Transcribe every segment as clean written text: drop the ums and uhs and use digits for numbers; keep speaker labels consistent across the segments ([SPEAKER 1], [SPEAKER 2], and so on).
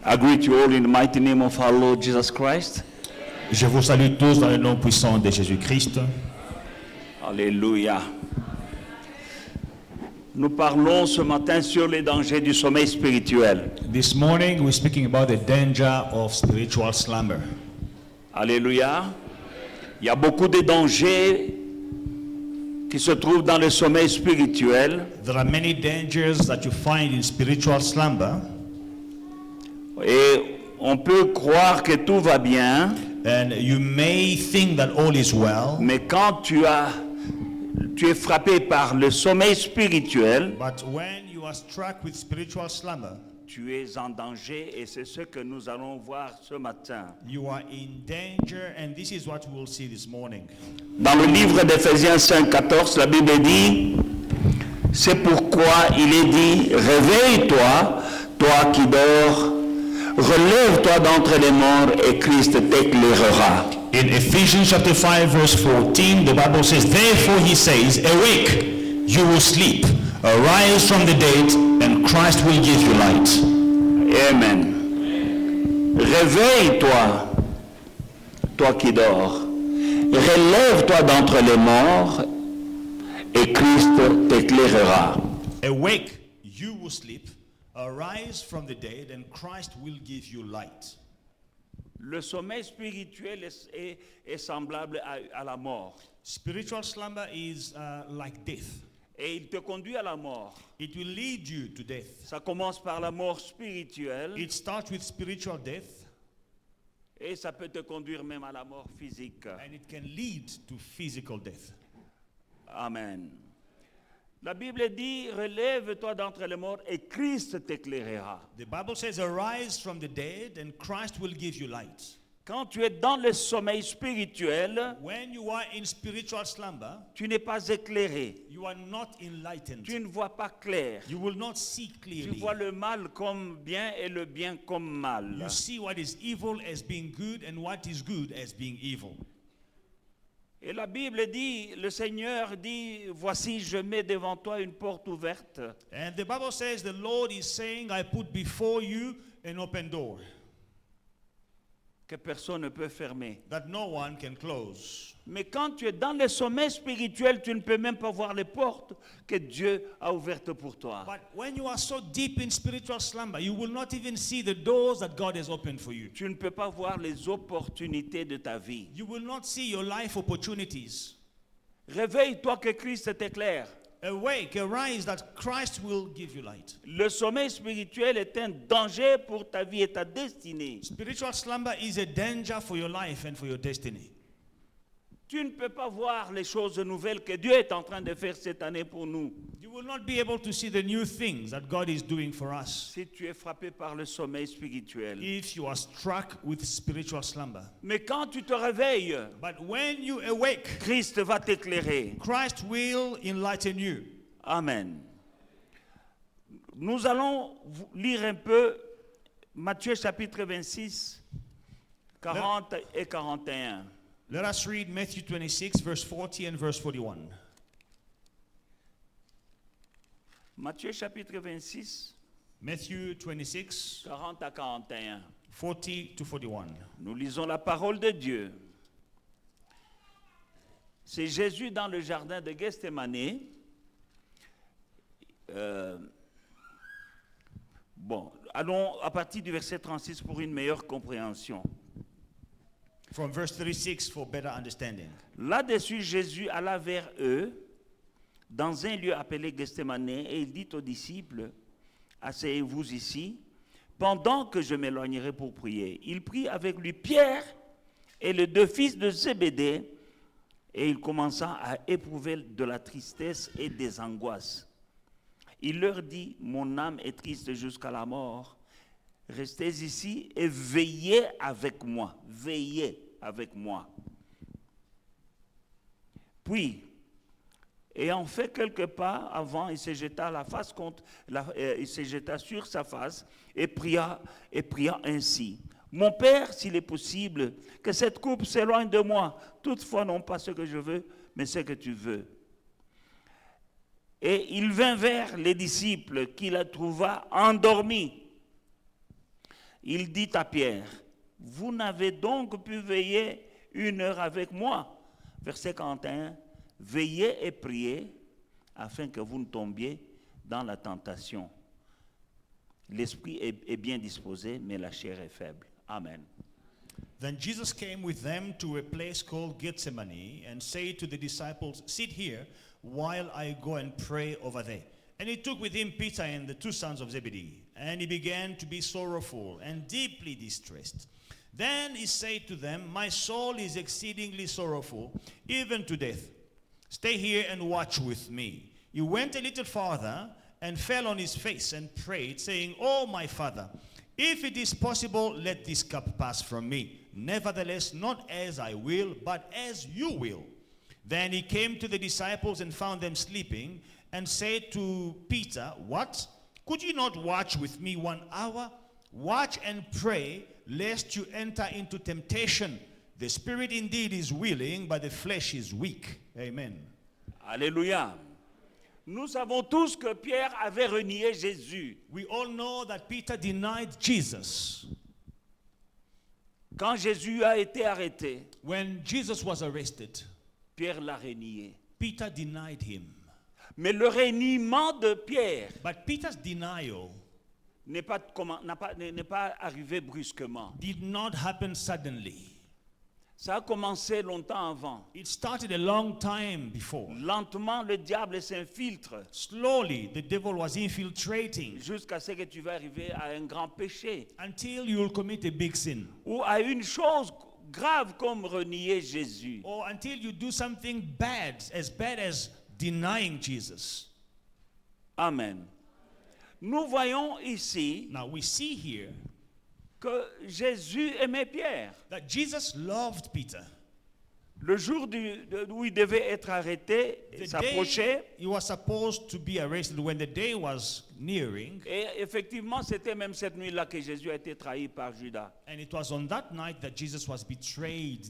[SPEAKER 1] I greet you all in the mighty name of our Lord Jesus Christ.
[SPEAKER 2] Je vous salue tous dans le nom puissant de Jésus-Christ.
[SPEAKER 1] Alléluia. Nous parlons ce matin sur les dangers du sommeil spirituel.
[SPEAKER 2] This morning we're speaking about the danger of spiritual slumber.
[SPEAKER 1] Alléluia. Il y a beaucoup de dangers qui se trouvent dans le sommeil spirituel.
[SPEAKER 2] There are many dangers that you find in spiritual slumber.
[SPEAKER 1] Et on peut croire que tout va bien.
[SPEAKER 2] And you may think that all is well.
[SPEAKER 1] Mais quand tu es frappé par le sommeil spirituel,
[SPEAKER 2] But when you are struck with spiritual slumber,
[SPEAKER 1] tu es en danger et c'est ce que nous allons voir ce matin.
[SPEAKER 2] you are in danger, and this is what we will see this morning.
[SPEAKER 1] Dans le livre d'Éphésiens 5:14, la Bible dit, c'est pourquoi il est dit, réveille-toi, toi qui dors, relève-toi d'entre les morts et Christ t'éclairera.
[SPEAKER 2] In Ephesians chapter 5 verse 14, the Bible says, therefore he says, awake, you will sleep, arise from the dead, and Christ will give you light.
[SPEAKER 1] Amen. Réveille-toi, toi qui dors, relève-toi d'entre les morts et Christ t'éclairera.
[SPEAKER 2] Awake, you will sleep, arise from the dead, and Christ will give you light.
[SPEAKER 1] Le sommeil spirituel est semblable à la mort.
[SPEAKER 2] Spiritual slumber is like death.
[SPEAKER 1] Et il te conduit à la mort.
[SPEAKER 2] It will lead you to death.
[SPEAKER 1] Ça commence par la mort spirituelle.
[SPEAKER 2] It starts with spiritual death,
[SPEAKER 1] Et ça peut te conduire même à la mort physique.
[SPEAKER 2] and it can lead to physical death.
[SPEAKER 1] Amen. La Bible dit, relève-toi d'entre les morts et Christ t'éclairera.
[SPEAKER 2] The Bible says, arise from the dead, and Christ will give you light.
[SPEAKER 1] Quand tu es dans le sommeil spirituel,
[SPEAKER 2] When you are in spiritual slumber,
[SPEAKER 1] tu n'es pas éclairé.
[SPEAKER 2] you are not enlightened.
[SPEAKER 1] Tu ne vois pas clair.
[SPEAKER 2] You will not see
[SPEAKER 1] Tu
[SPEAKER 2] clearly.
[SPEAKER 1] vois le mal comme bien et le bien comme mal.
[SPEAKER 2] You see what is evil as being good and what is good as being evil.
[SPEAKER 1] Et la Bible dit, le Seigneur dit, voici je mets devant toi une porte ouverte.
[SPEAKER 2] And the Bible says the Lord is saying, I put before you an open door
[SPEAKER 1] Que personne ne peut fermer.
[SPEAKER 2] that no one can close.
[SPEAKER 1] Mais quand tu es dans le sommeil spirituel, tu ne peux même pas voir les portes que Dieu a ouvertes pour toi.
[SPEAKER 2] But when you are so deep in spiritual slumber, you will not even see the doors that God has opened for you.
[SPEAKER 1] Tu ne peux pas voir les opportunités de ta vie.
[SPEAKER 2] You will not see your life opportunities.
[SPEAKER 1] Réveille-toi que Christ t'éclaire.
[SPEAKER 2] Awake, arise, that Christ will give you light.
[SPEAKER 1] Le sommeil spirituel est un danger pour ta vie et ta destinée.
[SPEAKER 2] Spiritual slumber is a danger for your life and for your destiny.
[SPEAKER 1] Tu ne peux pas voir les choses nouvelles que Dieu est en train de faire cette année pour nous.
[SPEAKER 2] You will not be able to see the new things that God is doing for us
[SPEAKER 1] Si tu es frappé par le sommeil spirituel.
[SPEAKER 2] if you are struck with spiritual slumber.
[SPEAKER 1] Mais quand tu te réveilles,
[SPEAKER 2] But when you awake,
[SPEAKER 1] Christ va t'éclairer.
[SPEAKER 2] Christ will enlighten you.
[SPEAKER 1] Amen. Nous allons lire un peu Matthieu chapitre 26, 40 et 41.
[SPEAKER 2] Let us read Matthew 26, verse 40 and verse 41.
[SPEAKER 1] Matthieu chapitre 26,
[SPEAKER 2] Matthew 26,
[SPEAKER 1] 40 à 41.
[SPEAKER 2] 40 to 41.
[SPEAKER 1] Nous lisons la parole de Dieu. C'est Jésus dans le jardin de Gethsémani. Allons à partir du verset 36 pour une meilleure compréhension.
[SPEAKER 2] From verse 36 for better understanding.
[SPEAKER 1] Là-dessus, Jésus alla vers eux, dans un lieu appelé Gethsémani, et il dit aux disciples, asseyez-vous ici, pendant que je m'éloignerai pour prier. Il prit avec lui Pierre et les deux fils de Zébédée, et il commença à éprouver de la tristesse et des angoisses. Il leur dit, mon âme est triste jusqu'à la mort. Restez ici et veillez avec moi. Veillez avec moi. Puis, ayant fait quelques pas avant, il se jeta il se jeta sur sa face et pria ainsi. Mon Père, s'il est possible, que cette coupe s'éloigne de moi. Toutefois, non pas ce que je veux, mais ce que tu veux. Et il vint vers les disciples qu'il trouva endormis. il dit à Pierre, vous n'avez donc pu veiller 1 heure avec moi. Verset 41, veillez et priez afin que vous ne tombiez dans la tentation. L'esprit est bien disposé, mais la chair est faible. Amen.
[SPEAKER 2] Then Jesus came with them to a place called Gethsemane and said to the disciples, sit here while I go and pray over there. And he took with him Peter and the 2 sons of Zebedee. And he began to be sorrowful and deeply distressed. Then he said to them, my soul is exceedingly sorrowful, even to death. Stay here and watch with me. He went a little farther and fell on his face and prayed, saying, oh, my Father, if it is possible, let this cup pass from me. Nevertheless, not as I will, but as you will. Then he came to the disciples and found them sleeping, and said to Peter, what? Could you not watch with me 1 hour? Watch and pray, lest you enter into temptation. The spirit indeed is willing, but the flesh is weak. Amen.
[SPEAKER 1] Alléluia. Nous savons tous que Pierre avait renié Jésus.
[SPEAKER 2] We all know that Peter denied Jesus.
[SPEAKER 1] Quand Jésus a été arrêté,
[SPEAKER 2] When Jesus was arrested,
[SPEAKER 1] Pierre l'a renié.
[SPEAKER 2] Peter denied him.
[SPEAKER 1] Mais le reniement de Pierre
[SPEAKER 2] But Peter's denial
[SPEAKER 1] n'est pas arrivé brusquement.
[SPEAKER 2] did not happen suddenly.
[SPEAKER 1] Ça a commencé longtemps avant.
[SPEAKER 2] It started a long time before.
[SPEAKER 1] Lentement, le diable s'infiltre
[SPEAKER 2] Slowly, the devil was infiltrating
[SPEAKER 1] jusqu'à ce que tu vas arriver à un grand péché
[SPEAKER 2] until you will commit a big sin,
[SPEAKER 1] ou à une chose grave comme renier Jésus.
[SPEAKER 2] or until you do something bad as denying Jesus.
[SPEAKER 1] Amen. Nous voyons ici
[SPEAKER 2] Now we see here
[SPEAKER 1] que Jésus aimait Pierre.
[SPEAKER 2] that Jesus loved Peter.
[SPEAKER 1] Le jour où il devait être arrêté
[SPEAKER 2] The
[SPEAKER 1] s'approchait.
[SPEAKER 2] day he was supposed to be arrested, when the day was nearing,
[SPEAKER 1] Et effectivement, c'était même cette nuit-là que Jésus a été trahi par Judas.
[SPEAKER 2] and it was on that night that Jesus was betrayed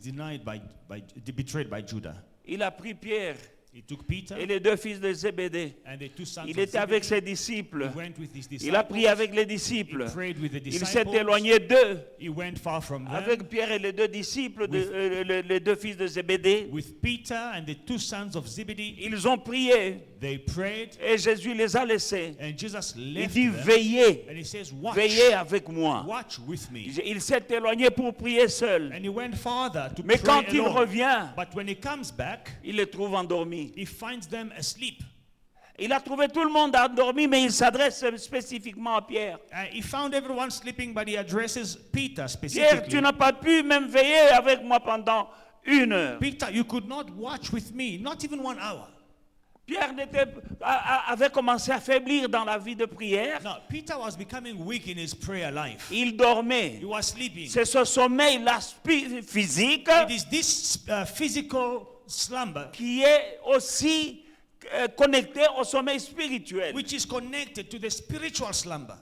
[SPEAKER 2] by Judah.
[SPEAKER 1] Il a pris Pierre
[SPEAKER 2] He took Peter
[SPEAKER 1] et les 2 fils de Zébédée.
[SPEAKER 2] and the 2 sons
[SPEAKER 1] Il
[SPEAKER 2] of
[SPEAKER 1] était avec
[SPEAKER 2] Zebedee.
[SPEAKER 1] ses disciples.
[SPEAKER 2] He went with his
[SPEAKER 1] Il a prié
[SPEAKER 2] disciples.
[SPEAKER 1] avec les disciples.
[SPEAKER 2] He prayed with the
[SPEAKER 1] Il s'est
[SPEAKER 2] disciples.
[SPEAKER 1] éloigné d'eux.
[SPEAKER 2] He went far from them.
[SPEAKER 1] Avec Pierre et les 2 disciples, les 2 fils de Zébédée.
[SPEAKER 2] With Peter and the 2 sons of Zebedee,
[SPEAKER 1] Ils ont prié
[SPEAKER 2] they prayed,
[SPEAKER 1] et Jésus les a laissés.
[SPEAKER 2] and Jesus
[SPEAKER 1] Il
[SPEAKER 2] left
[SPEAKER 1] dit,
[SPEAKER 2] them,
[SPEAKER 1] veillez,
[SPEAKER 2] and he says, watch,
[SPEAKER 1] veillez avec moi.
[SPEAKER 2] watch with me.
[SPEAKER 1] Il s'est éloigné pour prier seul.
[SPEAKER 2] And he went farther to
[SPEAKER 1] Mais
[SPEAKER 2] pray
[SPEAKER 1] quand il
[SPEAKER 2] alone.
[SPEAKER 1] revient,
[SPEAKER 2] But when he comes back,
[SPEAKER 1] il les trouve endormis.
[SPEAKER 2] he finds them asleep.
[SPEAKER 1] Il a trouvé tout le monde endormi, mais il s'adresse spécifiquement à Pierre.
[SPEAKER 2] He found everyone sleeping, but he addresses Peter
[SPEAKER 1] Pierre,
[SPEAKER 2] specifically.
[SPEAKER 1] tu n'as pas pu même veiller avec moi pendant 1 heure.
[SPEAKER 2] Peter, you could not watch with me, not even 1 hour.
[SPEAKER 1] Pierre avait commencé à faiblir dans la vie de prière.
[SPEAKER 2] Now, Peter was becoming weak in his prayer life.
[SPEAKER 1] Il dormait.
[SPEAKER 2] He was sleeping.
[SPEAKER 1] C'est ce sommeil-là physique
[SPEAKER 2] It is this physical slumber
[SPEAKER 1] qui est aussi connecté au sommeil spirituel.
[SPEAKER 2] which is connected to the spiritual slumber.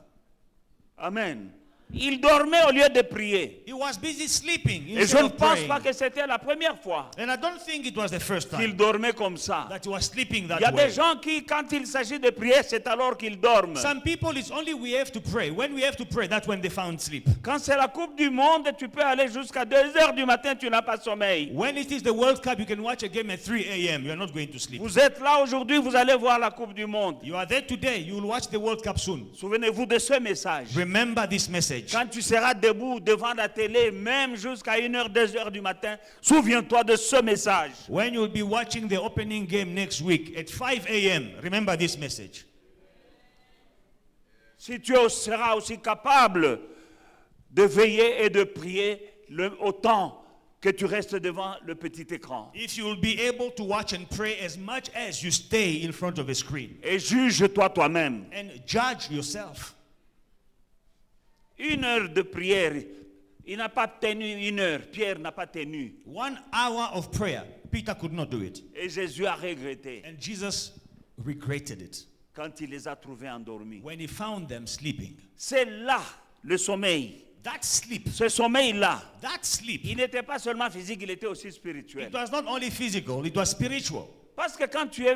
[SPEAKER 1] Amen. Il dormait au lieu de prier.
[SPEAKER 2] He was busy sleeping
[SPEAKER 1] Et je
[SPEAKER 2] instead
[SPEAKER 1] ne
[SPEAKER 2] of
[SPEAKER 1] pense
[SPEAKER 2] praying.
[SPEAKER 1] pas que c'était la première fois
[SPEAKER 2] And I don't think it was the first
[SPEAKER 1] qu'il
[SPEAKER 2] time
[SPEAKER 1] dormait comme ça.
[SPEAKER 2] that he was sleeping
[SPEAKER 1] Il
[SPEAKER 2] that
[SPEAKER 1] y a
[SPEAKER 2] way.
[SPEAKER 1] des gens qui, quand il s'agit de prier, c'est alors qu'ils dorment.
[SPEAKER 2] Some people, it's only we have to pray. When we have to pray, that's when they found sleep.
[SPEAKER 1] Quand c'est la Coupe du Monde, tu peux aller jusqu'à 2 heures du matin, tu n'as pas sommeil.
[SPEAKER 2] When it is the World Cup, you can watch a game at 3 a.m. You are not going to sleep.
[SPEAKER 1] Vous êtes là aujourd'hui, vous allez voir la Coupe du Monde.
[SPEAKER 2] You are there today. You will watch the World Cup soon.
[SPEAKER 1] Souvenez-vous de ce message.
[SPEAKER 2] Remember this message.
[SPEAKER 1] Quand tu seras debout devant la télé, même jusqu'à 1 heure, 2 heures du matin, souviens-toi de ce message.
[SPEAKER 2] When you will be watching the opening game next week at 5 a.m., remember this message.
[SPEAKER 1] Si tu seras aussi capable de veiller et de prier autant que tu restes devant le petit écran.
[SPEAKER 2] If you will be able to watch and pray as much as you stay in front of a screen.
[SPEAKER 1] Et juge-toi toi-même.
[SPEAKER 2] And judge yourself.
[SPEAKER 1] 1 heure de prière, il n'a pas tenu 1 heure. Pierre n'a pas tenu.
[SPEAKER 2] 1 hour of prayer. Peter could not do it.
[SPEAKER 1] Et Jésus a regretté
[SPEAKER 2] And Jesus regretted it
[SPEAKER 1] quand il les a trouvés endormis.
[SPEAKER 2] when he found them sleeping.
[SPEAKER 1] C'est là le sommeil.
[SPEAKER 2] That sleep,
[SPEAKER 1] Ce sommeil-là,
[SPEAKER 2] that sleep,
[SPEAKER 1] il n'était pas seulement physique, il était aussi spirituel.
[SPEAKER 2] it was not only physical, it was spiritual.
[SPEAKER 1] Parce que quand tu es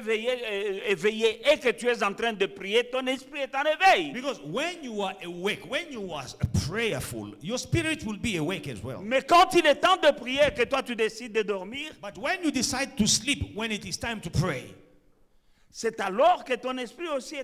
[SPEAKER 1] éveillé et que tu es en train de prier, ton esprit est en éveil.
[SPEAKER 2] Because when you are awake, when you are prayerful, your spirit will be awake as well.
[SPEAKER 1] Mais quand il est temps de prier et que toi tu décides de dormir,
[SPEAKER 2] But when you decide to sleep, when it is time to pray,
[SPEAKER 1] c'est alors que ton esprit aussi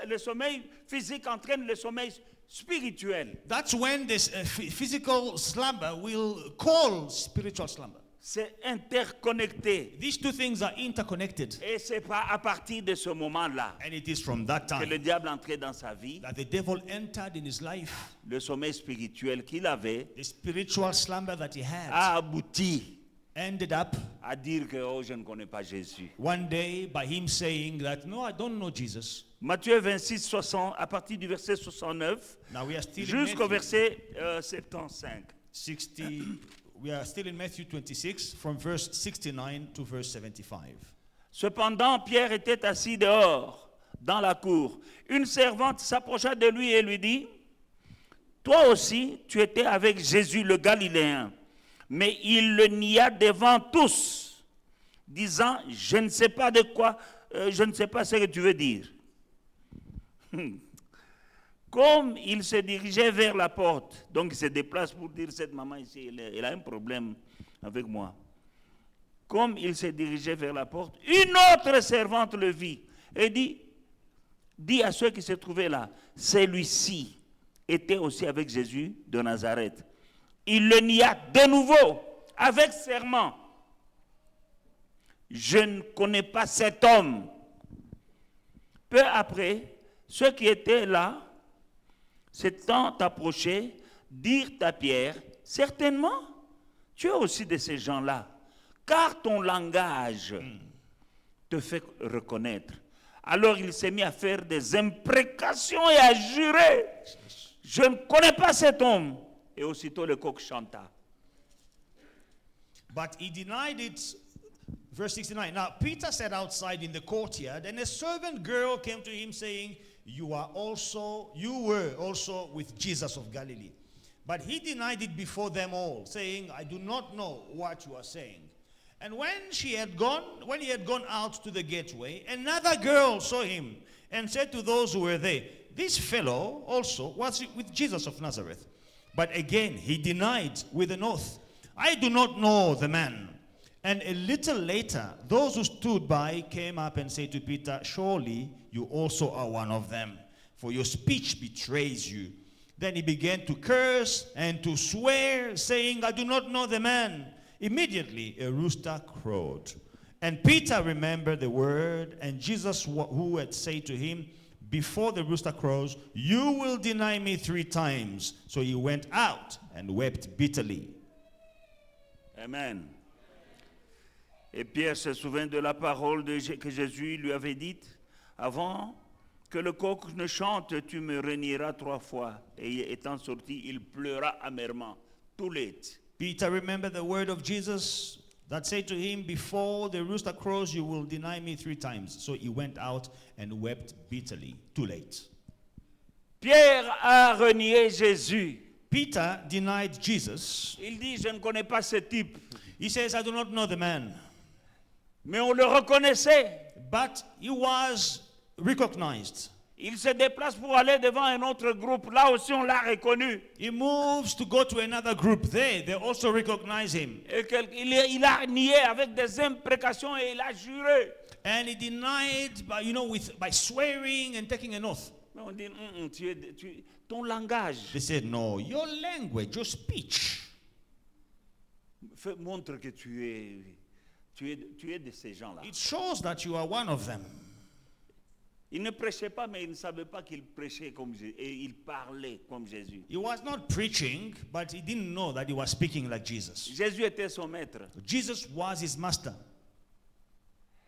[SPEAKER 1] le sommeil physique entraîne le sommeil spirituel.
[SPEAKER 2] that's when this physical slumber will call spiritual slumber.
[SPEAKER 1] C'est interconnecté.
[SPEAKER 2] These two things are interconnected.
[SPEAKER 1] Et c'est pas à partir de ce moment-là
[SPEAKER 2] And it is from that
[SPEAKER 1] que le
[SPEAKER 2] time
[SPEAKER 1] diable entrait dans sa vie.
[SPEAKER 2] that the devil entered in his life.
[SPEAKER 1] Le sommeil spirituel qu'il avait
[SPEAKER 2] The spiritual slumber that he had
[SPEAKER 1] a abouti
[SPEAKER 2] ended up
[SPEAKER 1] à dire que oh, je ne connais pas Jésus.
[SPEAKER 2] one day by him saying that, no, I don't know Jesus.
[SPEAKER 1] Matthieu 26, 60, à partir du verset 69
[SPEAKER 2] Now we are still in
[SPEAKER 1] jusqu'au
[SPEAKER 2] Matthew
[SPEAKER 1] verset 75.
[SPEAKER 2] 60. We are still in Matthew 26 from verse 69 to verse 75.
[SPEAKER 1] Cependant, Pierre était assis dehors, dans la cour. Une servante s'approcha de lui et lui dit, « Toi aussi, tu étais avec Jésus le Galiléen. » Mais il le nia devant tous, disant, « Je ne sais pas de quoi, je ne sais pas ce que tu veux dire. » Comme il se dirigeait vers la porte, donc il se déplace pour dire, cette maman ici, elle a un problème avec moi. Comme il se dirigeait vers la porte, une autre servante le vit et dit à ceux qui se trouvaient là, celui-ci était aussi avec Jésus de Nazareth. Il le nia de nouveau, avec serment. Je ne connais pas cet homme. Peu après, ceux qui étaient là, s'étant approchés, dirent à Pierre, certainement, tu es aussi de ces gens-là, car ton langage te fait reconnaître. Alors il s'est mis à faire des imprécations et à jurer, je ne connais pas cet homme. Et aussitôt le coq chanta.
[SPEAKER 2] But he denied it. Verse 69. Now Peter sat outside in the courtyard, and a servant girl came to him saying, you were also with Jesus of Galilee. But he denied it before them all, saying, I do not know what you are saying. And when he had gone out to the gateway, another girl saw him and said to those who were there, this fellow also was with Jesus of Nazareth. But again he denied with an oath, I do not know the man. And a little later, those who stood by came up and said to Peter, surely you also are one of them, for your speech betrays you. Then he began to curse and to swear, saying, I do not know the man. Immediately a rooster crowed. And Peter remembered the word, and Jesus who had said to him, before the rooster crows, you will deny me 3 times. So he went out and wept bitterly.
[SPEAKER 1] Amen. Et Pierre se souvint de la parole que Jésus lui avait dite, avant que le coq ne chante, tu me renieras 3 fois. Et étant sorti, il pleura amèrement. Too late.
[SPEAKER 2] Peter remembered the word of Jesus that said to him, before the rooster crows, you will deny me 3 times. So he went out and wept bitterly. Too late.
[SPEAKER 1] Pierre a renié Jésus.
[SPEAKER 2] Peter denied Jesus.
[SPEAKER 1] Il dit, je ne connais pas ce type.
[SPEAKER 2] He says, I do not know the man.
[SPEAKER 1] Mais on le reconnaissait.
[SPEAKER 2] But he was recognized.
[SPEAKER 1] Il se déplace pour aller devant un autre groupe. Là aussi, on l'a reconnu.
[SPEAKER 2] He moves to go to another group. They also recognize him.
[SPEAKER 1] Et il a nié avec des imprécations et il a juré.
[SPEAKER 2] And he denied by swearing and taking an oath.
[SPEAKER 1] Mais on dit, ton langage
[SPEAKER 2] They said, no, your language, your speech
[SPEAKER 1] montre que tu es de ces gens-là.
[SPEAKER 2] it shows that you are one of them.
[SPEAKER 1] Il ne prêchait pas, mais il ne savait pas qu'il prêchait comme Jésus. Et il parlait comme Jésus.
[SPEAKER 2] He was not preaching, but he didn't know that he was speaking like Jesus.
[SPEAKER 1] Jésus était son maître.
[SPEAKER 2] Jesus was his master.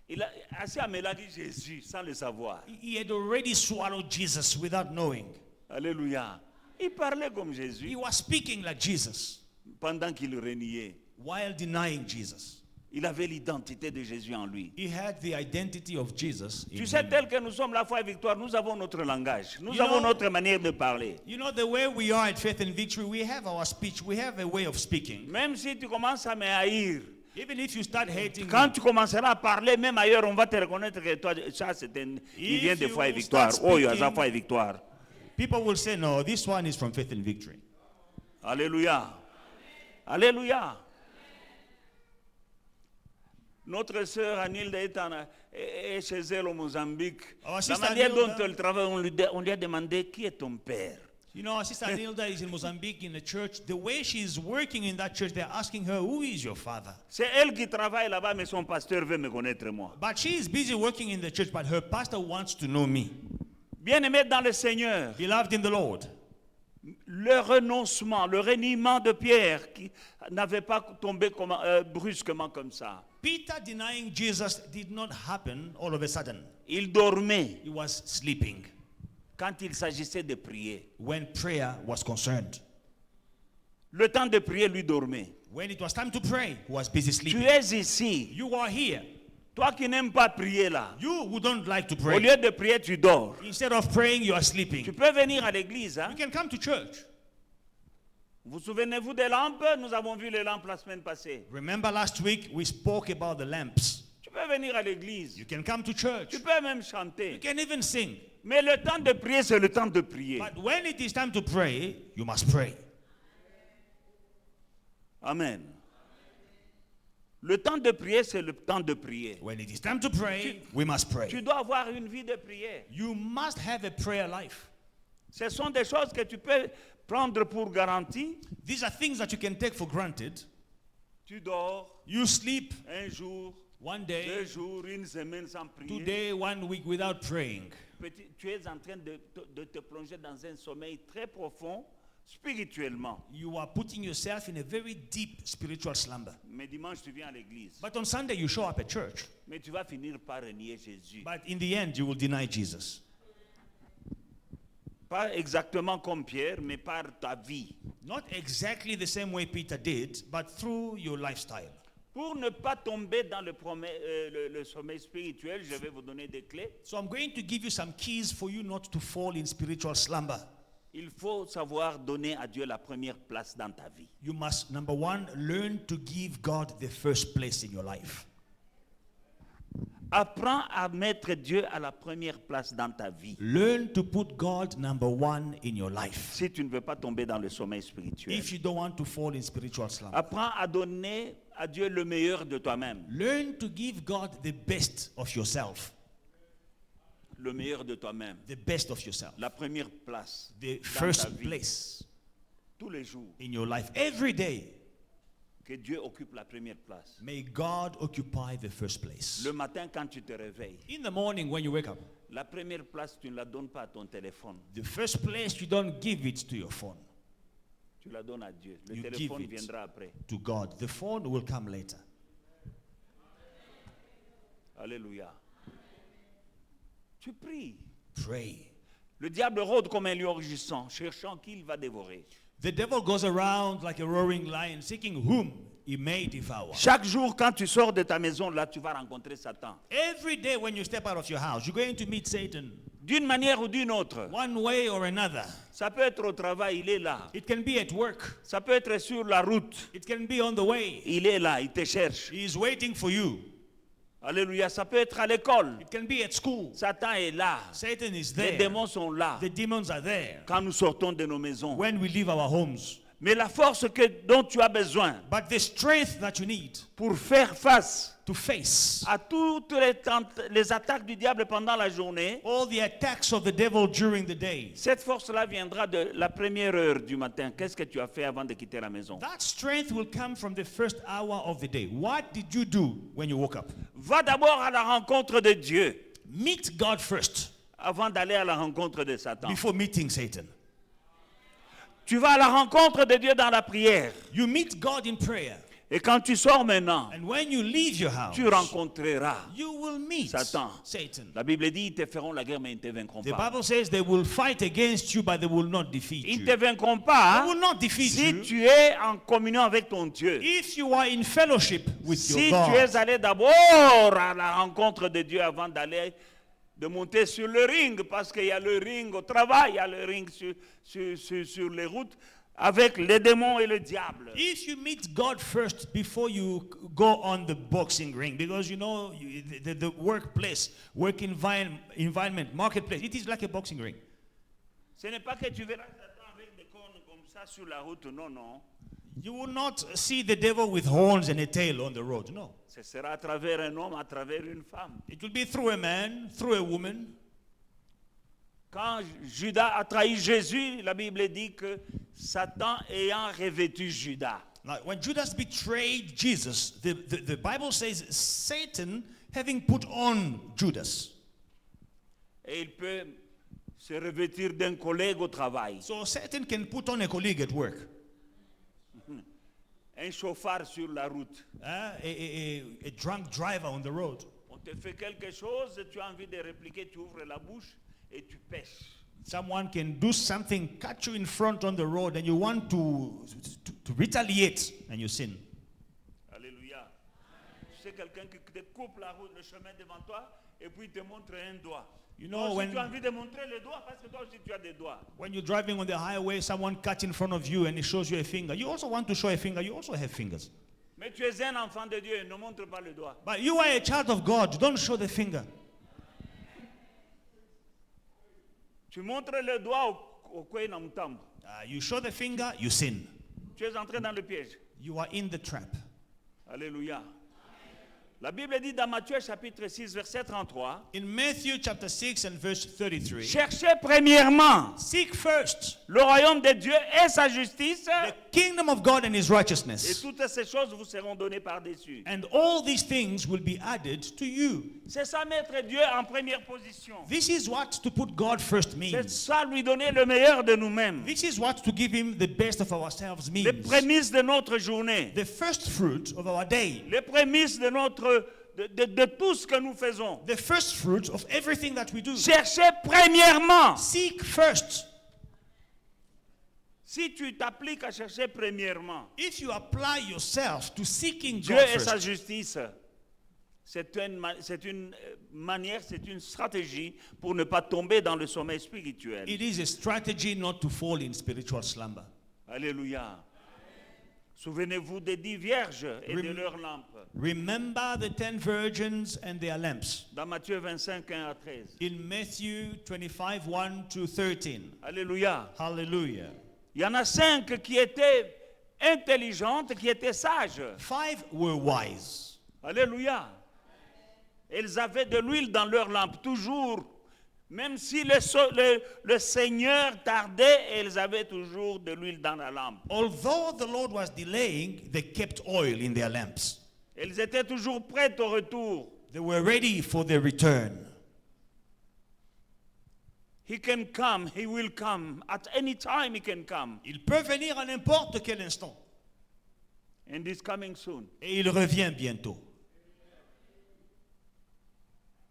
[SPEAKER 1] Il a assez amélioré Jésus sans le savoir.
[SPEAKER 2] He had already swallowed Jesus without knowing.
[SPEAKER 1] Alléluia. Il parlait comme Jésus
[SPEAKER 2] He was speaking like Jesus
[SPEAKER 1] pendant qu'il reniait.
[SPEAKER 2] while denying Jesus.
[SPEAKER 1] Il avait l'identité de Jésus en lui.
[SPEAKER 2] He had the identity of Jesus in
[SPEAKER 1] Tu sais,
[SPEAKER 2] him.
[SPEAKER 1] tel que nous sommes la foi et victoire, nous avons notre langage. Nous
[SPEAKER 2] You
[SPEAKER 1] avons
[SPEAKER 2] know-
[SPEAKER 1] notre manière de parler.
[SPEAKER 2] You know, the way we are at Faith and Victory, we have our speech, we have a way of speaking.
[SPEAKER 1] Même si tu commences à me haïr,
[SPEAKER 2] Even if you start hating
[SPEAKER 1] Quand
[SPEAKER 2] me,
[SPEAKER 1] tu commenceras à parler, même ailleurs, on va te reconnaître que toi, ça, il vient de
[SPEAKER 2] If
[SPEAKER 1] foi et
[SPEAKER 2] you
[SPEAKER 1] victoire.
[SPEAKER 2] start
[SPEAKER 1] Oh, il y a
[SPEAKER 2] speaking-
[SPEAKER 1] foi et victoire.
[SPEAKER 2] people will say, no, this one is from Faith and Victory.
[SPEAKER 1] Alléluia. Alléluia. Notre sœur Anilde est chez elle au Mozambique.
[SPEAKER 2] Our
[SPEAKER 1] La
[SPEAKER 2] sister
[SPEAKER 1] manière dont
[SPEAKER 2] Anilda-
[SPEAKER 1] elle travaille, on lui a demandé qui est ton père.
[SPEAKER 2] You know, our sister Nilda is in Mozambique in the church. The way she's working in that church, they're asking her, who is your father?
[SPEAKER 1] C'est elle qui travaille là-bas, mais son pasteur veut me connaître moi.
[SPEAKER 2] But she is busy working in the church, but her pastor wants to know me.
[SPEAKER 1] Bien-aimé dans le Seigneur,
[SPEAKER 2] Beloved in the Lord.
[SPEAKER 1] le renoncement, le reniement de Pierre qui n'avait pas tombé brusquement comme ça.
[SPEAKER 2] Peter denying Jesus did not happen all of a sudden.
[SPEAKER 1] Il dormait
[SPEAKER 2] He was sleeping
[SPEAKER 1] quand il s'agissait de prier.
[SPEAKER 2] when prayer was concerned.
[SPEAKER 1] Le temps de prier, lui dormait.
[SPEAKER 2] When it was time to pray, he was busy
[SPEAKER 1] Tu
[SPEAKER 2] sleeping.
[SPEAKER 1] es ici.
[SPEAKER 2] You are here.
[SPEAKER 1] Toi qui n'aimes pas prier là.
[SPEAKER 2] You who don't like to
[SPEAKER 1] Au
[SPEAKER 2] pray.
[SPEAKER 1] lieu de prier, tu dors.
[SPEAKER 2] Instead of praying, you are
[SPEAKER 1] Tu
[SPEAKER 2] sleeping.
[SPEAKER 1] peux venir à l'église. Hein?
[SPEAKER 2] You can come to church.
[SPEAKER 1] Vous souvenez-vous des lampes? Nous avons vu les lampes la semaine passée.
[SPEAKER 2] Remember last week we spoke about the lamps.
[SPEAKER 1] Tu peux venir à l'église.
[SPEAKER 2] You can come to church.
[SPEAKER 1] Tu peux même
[SPEAKER 2] You
[SPEAKER 1] chanter.
[SPEAKER 2] can even sing.
[SPEAKER 1] Mais le temps de prier, c'est le temps de prier.
[SPEAKER 2] But when it is time to pray, you must pray.
[SPEAKER 1] Amen. Le temps de prier, c'est le temps de prier.
[SPEAKER 2] When it is time to pray, we must
[SPEAKER 1] Tu
[SPEAKER 2] pray.
[SPEAKER 1] dois avoir une vie de prière.
[SPEAKER 2] You must have a prayer life.
[SPEAKER 1] Ce sont des choses que tu peux prendre pour garantie.
[SPEAKER 2] These are things that you can take for granted.
[SPEAKER 1] Tu dors
[SPEAKER 2] You sleep
[SPEAKER 1] un jour,
[SPEAKER 2] one
[SPEAKER 1] 2
[SPEAKER 2] day,
[SPEAKER 1] jours, une semaine sans prier.
[SPEAKER 2] today, 1 week without praying.
[SPEAKER 1] Tu es en train de te plonger dans un sommeil très profond, spirituellement.
[SPEAKER 2] You are putting yourself in a very deep spiritual slumber.
[SPEAKER 1] Mais dimanche, tu viens à l'église.
[SPEAKER 2] But on Sunday, you show up at church.
[SPEAKER 1] Mais tu vas finir par renier Jésus.
[SPEAKER 2] But in the end, you will deny Jesus.
[SPEAKER 1] Pas exactement comme Pierre, mais par ta vie.
[SPEAKER 2] Not exactly the same way Peter did, but through your lifestyle.
[SPEAKER 1] Pour ne pas tomber dans le sommeil spirituel, je vais vous donner des clés.
[SPEAKER 2] So I'm going to give you some keys for you not to fall in spiritual slumber.
[SPEAKER 1] Il faut savoir donner à Dieu la première place dans ta vie.
[SPEAKER 2] You must, number one, learn to give God the first place in your life.
[SPEAKER 1] Apprends à mettre Dieu à la première place dans ta vie.
[SPEAKER 2] Learn to put God number one in your life.
[SPEAKER 1] Si tu ne veux pas tomber dans le sommeil spirituel.
[SPEAKER 2] If you don't want to fall in spiritual slumber.
[SPEAKER 1] Apprends à donner à Dieu le meilleur de toi-même.
[SPEAKER 2] Learn to give God the best of yourself.
[SPEAKER 1] Le meilleur de toi-même.
[SPEAKER 2] The best of yourself.
[SPEAKER 1] La première place
[SPEAKER 2] The
[SPEAKER 1] dans ta
[SPEAKER 2] first
[SPEAKER 1] vie.
[SPEAKER 2] place
[SPEAKER 1] Tous les jours.
[SPEAKER 2] in your life. Every day,
[SPEAKER 1] Que Dieu occupe la première place.
[SPEAKER 2] may God occupy the first place.
[SPEAKER 1] Le matin, quand tu te réveilles,
[SPEAKER 2] In the morning when you wake up,
[SPEAKER 1] la première place, tu ne la donnes pas à ton téléphone.
[SPEAKER 2] the first place, you don't give it to your phone,
[SPEAKER 1] Tu la donnes à Dieu. Le
[SPEAKER 2] You
[SPEAKER 1] téléphone
[SPEAKER 2] give it.
[SPEAKER 1] viendra après.
[SPEAKER 2] to God. The phone will come later.
[SPEAKER 1] Alléluia. Tu pries.
[SPEAKER 2] Pray.
[SPEAKER 1] Le diable rôde comme un lion rugissant, cherchant qui il va dévorer.
[SPEAKER 2] The devil goes around like a roaring lion, seeking whom he may devour.
[SPEAKER 1] Chaque jour, quand tu sors de ta maison, là, tu vas rencontrer Satan.
[SPEAKER 2] Every day when you step out of your house, you're going to meet Satan
[SPEAKER 1] D'une manière ou d'une autre.
[SPEAKER 2] one way or another.
[SPEAKER 1] Ça peut être au travail, il est là.
[SPEAKER 2] It can be at work.
[SPEAKER 1] Ça peut être sur la route,
[SPEAKER 2] It can be on the way.
[SPEAKER 1] il est là, il te cherche.
[SPEAKER 2] He is waiting for you.
[SPEAKER 1] Alléluia. Ça peut être à l'école.
[SPEAKER 2] It can be at school.
[SPEAKER 1] Satan est là.
[SPEAKER 2] Satan is
[SPEAKER 1] Les
[SPEAKER 2] there.
[SPEAKER 1] démons sont là
[SPEAKER 2] The demons are there
[SPEAKER 1] quand nous sortons de nos maisons.
[SPEAKER 2] when we leave our homes.
[SPEAKER 1] Mais la force dont tu as besoin
[SPEAKER 2] But the strength that you need
[SPEAKER 1] pour faire face
[SPEAKER 2] to face
[SPEAKER 1] à toutes les attaques du diable pendant la journée,
[SPEAKER 2] all the attacks of the devil during the day,
[SPEAKER 1] cette force-là viendra de la première heure du matin. Qu'est-ce que tu as fait avant de quitter la maison?
[SPEAKER 2] that strength will come from the first hour of the day. What did you do when you woke up?
[SPEAKER 1] Va d'abord à la rencontre de Dieu
[SPEAKER 2] Meet God first
[SPEAKER 1] avant d'aller à la rencontre de Satan.
[SPEAKER 2] before meeting Satan.
[SPEAKER 1] Tu vas à la rencontre de Dieu dans la prière.
[SPEAKER 2] You meet God in prayer.
[SPEAKER 1] Et quand tu sors maintenant,
[SPEAKER 2] And when you leave your house,
[SPEAKER 1] tu rencontreras
[SPEAKER 2] you will meet
[SPEAKER 1] Satan.
[SPEAKER 2] Satan.
[SPEAKER 1] La Bible dit, ils te feront la guerre, mais ils ne te vaincront
[SPEAKER 2] The
[SPEAKER 1] pas.
[SPEAKER 2] Bible says they will fight against you, but they will not defeat
[SPEAKER 1] Ils
[SPEAKER 2] you.
[SPEAKER 1] ne te vaincront pas
[SPEAKER 2] They will not defeat
[SPEAKER 1] si
[SPEAKER 2] you
[SPEAKER 1] tu es en communion avec ton Dieu.
[SPEAKER 2] if you are in fellowship with
[SPEAKER 1] Si
[SPEAKER 2] your
[SPEAKER 1] tu
[SPEAKER 2] God.
[SPEAKER 1] es allé d'abord à la rencontre de Dieu avant de monter sur le ring, parce qu'il y a le ring au travail, il y a le ring sur les routes, avec les démons et le diable.
[SPEAKER 2] If you meet God first before you go on the boxing ring, because the workplace, work environment, marketplace, it is like a boxing ring.
[SPEAKER 1] Ce n'est pas que tu verras Satan avec des cornes comme ça sur la route, non, non.
[SPEAKER 2] You will not see the devil with horns and a tail on the road, no.
[SPEAKER 1] Ce sera à travers un homme, à travers une femme.
[SPEAKER 2] It will be through a man, through a woman.
[SPEAKER 1] Quand Judas a trahi Jésus, la Bible dit que Satan ayant revêtu Judas.
[SPEAKER 2] Now, when Judas betrayed Jesus, the Bible says Satan having put on Judas.
[SPEAKER 1] Et il peut se revêtir d'un collègue au travail,
[SPEAKER 2] So Satan can put on a colleague at work,
[SPEAKER 1] un chauffeur sur la route.
[SPEAKER 2] a drunk driver on the road.
[SPEAKER 1] On te fait quelque chose, tu as envie de répliquer, tu ouvres la bouche et tu pêches.
[SPEAKER 2] Someone can do something, catch you in front on the road, and you want to retaliate, and you sin.
[SPEAKER 1] Alléluia. Tu sais quelqu'un qui te coupe la route, le chemin devant toi, et puis il te montre un doigt.
[SPEAKER 2] You know,
[SPEAKER 1] Toi aussi,
[SPEAKER 2] when-
[SPEAKER 1] tu as envie de montrer le doigt parce que toi aussi tu as des doigts.
[SPEAKER 2] When you're driving on the highway, someone cuts in front of you and he shows you a finger. You also want to show a finger. You also have fingers.
[SPEAKER 1] Mais tu es un enfant de Dieu, ne montre pas le doigt.
[SPEAKER 2] But you are a child of God. Don't show the finger.
[SPEAKER 1] Tu montres le doigt au coin na mtambo.
[SPEAKER 2] You show the finger, you sin.
[SPEAKER 1] Tu es entré dans le piège.
[SPEAKER 2] You are in the trap.
[SPEAKER 1] Alléluia. La Bible dit dans Matthieu chapitre 6 verset 33,
[SPEAKER 2] In Matthew chapter 6 and verse 33,
[SPEAKER 1] cherchez premièrement
[SPEAKER 2] seek first
[SPEAKER 1] le royaume de Dieu et sa justice,
[SPEAKER 2] the kingdom of God and his
[SPEAKER 1] et
[SPEAKER 2] righteousness,
[SPEAKER 1] toutes ces choses vous seront données par-dessus.
[SPEAKER 2] and all these things will be added to you.
[SPEAKER 1] C'est ça mettre Dieu en première position.
[SPEAKER 2] This is what to put God first
[SPEAKER 1] C'est
[SPEAKER 2] means.
[SPEAKER 1] ça lui donner le meilleur de nous-mêmes.
[SPEAKER 2] This is what to give him the best of ourselves
[SPEAKER 1] Les
[SPEAKER 2] means.
[SPEAKER 1] prémices de notre journée.
[SPEAKER 2] The first fruit of our day.
[SPEAKER 1] Les prémices de de tout ce que nous faisons.
[SPEAKER 2] The first fruit of everything that we do.
[SPEAKER 1] Cherchez premièrement.
[SPEAKER 2] Seek first.
[SPEAKER 1] Si tu t'appliques à chercher premièrement
[SPEAKER 2] If you apply yourself to seeking
[SPEAKER 1] Dieu
[SPEAKER 2] God
[SPEAKER 1] et sa
[SPEAKER 2] first,
[SPEAKER 1] justice, c'est une manière, c'est une stratégie pour ne pas tomber dans le sommeil spirituel.
[SPEAKER 2] it is a strategy not to fall in spiritual slumber.
[SPEAKER 1] Alléluia. Souvenez-vous des 10 vierges et de leurs lampes.
[SPEAKER 2] Remember the 10 virgins and their lamps.
[SPEAKER 1] Dans Matthieu 25, 1 à 13.
[SPEAKER 2] In Matthew 25, 1 to 13.
[SPEAKER 1] Alléluia.
[SPEAKER 2] Hallelujah.
[SPEAKER 1] Il y en a 5 qui étaient intelligentes, qui étaient sages.
[SPEAKER 2] 5 were wise.
[SPEAKER 1] Alléluia. Elles avaient de l'huile dans leurs lampes, toujours. Même si le Seigneur tardait, elles avaient toujours de l'huile dans la lampe.
[SPEAKER 2] Although the Lord was delaying, they kept oil in their lamps.
[SPEAKER 1] Elles étaient toujours prêtes au retour.
[SPEAKER 2] They were ready for their return.
[SPEAKER 1] He can come, he will come. At any time he can come.
[SPEAKER 2] Il peut venir à n'importe quel instant.
[SPEAKER 1] And he's coming soon.
[SPEAKER 2] Et il revient bientôt.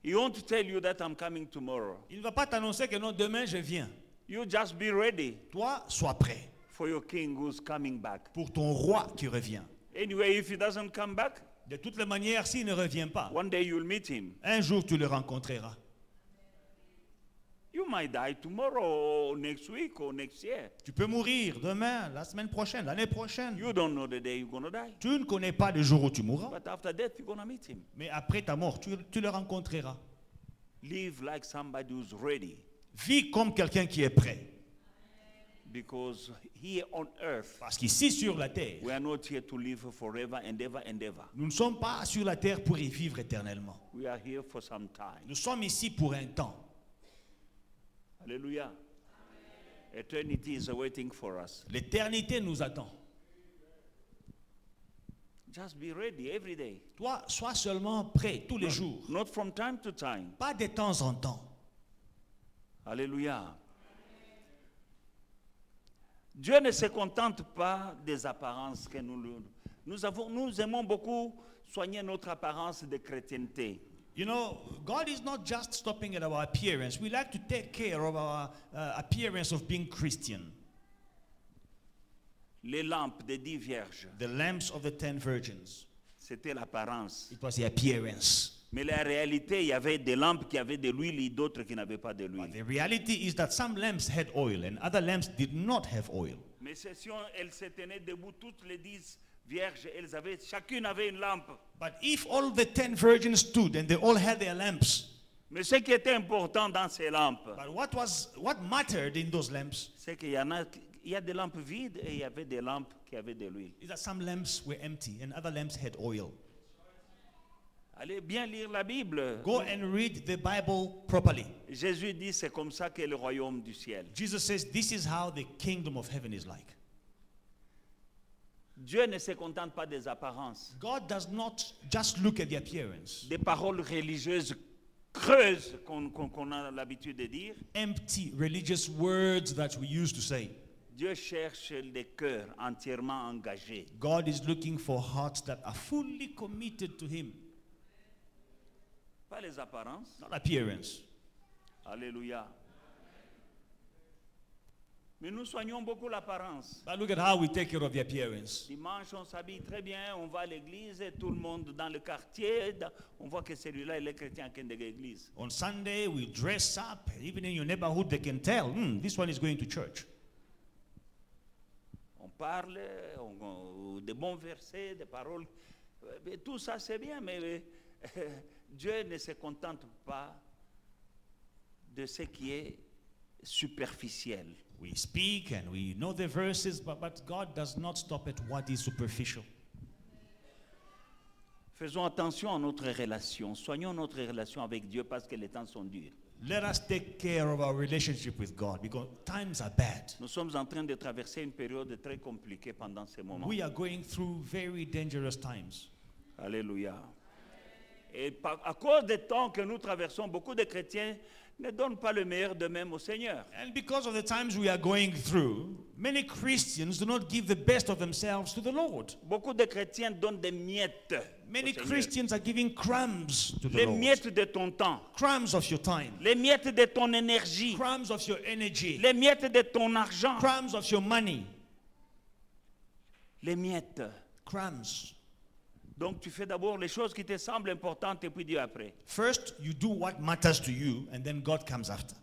[SPEAKER 1] He won't tell you that I'm coming tomorrow.
[SPEAKER 2] Il ne va pas t'annoncer que non, demain je viens.
[SPEAKER 1] You just be ready
[SPEAKER 2] Toi, sois prêt
[SPEAKER 1] for your king who's coming back.
[SPEAKER 2] pour ton roi qui revient.
[SPEAKER 1] Anyway, if he doesn't come back,
[SPEAKER 2] De toutes les manières, s'il ne revient pas,
[SPEAKER 1] one day you'll meet him.
[SPEAKER 2] un jour tu le rencontreras.
[SPEAKER 1] You might die tomorrow or next week or next year.
[SPEAKER 2] Tu peux mourir demain, la semaine prochaine, l'année prochaine.
[SPEAKER 1] You don't know the day you're going to die.
[SPEAKER 2] Tu ne connais pas le jour où tu mourras.
[SPEAKER 1] But after death, you're going to meet him.
[SPEAKER 2] Mais après ta mort, tu le rencontreras.
[SPEAKER 1] Live like somebody who's ready.
[SPEAKER 2] Vis comme quelqu'un qui est prêt.
[SPEAKER 1] Because here on earth,
[SPEAKER 2] Parce qu'ici sur la terre,
[SPEAKER 1] we are not here to live forever and ever and ever.
[SPEAKER 2] nous ne sommes pas sur la terre pour y vivre éternellement.
[SPEAKER 1] We are here for some time.
[SPEAKER 2] Nous sommes ici pour un temps.
[SPEAKER 1] Hallelujah. Eternity is waiting for us.
[SPEAKER 2] L'éternité nous attend.
[SPEAKER 1] Just be ready every day.
[SPEAKER 2] Toi, sois seulement prêt tous les jours.
[SPEAKER 1] Not from time to time.
[SPEAKER 2] Pas de temps en temps.
[SPEAKER 1] Alléluia. Dieu ne se contente pas des apparences que nous aimons beaucoup soigner notre apparence de chrétienté.
[SPEAKER 2] You know, God is not just stopping at our appearance. We like to take care of our appearance of being Christian.
[SPEAKER 1] Les lampes des 10 vierges,
[SPEAKER 2] The lamps of the 10 virgins.
[SPEAKER 1] c'était l'apparence.
[SPEAKER 2] It was the appearance.
[SPEAKER 1] Mais la réalité, il y avait des lampes qui avaient de l'huile et d'autres qui n'avaient pas de
[SPEAKER 2] But
[SPEAKER 1] l'huile.
[SPEAKER 2] the reality is that some lamps had oil and other lamps did not have oil.
[SPEAKER 1] Mais si elles se tenaient debout, toutes les 10 vierges, chacune avait une lampe.
[SPEAKER 2] But if all the 10 virgins stood and they all had their lamps,
[SPEAKER 1] Mais ce qui était important dans ces lampes,
[SPEAKER 2] but what mattered in those lamps
[SPEAKER 1] c'est qu'il y a des lampes vides et il y avait des lampes qui avaient de l'huile.
[SPEAKER 2] is that some lamps were empty and other lamps had oil.
[SPEAKER 1] Allez bien lire la Bible.
[SPEAKER 2] Go and read the Bible properly.
[SPEAKER 1] Jésus dit c'est comme ça qu'est le royaume du ciel.
[SPEAKER 2] Jesus says this is how the kingdom of heaven is like.
[SPEAKER 1] Dieu ne se contente pas des apparences,
[SPEAKER 2] God does not just look at the appearance,
[SPEAKER 1] des paroles religieuses creuses qu'on a l'habitude de dire.
[SPEAKER 2] empty religious words that we used to say.
[SPEAKER 1] Dieu cherche les cœurs entièrement engagés.
[SPEAKER 2] God is looking for hearts that are fully committed to Him,
[SPEAKER 1] Pas les apparences.
[SPEAKER 2] not appearance.
[SPEAKER 1] Alléluia. Mais nous soignons beaucoup l'apparence.
[SPEAKER 2] But look at how we take care of the appearance.
[SPEAKER 1] Dimanche, on s'habille très bien, on va à l'église, et tout le monde dans le quartier, on voit que celui-là, il est chrétien qui est de l'église.
[SPEAKER 2] On Sunday, we dress up. Even in your neighborhood, they can tell, this one is going to church.
[SPEAKER 1] On parle, des bons versets, des paroles. Mais tout ça, c'est bien, mais Dieu ne se contente pas de ce qui est superficiel.
[SPEAKER 2] We speak and we know the verses, but God does not stop at what is superficial.
[SPEAKER 1] Faisons attention à notre relation. Soignons notre relation avec Dieu parce que les temps sont durs.
[SPEAKER 2] Let us take care of our relationship with God because times are bad.
[SPEAKER 1] Nous sommes en train de traverser une période très compliquée pendant ces moments.
[SPEAKER 2] We are going through very dangerous times.
[SPEAKER 1] Alléluia. Et à cause des temps que nous traversons, beaucoup de chrétiens ne donnent pas le meilleur d'eux-mêmes au Seigneur.
[SPEAKER 2] And because of the times we are going through, many Christians do not give the best of themselves to the Lord.
[SPEAKER 1] Beaucoup de chrétiens donnent des miettes.
[SPEAKER 2] Many
[SPEAKER 1] au Seigneur.
[SPEAKER 2] Christians are giving crumbs to the
[SPEAKER 1] Les
[SPEAKER 2] Lord.
[SPEAKER 1] miettes de ton temps,
[SPEAKER 2] Crumbs of your time.
[SPEAKER 1] les miettes de ton énergie,
[SPEAKER 2] Crumbs of your energy.
[SPEAKER 1] les miettes de ton argent,
[SPEAKER 2] Crumbs of your money.
[SPEAKER 1] les miettes.
[SPEAKER 2] Crumbs.
[SPEAKER 1] Donc tu fais d'abord les choses qui te semblent importantes et puis Dieu après.
[SPEAKER 2] First, you do what matters to you, and then God comes after.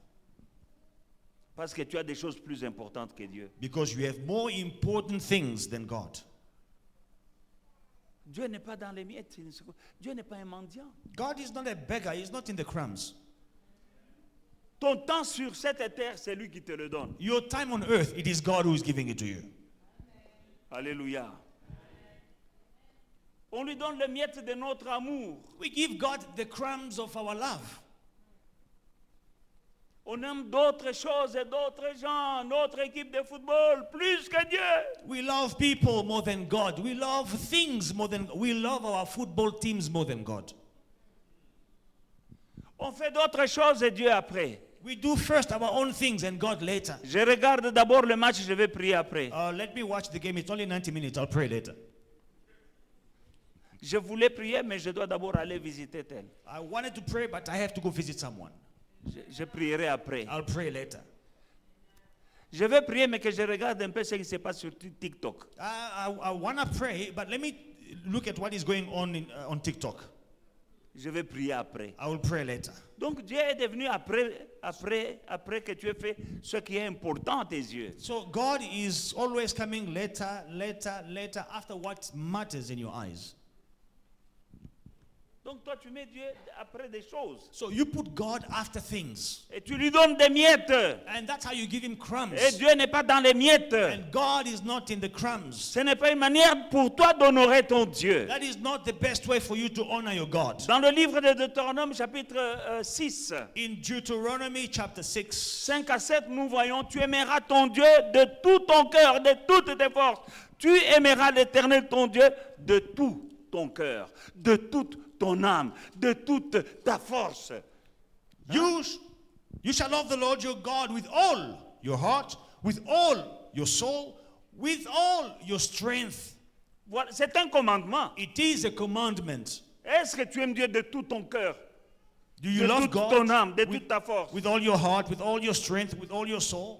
[SPEAKER 1] Parce que tu as des choses plus importantes que Dieu.
[SPEAKER 2] Because you have more important things than God.
[SPEAKER 1] Dieu n'est pas dans les miettes. Dieu n'est pas un mendiant.
[SPEAKER 2] God is not a beggar. He's not in the crumbs.
[SPEAKER 1] Ton temps sur cette terre, c'est lui qui te le donne.
[SPEAKER 2] Your time on earth, it is God who is giving it to you.
[SPEAKER 1] Alléluia. On lui donne les miettes de notre amour.
[SPEAKER 2] We give God the crumbs of our love.
[SPEAKER 1] On aime d'autres choses et d'autres gens, notre équipe de football, plus que Dieu.
[SPEAKER 2] We love people more than God. We love things more than we love our football teams more than God.
[SPEAKER 1] On fait d'autres choses et Dieu après.
[SPEAKER 2] We do first our own things and God later.
[SPEAKER 1] Je regarde d'abord le match, je vais prier après.
[SPEAKER 2] Let me watch the game. It's only 90 minutes. I'll pray later.
[SPEAKER 1] Je voulais prier, mais je dois d'abord aller visiter tel.
[SPEAKER 2] I wanted to pray, but I have to go visit someone.
[SPEAKER 1] Je prierai après.
[SPEAKER 2] I'll pray later.
[SPEAKER 1] Je vais prier, mais que je regarde un peu ce qui se passe sur TikTok.
[SPEAKER 2] I want to pray, but let me look at what is going on on TikTok.
[SPEAKER 1] Je vais prier après.
[SPEAKER 2] I will pray later.
[SPEAKER 1] Donc Dieu est devenu après que tu aies fait ce qui est important à tes yeux.
[SPEAKER 2] So God is always coming later after what matters in your eyes.
[SPEAKER 1] Donc toi tu mets Dieu après des choses.
[SPEAKER 2] So you put God after things.
[SPEAKER 1] Et tu lui donnes des miettes.
[SPEAKER 2] And that's how you give him crumbs.
[SPEAKER 1] Et Dieu n'est pas dans les miettes.
[SPEAKER 2] And God is not in the crumbs.
[SPEAKER 1] Ce n'est pas une manière pour toi d'honorer ton Dieu.
[SPEAKER 2] That is not the best way for you to honor your God.
[SPEAKER 1] Dans le livre de Deutéronome chapitre 6,
[SPEAKER 2] In Deuteronomy chapter 6,
[SPEAKER 1] 5 à 7, nous voyons, tu aimeras ton Dieu de tout ton cœur, de toutes tes forces. Tu aimeras l'Éternel ton Dieu de tout ton cœur, de toute ton âme, de toute ta force.
[SPEAKER 2] you shall love the Lord your God with all your heart, with all your soul, with all your strength.
[SPEAKER 1] Voilà, c'est un commandement.
[SPEAKER 2] It is a commandment.
[SPEAKER 1] Est-ce que tu aimes Dieu de tout ton cœur,
[SPEAKER 2] Do you
[SPEAKER 1] de
[SPEAKER 2] love
[SPEAKER 1] toute
[SPEAKER 2] God
[SPEAKER 1] ton âme, de
[SPEAKER 2] with,
[SPEAKER 1] toute ta force?
[SPEAKER 2] with all your heart, with all your strength, with all your soul?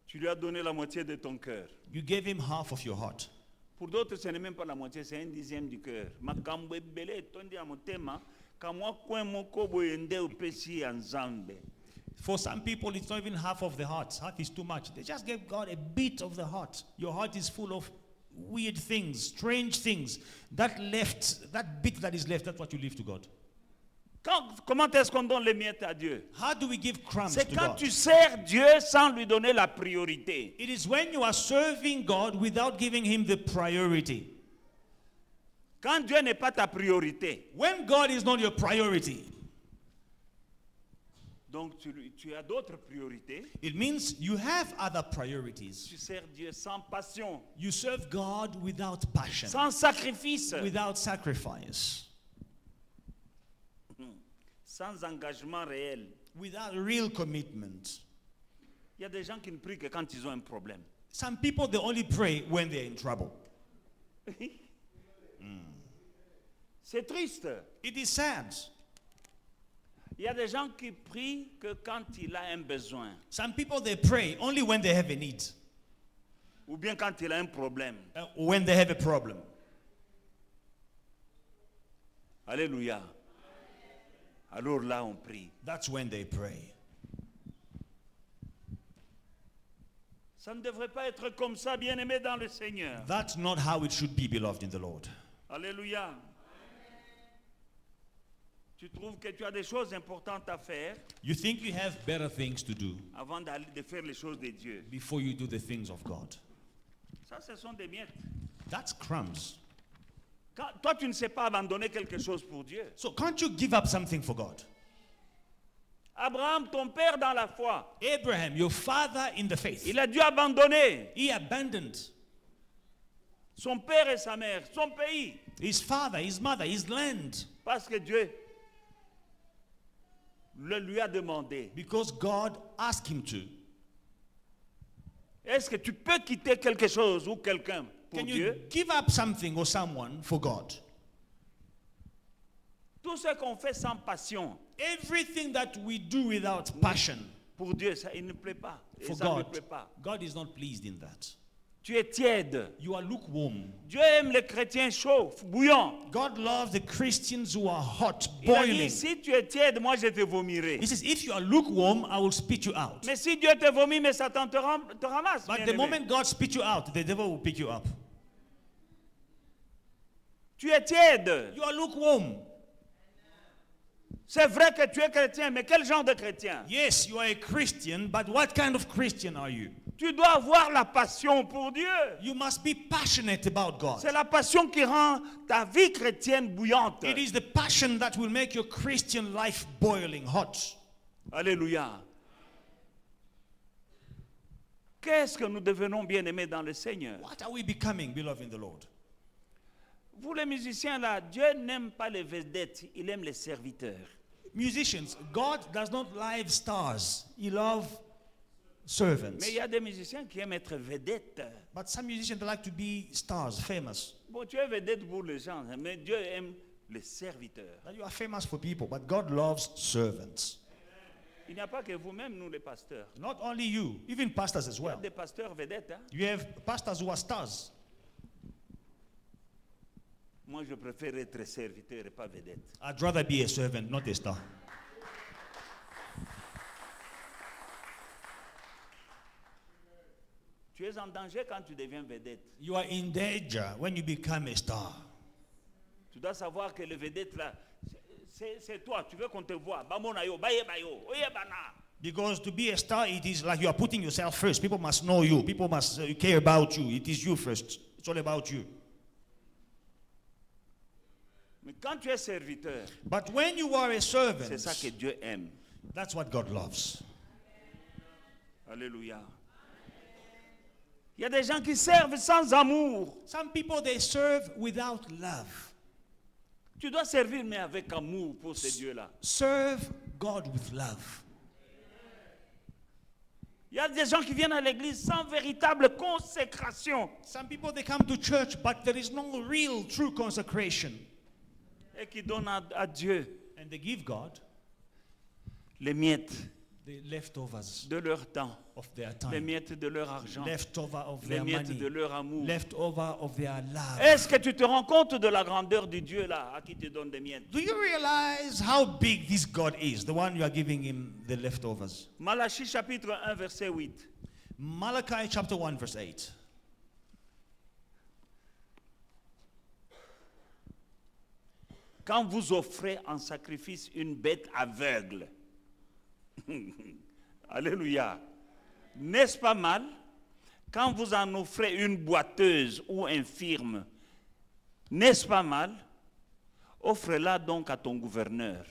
[SPEAKER 1] Tu lui as donné la moitié de ton cœur.
[SPEAKER 2] You gave him half of your heart.
[SPEAKER 1] Pour d'autres, ce n'est même pas la moitié, c'est un dixième du cœur. Makambo ebele tondi ya motema, kamwa kwen moko boyende upesi ya nzambe.
[SPEAKER 2] For some people, it's not even half of the heart. Half is too much. They just give God a bit of the heart. Your heart is full of weird things, strange things. That bit that is left, that's what you leave to God.
[SPEAKER 1] Comment est-ce qu'on donne les miettes à Dieu?
[SPEAKER 2] How do we give crumbs
[SPEAKER 1] C'est
[SPEAKER 2] to
[SPEAKER 1] quand
[SPEAKER 2] God?
[SPEAKER 1] tu sers Dieu sans lui donner la priorité.
[SPEAKER 2] It is when you are serving God without giving him the priority.
[SPEAKER 1] Quand Dieu n'est pas ta priorité.
[SPEAKER 2] When God is not your priority,
[SPEAKER 1] Donc tu as d'autres priorités.
[SPEAKER 2] it means you have other priorities.
[SPEAKER 1] Tu sers Dieu sans passion,
[SPEAKER 2] You serve God without passion,
[SPEAKER 1] sans sacrifice,
[SPEAKER 2] without sacrifice,
[SPEAKER 1] sans engagement réel.
[SPEAKER 2] without real commitment.
[SPEAKER 1] Il y a des gens qui ne prient que quand ils ont un problème.
[SPEAKER 2] Some people, they only pray when they're in trouble.
[SPEAKER 1] C'est triste.
[SPEAKER 2] It is sad.
[SPEAKER 1] Il y a des gens qui prient que quand il a un besoin
[SPEAKER 2] Some people, they pray only when they have a need,
[SPEAKER 1] ou bien quand il a un problème.
[SPEAKER 2] when they have a problem.
[SPEAKER 1] Alléluia. Alors là, on prie.
[SPEAKER 2] That's when they pray.
[SPEAKER 1] Ça ne devrait pas être comme ça, bien-aimé dans le Seigneur.
[SPEAKER 2] That's not how it should be, beloved in the Lord.
[SPEAKER 1] Alléluia. Tu trouves que tu as des choses importantes à faire
[SPEAKER 2] You think you have better things to do
[SPEAKER 1] avant de faire les choses de Dieu.
[SPEAKER 2] before you do the things of God.
[SPEAKER 1] Ça, ce sont des miettes.
[SPEAKER 2] That's crumbs.
[SPEAKER 1] Toi, tu ne sais pas abandonner quelque chose pour Dieu.
[SPEAKER 2] So can't you give up something for God?
[SPEAKER 1] Abraham, ton père dans la foi,
[SPEAKER 2] Abraham, your father in the faith,
[SPEAKER 1] il a dû abandonner
[SPEAKER 2] he abandoned
[SPEAKER 1] son père et sa mère, son pays,
[SPEAKER 2] his father, his mother, his land,
[SPEAKER 1] parce que Dieu le lui a demandé.
[SPEAKER 2] because God asked him to.
[SPEAKER 1] Est-ce que tu peux quitter quelque chose ou quelqu'un pour
[SPEAKER 2] Can you
[SPEAKER 1] Dieu?
[SPEAKER 2] give up something or someone for God?
[SPEAKER 1] Tout ce qu'on fait sans passion
[SPEAKER 2] Everything that we do without passion
[SPEAKER 1] pour Dieu, ça, il ne plaît pas. Et
[SPEAKER 2] for
[SPEAKER 1] ça ne lui
[SPEAKER 2] God,
[SPEAKER 1] plaît pas.
[SPEAKER 2] God is not pleased in that.
[SPEAKER 1] Tu es tiède.
[SPEAKER 2] You are lukewarm.
[SPEAKER 1] Dieu aime les chrétiens chauds, bouillants.
[SPEAKER 2] God loves the Christians who are hot,
[SPEAKER 1] Il a dit,
[SPEAKER 2] boiling.
[SPEAKER 1] si tu es tiède, moi je te vomirai.
[SPEAKER 2] He says, if you are lukewarm, I will spit you out.
[SPEAKER 1] Mais si Dieu te vomit, mais Satan te ramasse.
[SPEAKER 2] But the
[SPEAKER 1] bien-aimé.
[SPEAKER 2] moment God spits you out, the devil will pick you up.
[SPEAKER 1] Tu es tiède.
[SPEAKER 2] You are lukewarm.
[SPEAKER 1] C'est vrai que tu es chrétien, mais quel genre de chrétien?
[SPEAKER 2] Yes, you are a Christian, but what kind of Christian are you?
[SPEAKER 1] Tu dois avoir la passion pour Dieu.
[SPEAKER 2] You must be passionate about God.
[SPEAKER 1] C'est la passion qui rend ta vie chrétienne bouillante.
[SPEAKER 2] It is the passion that will make your Christian life boiling hot.
[SPEAKER 1] Alléluia. Qu'est-ce que nous devenons bien-aimés dans le Seigneur?
[SPEAKER 2] What are we becoming, beloved in the Lord?
[SPEAKER 1] Vous les musiciens là, Dieu n'aime pas les vedettes, il aime les serviteurs.
[SPEAKER 2] Musicians, God does not love stars. He loves servants.
[SPEAKER 1] Mais il y a des musiciens qui aiment être vedettes.
[SPEAKER 2] But some musicians, they like to be stars, famous.
[SPEAKER 1] Bon, tu es vedette pour les gens, mais Dieu aime les serviteurs.
[SPEAKER 2] That you are famous for people, but God loves servants.
[SPEAKER 1] Il n'y a pas que vous-même, nous les pasteurs.
[SPEAKER 2] Not only you, even pastors as
[SPEAKER 1] Il y a
[SPEAKER 2] well.
[SPEAKER 1] des pasteurs vedettes. Hein?
[SPEAKER 2] You have pastors who are stars.
[SPEAKER 1] Moi, je préfère être serviteur et pas vedette.
[SPEAKER 2] I'd rather be a servant, not a star.
[SPEAKER 1] Tu es en danger quand tu deviens vedette.
[SPEAKER 2] You are in danger when you become a star.
[SPEAKER 1] Tu dois savoir que le vedette là, c'est toi. Tu veux qu'on te voie. Bamonayo, baye bayo, oye bana.
[SPEAKER 2] Because to be a star, it is like you are putting yourself first. People must know you. People must care about you. It is you first. It's all about you.
[SPEAKER 1] Mais quand tu es serviteur,
[SPEAKER 2] But when you are a servant,
[SPEAKER 1] c'est ça que Dieu aime.
[SPEAKER 2] that's what God loves.
[SPEAKER 1] Alléluia. Il y a des gens qui servent sans amour.
[SPEAKER 2] Some people, they serve without love.
[SPEAKER 1] Tu dois servir mais avec amour pour ces dieux-là.
[SPEAKER 2] Serve God with love.
[SPEAKER 1] Il y a des gens qui viennent à l'église sans véritable consécration
[SPEAKER 2] Some people, they come to church, but there is no real, true consecration.
[SPEAKER 1] et qui donnent à Dieu
[SPEAKER 2] And they give God
[SPEAKER 1] les miettes.
[SPEAKER 2] The leftovers
[SPEAKER 1] de leur temps,
[SPEAKER 2] of their
[SPEAKER 1] les
[SPEAKER 2] time,
[SPEAKER 1] miettes de leur argent,
[SPEAKER 2] leftover of
[SPEAKER 1] les
[SPEAKER 2] their
[SPEAKER 1] miettes
[SPEAKER 2] money,
[SPEAKER 1] de leur amour.
[SPEAKER 2] leftover of their love.
[SPEAKER 1] Est-ce que tu te rends compte de la grandeur du Dieu là, à qui te donne des miettes?
[SPEAKER 2] Do you realize how big this God is, the one you are giving him the leftovers?
[SPEAKER 1] Malachie chapitre 1 verset 8.
[SPEAKER 2] Malachi chapter 1 verse 8.
[SPEAKER 1] Quand vous offrez en sacrifice une bête aveugle, alléluia, n'est-ce pas mal? Quand vous en offrez une boiteuse ou infirme, n'est-ce pas mal? Offre-la donc à ton gouverneur.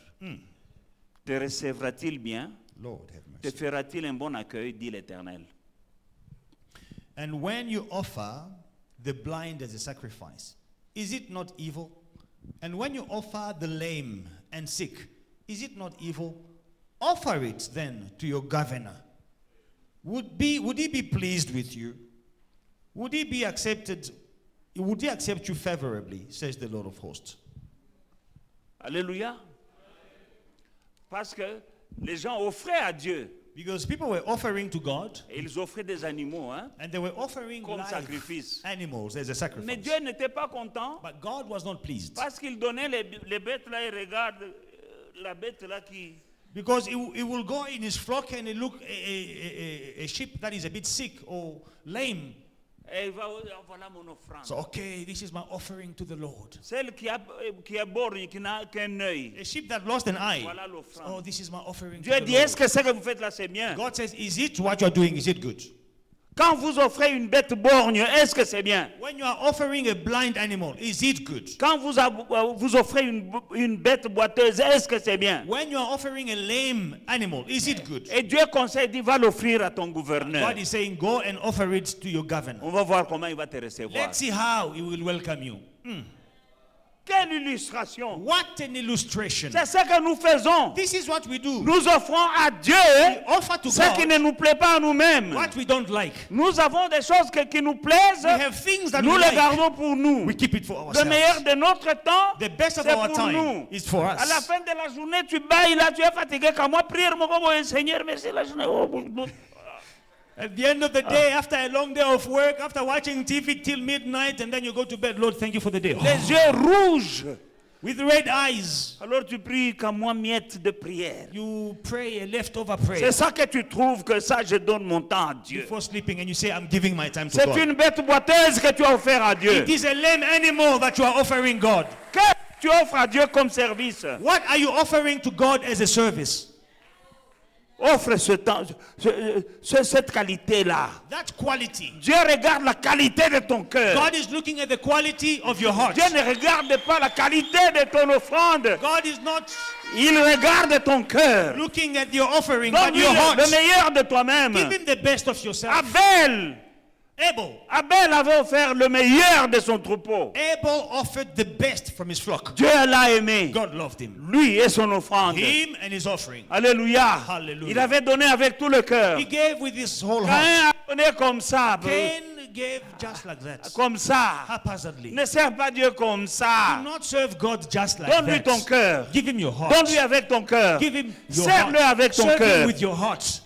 [SPEAKER 1] Te recevra-t-il bien?
[SPEAKER 2] Lord have
[SPEAKER 1] Te
[SPEAKER 2] mercy.
[SPEAKER 1] fera-t-il un bon accueil, dit l'Éternel.
[SPEAKER 2] And when you offer the blind as a sacrifice, is it not evil? And when you offer the lame and sick, is it not evil? Offer it then to your governor. Would he be pleased with you? Would he be accepted? Would he accept you favorably, says the Lord of hosts?
[SPEAKER 1] Alléluia. Parce que les gens offraient à Dieu.
[SPEAKER 2] Because people were offering to God,
[SPEAKER 1] Et ils offraient des animaux, hein,
[SPEAKER 2] and they were offering
[SPEAKER 1] comme
[SPEAKER 2] live
[SPEAKER 1] sacrifice.
[SPEAKER 2] animals as a
[SPEAKER 1] Mais
[SPEAKER 2] sacrifice.
[SPEAKER 1] Dieu n'était pas content
[SPEAKER 2] But God was not pleased.
[SPEAKER 1] parce qu'il donnait les bêtes là et regarde la bête là qui...
[SPEAKER 2] Because he will go in his flock and he look a sheep that is a bit sick or lame.
[SPEAKER 1] Et il va, voilà mon offrande.
[SPEAKER 2] So, okay, this is my offering to the Lord.
[SPEAKER 1] Celle qui est borgne, qui n'a qu'un œil.
[SPEAKER 2] A sheep that lost an eye.
[SPEAKER 1] Voilà l'offrande.
[SPEAKER 2] Oh, this is my offering
[SPEAKER 1] Dieu
[SPEAKER 2] to the
[SPEAKER 1] dit,
[SPEAKER 2] Lord.
[SPEAKER 1] est-ce que ce que vous faites là, c'est bien?
[SPEAKER 2] God says, is it what you're doing? Is it good?
[SPEAKER 1] Quand vous offrez une bête borgne, est-ce que c'est bien?
[SPEAKER 2] When you are offering a blind animal, is it good?
[SPEAKER 1] Quand vous offrez une bête boiteuse, est-ce que c'est bien?
[SPEAKER 2] When you are offering a lame animal, is it good?
[SPEAKER 1] Et Dieu conseille, dit, va l'offrir à ton gouverneur.
[SPEAKER 2] God is saying, go and offer it to your governor.
[SPEAKER 1] On va voir comment il va te recevoir.
[SPEAKER 2] Let's see how he will welcome you.
[SPEAKER 1] Quelle illustration!
[SPEAKER 2] What an illustration.
[SPEAKER 1] C'est ce que nous faisons.
[SPEAKER 2] This is what we do.
[SPEAKER 1] Nous offrons à Dieu
[SPEAKER 2] Offer to
[SPEAKER 1] ce qui
[SPEAKER 2] God
[SPEAKER 1] ne nous plaît pas à nous-mêmes.
[SPEAKER 2] what we don't like.
[SPEAKER 1] Nous avons des choses qui nous plaisent.
[SPEAKER 2] We have things that
[SPEAKER 1] Nous
[SPEAKER 2] we
[SPEAKER 1] les
[SPEAKER 2] like.
[SPEAKER 1] gardons pour nous.
[SPEAKER 2] We keep it for
[SPEAKER 1] Le
[SPEAKER 2] ourselves.
[SPEAKER 1] meilleur de notre temps,
[SPEAKER 2] The best of
[SPEAKER 1] c'est
[SPEAKER 2] our
[SPEAKER 1] pour
[SPEAKER 2] time
[SPEAKER 1] nous.
[SPEAKER 2] is for
[SPEAKER 1] À la
[SPEAKER 2] us.
[SPEAKER 1] fin de la journée, tu bailles là, tu es fatigué. Quand moi, prière, mon Seigneur, merci la journée.
[SPEAKER 2] At the end of the day, after a long day of work, after watching TV till midnight, and then you go to bed, Lord, thank you for the day.
[SPEAKER 1] Les yeux rouges.
[SPEAKER 2] With red eyes,
[SPEAKER 1] Alors tu pries comme moi, miette de prière.
[SPEAKER 2] you pray a leftover prayer
[SPEAKER 1] C'est ça que tu trouves que ça, je donne mon temps à Dieu.
[SPEAKER 2] before sleeping, and you say, I'm giving my time to
[SPEAKER 1] C'est
[SPEAKER 2] God.
[SPEAKER 1] une bête boiteuse que tu as offert à Dieu.
[SPEAKER 2] It is a lame animal that you are offering God.
[SPEAKER 1] Que tu offres à Dieu comme service.
[SPEAKER 2] What are you offering to God as a service?
[SPEAKER 1] Offre ce temps, cette qualité-là.
[SPEAKER 2] That quality.
[SPEAKER 1] Dieu regarde la qualité de ton cœur.
[SPEAKER 2] God is looking at the quality of your heart.
[SPEAKER 1] Dieu ne regarde pas la qualité de ton offrande.
[SPEAKER 2] God is not
[SPEAKER 1] Il regarde ton cœur.
[SPEAKER 2] looking at your offering, but
[SPEAKER 1] Donne-lui
[SPEAKER 2] your heart.
[SPEAKER 1] le meilleur de toi-même.
[SPEAKER 2] Give him the best of yourself.
[SPEAKER 1] Abel. Abel avait offert le meilleur de son troupeau.
[SPEAKER 2] Abel offered the best from his flock.
[SPEAKER 1] Dieu l'a aimé.
[SPEAKER 2] God loved him.
[SPEAKER 1] Lui et son offrande.
[SPEAKER 2] Him and his offering.
[SPEAKER 1] Alléluia.
[SPEAKER 2] Hallelujah.
[SPEAKER 1] Il avait donné avec tout le cœur.
[SPEAKER 2] He gave with his whole
[SPEAKER 1] Caïn
[SPEAKER 2] heart.
[SPEAKER 1] a donné comme ça.
[SPEAKER 2] Cain gave just like that.
[SPEAKER 1] Comme ça.
[SPEAKER 2] Haphazardly.
[SPEAKER 1] Ne sers pas Dieu comme ça.
[SPEAKER 2] Do not serve God just like
[SPEAKER 1] Donne-lui ton
[SPEAKER 2] that.
[SPEAKER 1] cœur.
[SPEAKER 2] Give him your heart.
[SPEAKER 1] Donne-lui avec ton cœur.
[SPEAKER 2] Give him your
[SPEAKER 1] Serre-le
[SPEAKER 2] heart.
[SPEAKER 1] avec ton
[SPEAKER 2] Serve
[SPEAKER 1] cœur.
[SPEAKER 2] him with your heart.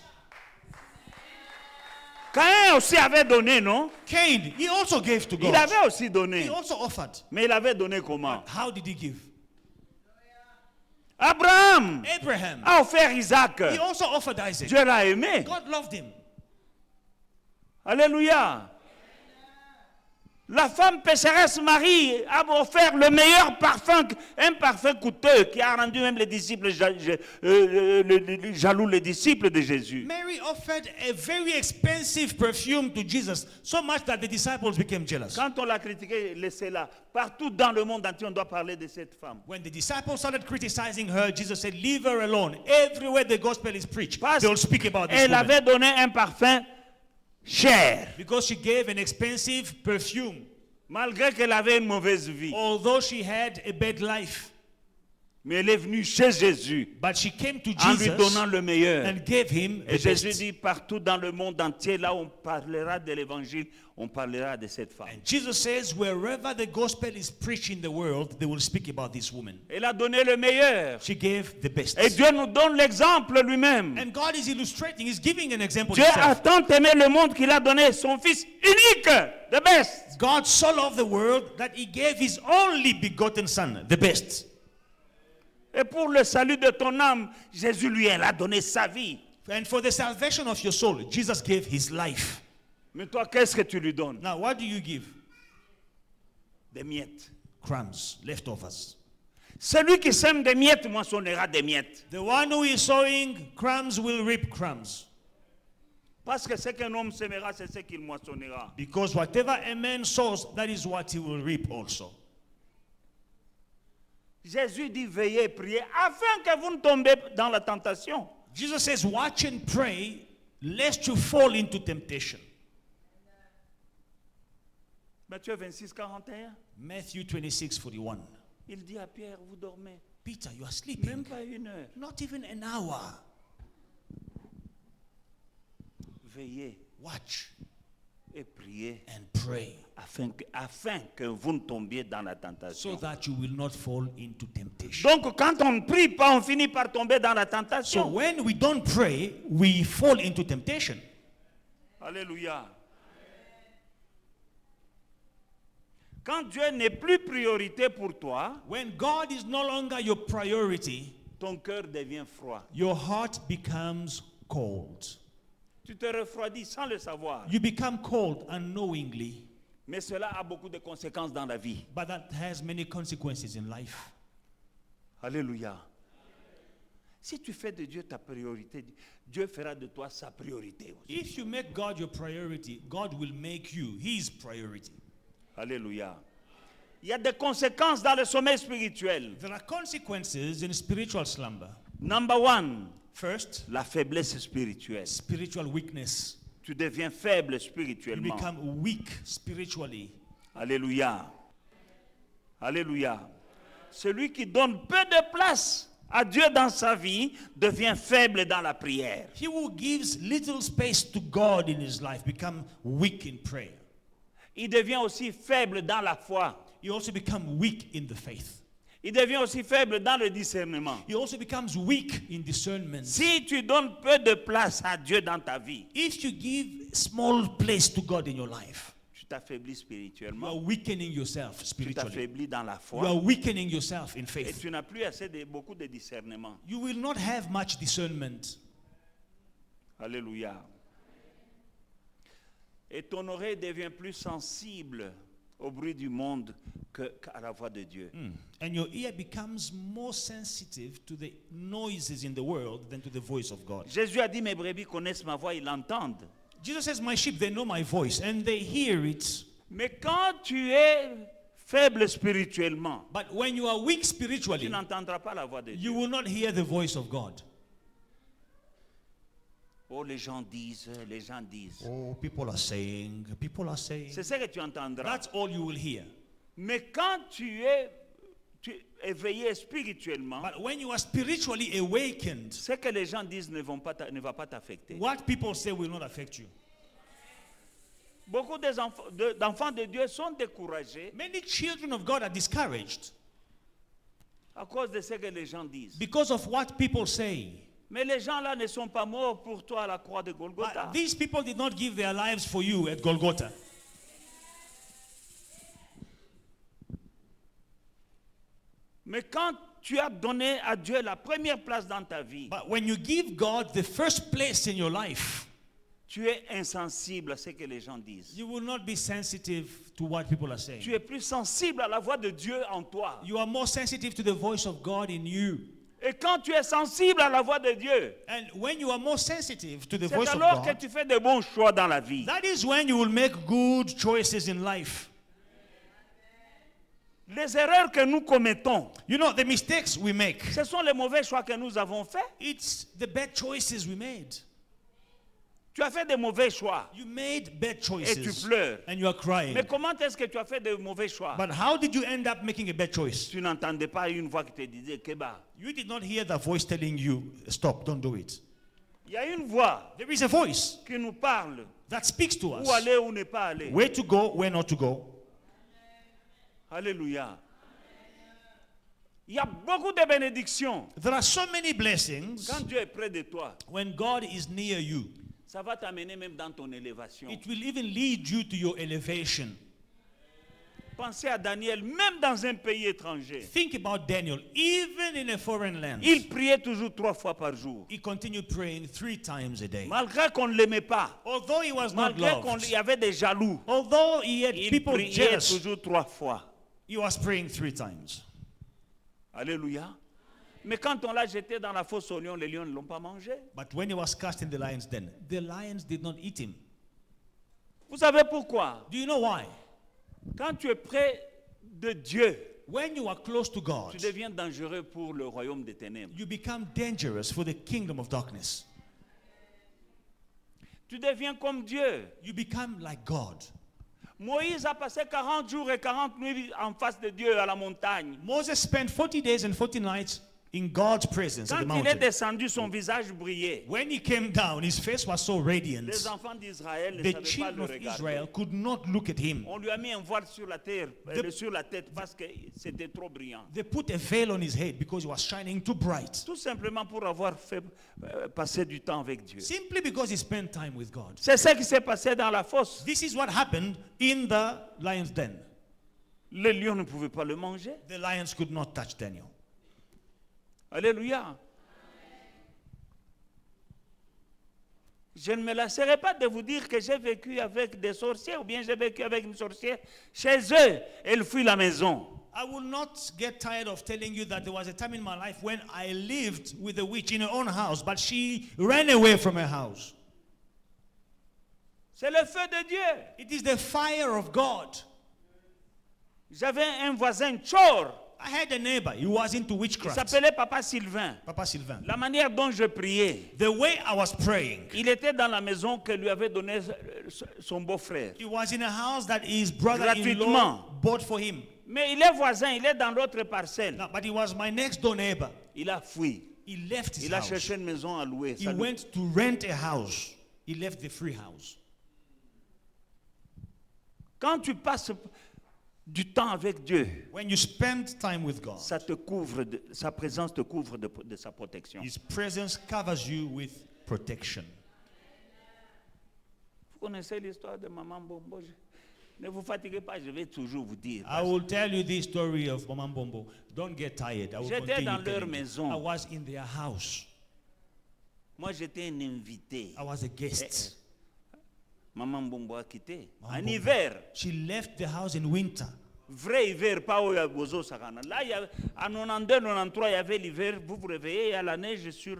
[SPEAKER 1] Caïn aussi avait donné, non?
[SPEAKER 2] Cain, he also gave to
[SPEAKER 1] Il
[SPEAKER 2] God.
[SPEAKER 1] avait aussi
[SPEAKER 2] He
[SPEAKER 1] donné.
[SPEAKER 2] also offered.
[SPEAKER 1] Mais il avait donné comment?
[SPEAKER 2] How did he give?
[SPEAKER 1] Abraham
[SPEAKER 2] Abraham,
[SPEAKER 1] a offert Isaac.
[SPEAKER 2] he also offered Isaac.
[SPEAKER 1] Dieu l'a aimé.
[SPEAKER 2] God loved him.
[SPEAKER 1] Alléluia. La femme pécheresse Marie a offert le meilleur parfum, un parfum coûteux qui a rendu même les disciples jaloux, les disciples de Jésus.
[SPEAKER 2] Mary offered a very expensive perfume to Jesus, so much that the disciples became jealous.
[SPEAKER 1] Quand on l'a critiqué, laissez-la. Partout dans le monde entier, on doit parler de cette femme.
[SPEAKER 2] When the disciples started criticizing her, Jesus said, leave her alone. Everywhere the gospel is preached, they'll speak about this
[SPEAKER 1] Elle
[SPEAKER 2] woman.
[SPEAKER 1] avait donné un parfum cher,
[SPEAKER 2] Because she gave an expensive perfume,
[SPEAKER 1] malgré qu'elle avait une mauvaise vie.
[SPEAKER 2] although she had a bad life.
[SPEAKER 1] Mais elle est venue chez Jésus
[SPEAKER 2] But she came to
[SPEAKER 1] en lui
[SPEAKER 2] Jesus
[SPEAKER 1] donnant le meilleur.
[SPEAKER 2] and gave him
[SPEAKER 1] Et
[SPEAKER 2] the
[SPEAKER 1] Jésus
[SPEAKER 2] best.
[SPEAKER 1] dit, partout dans le monde entier, là où on parlera de l'évangile, on parlera de cette femme.
[SPEAKER 2] And Jesus says, wherever the gospel is preached in the world, they will speak about this woman.
[SPEAKER 1] Elle a donné le meilleur.
[SPEAKER 2] She gave the best.
[SPEAKER 1] Et Dieu nous donne l'exemple lui-même.
[SPEAKER 2] And God is illustrating, He's giving an example
[SPEAKER 1] Dieu a
[SPEAKER 2] himself.
[SPEAKER 1] tant aimé le monde qu'il a donné son fils unique, the best.
[SPEAKER 2] God so loved the world that He gave His only begotten Son, the best.
[SPEAKER 1] Et pour le salut de ton âme, Jésus lui a donné sa vie.
[SPEAKER 2] And for the salvation of your soul, Jesus gave His life.
[SPEAKER 1] Mais toi, qu'est-ce que tu lui donnes?
[SPEAKER 2] Now, what do you give?
[SPEAKER 1] Des miettes.
[SPEAKER 2] Crumbs, leftovers.
[SPEAKER 1] Celui qui sème des miettes moissonnera des miettes.
[SPEAKER 2] The one who is sowing crumbs will reap crumbs.
[SPEAKER 1] Parce que ce qu'un homme sèmera, c'est ce qu'il moissonnera.
[SPEAKER 2] Because whatever a man sows, that is what he will reap also.
[SPEAKER 1] Jésus dit veillez et priez afin que vous ne tombez dans la tentation.
[SPEAKER 2] Jesus says, watch and pray, lest you fall into temptation.
[SPEAKER 1] Matthieu 26, 41.
[SPEAKER 2] Matthew 26:41.
[SPEAKER 1] Il dit à Pierre, vous dormez.
[SPEAKER 2] Peter, you are sleeping.
[SPEAKER 1] Même pas une heure.
[SPEAKER 2] Not even an hour.
[SPEAKER 1] Veillez
[SPEAKER 2] Watch
[SPEAKER 1] et priez
[SPEAKER 2] and pray
[SPEAKER 1] afin que vous ne tombiez dans la
[SPEAKER 2] so
[SPEAKER 1] tentation.
[SPEAKER 2] that you will not fall into temptation.
[SPEAKER 1] Donc quand on ne prie pas, on finit par tomber dans la
[SPEAKER 2] So
[SPEAKER 1] tentation.
[SPEAKER 2] when we don't pray, we fall into temptation.
[SPEAKER 1] Alléluia. Quand Dieu n'est plus priorité pour toi,
[SPEAKER 2] When God is no longer your priority,
[SPEAKER 1] ton cœur devient froid.
[SPEAKER 2] your heart becomes cold.
[SPEAKER 1] Tu te refroidis sans le savoir.
[SPEAKER 2] You become cold unknowingly,
[SPEAKER 1] Mais cela a beaucoup de conséquences dans la vie.
[SPEAKER 2] but that has many consequences in life.
[SPEAKER 1] Alléluia. Si tu fais de Dieu ta priorité, Dieu fera de toi sa priorité aussi.
[SPEAKER 2] If you make God your priority, God will make you His priority.
[SPEAKER 1] Alléluia. Il y a des conséquences dans le sommeil spirituel.
[SPEAKER 2] There are consequences in spiritual slumber.
[SPEAKER 1] Number one,
[SPEAKER 2] First,
[SPEAKER 1] la faiblesse spirituelle.
[SPEAKER 2] spiritual weakness.
[SPEAKER 1] Tu deviens faible
[SPEAKER 2] You
[SPEAKER 1] spirituellement.
[SPEAKER 2] become weak spiritually.
[SPEAKER 1] Alléluia. Alléluia. Celui qui donne peu de place à Dieu dans sa vie devient faible dans la prière.
[SPEAKER 2] He who gives little space to God in his life become weak in prayer.
[SPEAKER 1] Il devient aussi faible dans la foi.
[SPEAKER 2] He also becomes weak in the faith.
[SPEAKER 1] Il devient aussi faible dans le discernement.
[SPEAKER 2] He also becomes weak in discernment.
[SPEAKER 1] Si tu donnes peu de place à Dieu dans ta vie,
[SPEAKER 2] If you give small place to God in your life,
[SPEAKER 1] tu t'affaiblis
[SPEAKER 2] you are
[SPEAKER 1] spirituellement,
[SPEAKER 2] weakening yourself
[SPEAKER 1] tu
[SPEAKER 2] spiritually.
[SPEAKER 1] t'affaiblis dans la
[SPEAKER 2] You are
[SPEAKER 1] foi
[SPEAKER 2] weakening yourself in
[SPEAKER 1] et
[SPEAKER 2] faith.
[SPEAKER 1] tu n'as plus assez de beaucoup de discernement.
[SPEAKER 2] You will not have much discernment.
[SPEAKER 1] Alléluia. Et ton oreille devient plus sensible au bruit du monde qu'à la voix de Dieu.
[SPEAKER 2] And your ear becomes more sensitive to the noises in the world than to the voice of God.
[SPEAKER 1] Jésus a dit, mes brebis connaissent ma voix, ils l'entendent.
[SPEAKER 2] Jesus says, my sheep, they know my voice and they hear it.
[SPEAKER 1] Mais quand tu es faible spirituellement,
[SPEAKER 2] But when you are weak
[SPEAKER 1] tu
[SPEAKER 2] spiritually,
[SPEAKER 1] n'entendras pas la voix de Dieu.
[SPEAKER 2] you will not hear the voice of God.
[SPEAKER 1] Oh, les gens disent, les gens disent.
[SPEAKER 2] Oh, people are saying.
[SPEAKER 1] C'est ce que tu entendras.
[SPEAKER 2] That's all you will hear.
[SPEAKER 1] Mais quand tu es éveillé spirituellement,
[SPEAKER 2] But when you are spiritually awakened,
[SPEAKER 1] ce que les gens disent ne va pas t'affecter.
[SPEAKER 2] what people say will not affect you.
[SPEAKER 1] Beaucoup d'enfants de Dieu sont découragés
[SPEAKER 2] Many children of God are discouraged
[SPEAKER 1] à cause de ce que les gens disent.
[SPEAKER 2] because of what people say.
[SPEAKER 1] Mais les gens là ne sont pas morts pour toi à la croix de Golgotha.
[SPEAKER 2] But these people did not give their lives for you at Golgotha.
[SPEAKER 1] Mais quand tu as donné à Dieu la première place dans ta vie,
[SPEAKER 2] But when you give God the first place in your life,
[SPEAKER 1] tu es insensible à ce que les gens disent.
[SPEAKER 2] you will not be sensitive to what people are saying.
[SPEAKER 1] Tu es plus sensible à la voix de Dieu en toi.
[SPEAKER 2] You are more sensitive to the voice of God in you.
[SPEAKER 1] Et quand tu es sensible à la voix de Dieu,
[SPEAKER 2] And when you are more sensitive to the
[SPEAKER 1] c'est
[SPEAKER 2] voice of
[SPEAKER 1] alors que
[SPEAKER 2] God,
[SPEAKER 1] tu fais de bons choix dans la vie.
[SPEAKER 2] that is when you will make good choices in life.
[SPEAKER 1] Les erreurs que nous commettons,
[SPEAKER 2] You know, the mistakes we make,
[SPEAKER 1] ce sont les mauvais choix que nous avons faits.
[SPEAKER 2] it's the bad choices we made.
[SPEAKER 1] Tu as fait des mauvais choix
[SPEAKER 2] You made bad
[SPEAKER 1] et tu
[SPEAKER 2] choices
[SPEAKER 1] pleures.
[SPEAKER 2] and you are crying.
[SPEAKER 1] Mais comment est-ce que tu as fait de mauvais choix?
[SPEAKER 2] But how did you end up making a bad choice?
[SPEAKER 1] Tu n'entendais pas une voix qui te disait Keba.
[SPEAKER 2] You did not hear the voice telling you, stop, don't do it.
[SPEAKER 1] Il y a une voix
[SPEAKER 2] There is a voice
[SPEAKER 1] qui nous parle
[SPEAKER 2] that speaks to
[SPEAKER 1] où
[SPEAKER 2] us.
[SPEAKER 1] aller ou ne pas aller.
[SPEAKER 2] Where to go, where not to go.
[SPEAKER 1] Alléluia. Il y a beaucoup de bénédictions.
[SPEAKER 2] There are so many blessings
[SPEAKER 1] Quand Dieu est près de toi,
[SPEAKER 2] when God is near you.
[SPEAKER 1] ça va t'amener même dans ton élévation.
[SPEAKER 2] It will even lead you to your elevation.
[SPEAKER 1] Pensez à Daniel, même dans un pays étranger.
[SPEAKER 2] Think about Daniel. Even in a foreign land,
[SPEAKER 1] Il priait toujours 3 fois par jour.
[SPEAKER 2] he continued praying 3 times a day.
[SPEAKER 1] Malgré qu'on ne l'aimait pas,
[SPEAKER 2] Although he was not
[SPEAKER 1] malgré qu'il
[SPEAKER 2] loved,
[SPEAKER 1] y avait des jaloux,
[SPEAKER 2] although he had
[SPEAKER 1] il
[SPEAKER 2] people
[SPEAKER 1] priait
[SPEAKER 2] jealous,
[SPEAKER 1] toujours 3 fois.
[SPEAKER 2] he was praying 3 times.
[SPEAKER 1] Alléluia. Mais quand on l'a jeté dans la fosse aux lions, les lions ne l'ont pas mangé.
[SPEAKER 2] But when he was cast in the lion's den, the lions did not eat him.
[SPEAKER 1] Vous savez pourquoi?
[SPEAKER 2] Do you know why?
[SPEAKER 1] Quand tu es près de Dieu,
[SPEAKER 2] When you are close to God,
[SPEAKER 1] tu deviens dangereux pour le royaume des ténèbres.
[SPEAKER 2] you become dangerous for the kingdom of darkness.
[SPEAKER 1] Tu deviens comme Dieu.
[SPEAKER 2] You become like God.
[SPEAKER 1] Moïse a passé 40 jours et 40 nuits en face de Dieu à la montagne.
[SPEAKER 2] Moses spent 40 days and 40 nights in God's presence at the
[SPEAKER 1] Quand il est
[SPEAKER 2] mountain.
[SPEAKER 1] descendu, son visage brillait.
[SPEAKER 2] When he came down, his face was so radiant.
[SPEAKER 1] Les enfants d'Israël ne
[SPEAKER 2] The
[SPEAKER 1] savaient pas
[SPEAKER 2] children
[SPEAKER 1] le
[SPEAKER 2] of
[SPEAKER 1] regarder.
[SPEAKER 2] Israel could not look at him.
[SPEAKER 1] On lui a mis un voile sur la sur la tête parce que c'était trop brillant.
[SPEAKER 2] They put a veil on his head because he was shining too bright.
[SPEAKER 1] Tout simplement pour avoir fait passer du temps avec Dieu.
[SPEAKER 2] Simply because he spent time with God.
[SPEAKER 1] C'est ce qui s'est passé dans la fosse.
[SPEAKER 2] This is what happened in the lion's den.
[SPEAKER 1] Les lions ne pouvaient pas le manger.
[SPEAKER 2] The lions could not touch Daniel.
[SPEAKER 1] Alléluia. Je ne me lasserai pas de vous dire que j'ai vécu avec des sorciers ou bien j'ai vécu avec une sorcière chez eux. Elle fuit la maison.
[SPEAKER 2] I will not get tired of telling you that there was a time in my life when I lived with a witch in her own house, but she ran away from her house.
[SPEAKER 1] C'est le feu de Dieu.
[SPEAKER 2] It is the fire of God.
[SPEAKER 1] J'avais un voisin Chor.
[SPEAKER 2] I had a neighbor, he was into
[SPEAKER 1] Il
[SPEAKER 2] witchcraft.
[SPEAKER 1] s'appelait Papa Sylvain.
[SPEAKER 2] Papa Sylvain.
[SPEAKER 1] La manière dont je priais,
[SPEAKER 2] The way I was praying,
[SPEAKER 1] il était dans la maison que lui avait donnée son beau-frère.
[SPEAKER 2] he was in a house that his brother-in-law
[SPEAKER 1] Gratuitement.
[SPEAKER 2] bought for him.
[SPEAKER 1] Mais il est voisin, il est dans l'autre parcelle.
[SPEAKER 2] No, but he was my next door neighbor.
[SPEAKER 1] Il a fui.
[SPEAKER 2] He left his
[SPEAKER 1] Il a
[SPEAKER 2] house.
[SPEAKER 1] cherché une maison à louer.
[SPEAKER 2] He
[SPEAKER 1] Ça lui-
[SPEAKER 2] went to rent a house. He left the free house.
[SPEAKER 1] Quand tu passes du temps avec Dieu,
[SPEAKER 2] When you spend time with God,
[SPEAKER 1] ça te couvre sa présence te couvre de sa protection.
[SPEAKER 2] his presence covers you with protection.
[SPEAKER 1] Vous connaissez l'histoire de Maman Bombo? Ne vous fatiguez pas, je vais toujours vous dire.
[SPEAKER 2] I will tell you this story of Mama Bombo. Don't get tired. I will
[SPEAKER 1] J'étais
[SPEAKER 2] continue
[SPEAKER 1] dans leur
[SPEAKER 2] telling you.
[SPEAKER 1] maison.
[SPEAKER 2] I was in their house.
[SPEAKER 1] Moi, j'étais un invité.
[SPEAKER 2] I was a guest.
[SPEAKER 1] Maman Bombo a quitté.
[SPEAKER 2] Maman
[SPEAKER 1] En
[SPEAKER 2] Bombo.
[SPEAKER 1] hiver.
[SPEAKER 2] She left the house in winter.
[SPEAKER 1] Vrai hiver, pas au Bozo Sakana. Là, il y a, en 92, 93, il y avait l'hiver. Vous vous réveillez, il y a la neige sur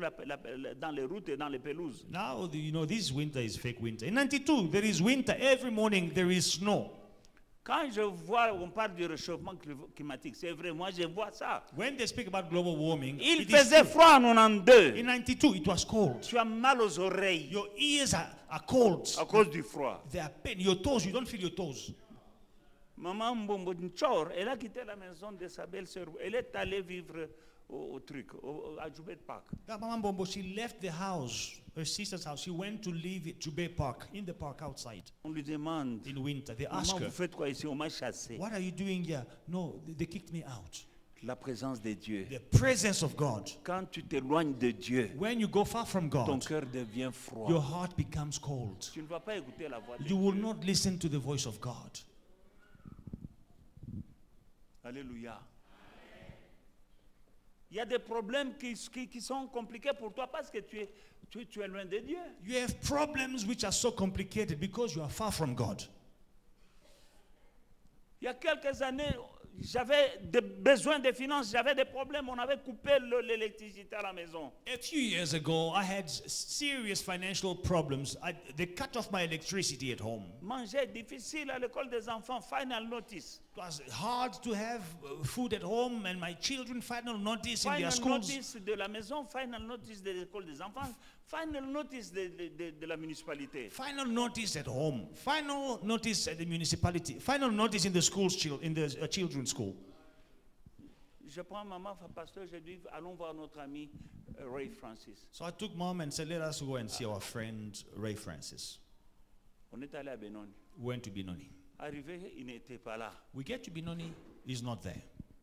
[SPEAKER 1] dans les routes et dans les pelouses.
[SPEAKER 2] Now, you know, this winter is fake winter. In 92, there is winter. Every morning, there is snow.
[SPEAKER 1] Quand je vois, on parle du réchauffement climatique, c'est vrai, moi je vois ça.
[SPEAKER 2] When they speak about global warming,
[SPEAKER 1] Il
[SPEAKER 2] it is
[SPEAKER 1] faisait
[SPEAKER 2] true.
[SPEAKER 1] froid en 92.
[SPEAKER 2] In 92, it was cold.
[SPEAKER 1] Tu as mal aux oreilles
[SPEAKER 2] Your ears are cold.
[SPEAKER 1] à cause du froid.
[SPEAKER 2] They are pain. Your toes, you don't feel your toes.
[SPEAKER 1] Maman Mbombo Nchor, elle a quitté la maison de sa belle-sœur. Elle est allée vivre au truc, à Joubert Park.
[SPEAKER 2] That Mama Bombo, she left the house, her sister's house. She went to live at Jubei Park, in the park outside,
[SPEAKER 1] On lui demande,
[SPEAKER 2] in winter. They ask
[SPEAKER 1] maman,
[SPEAKER 2] her,
[SPEAKER 1] vous faites quoi ici? On m'a chassé.
[SPEAKER 2] what are you doing here? No, they kicked me out.
[SPEAKER 1] La présence de Dieu.
[SPEAKER 2] The presence of God.
[SPEAKER 1] Quand tu t'éloignes de Dieu,
[SPEAKER 2] When you go far from
[SPEAKER 1] ton
[SPEAKER 2] God,
[SPEAKER 1] cœur devient froid.
[SPEAKER 2] your heart becomes cold.
[SPEAKER 1] Tu ne vas pas écouter la voix de
[SPEAKER 2] You will
[SPEAKER 1] Dieu.
[SPEAKER 2] not listen to the voice of God.
[SPEAKER 1] Alléluia. Il y a des problèmes qui sont compliqués pour toi parce que tu es loin de Dieu.
[SPEAKER 2] You have problems which are so complicated because you are far from God.
[SPEAKER 1] Il y a quelques années, j'avais des besoins de finances, j'avais des problèmes, on avait coupé l'électricité à la maison.
[SPEAKER 2] A few years ago, I had serious financial problems. They cut off my electricity at home.
[SPEAKER 1] Manger difficile à l'école des enfants, final notice.
[SPEAKER 2] It was hard to have food at home, and my children final notice in their
[SPEAKER 1] Final
[SPEAKER 2] schools.
[SPEAKER 1] notice de la maison, final notice de l'école des enfants, final notice de la municipalité.
[SPEAKER 2] Final notice at home. Final notice at the municipality. Final notice in the schools, in the children's school.
[SPEAKER 1] Je prends maman, pasteur, je dis, allons voir notre ami Ray Francis.
[SPEAKER 2] So I took mom and said, let us go and see our friend Ray Francis.
[SPEAKER 1] On est allé à Benoni.
[SPEAKER 2] We went to Benoni.
[SPEAKER 1] Arrivé, il n'était pas là.
[SPEAKER 2] We get to Benoni, he's not there.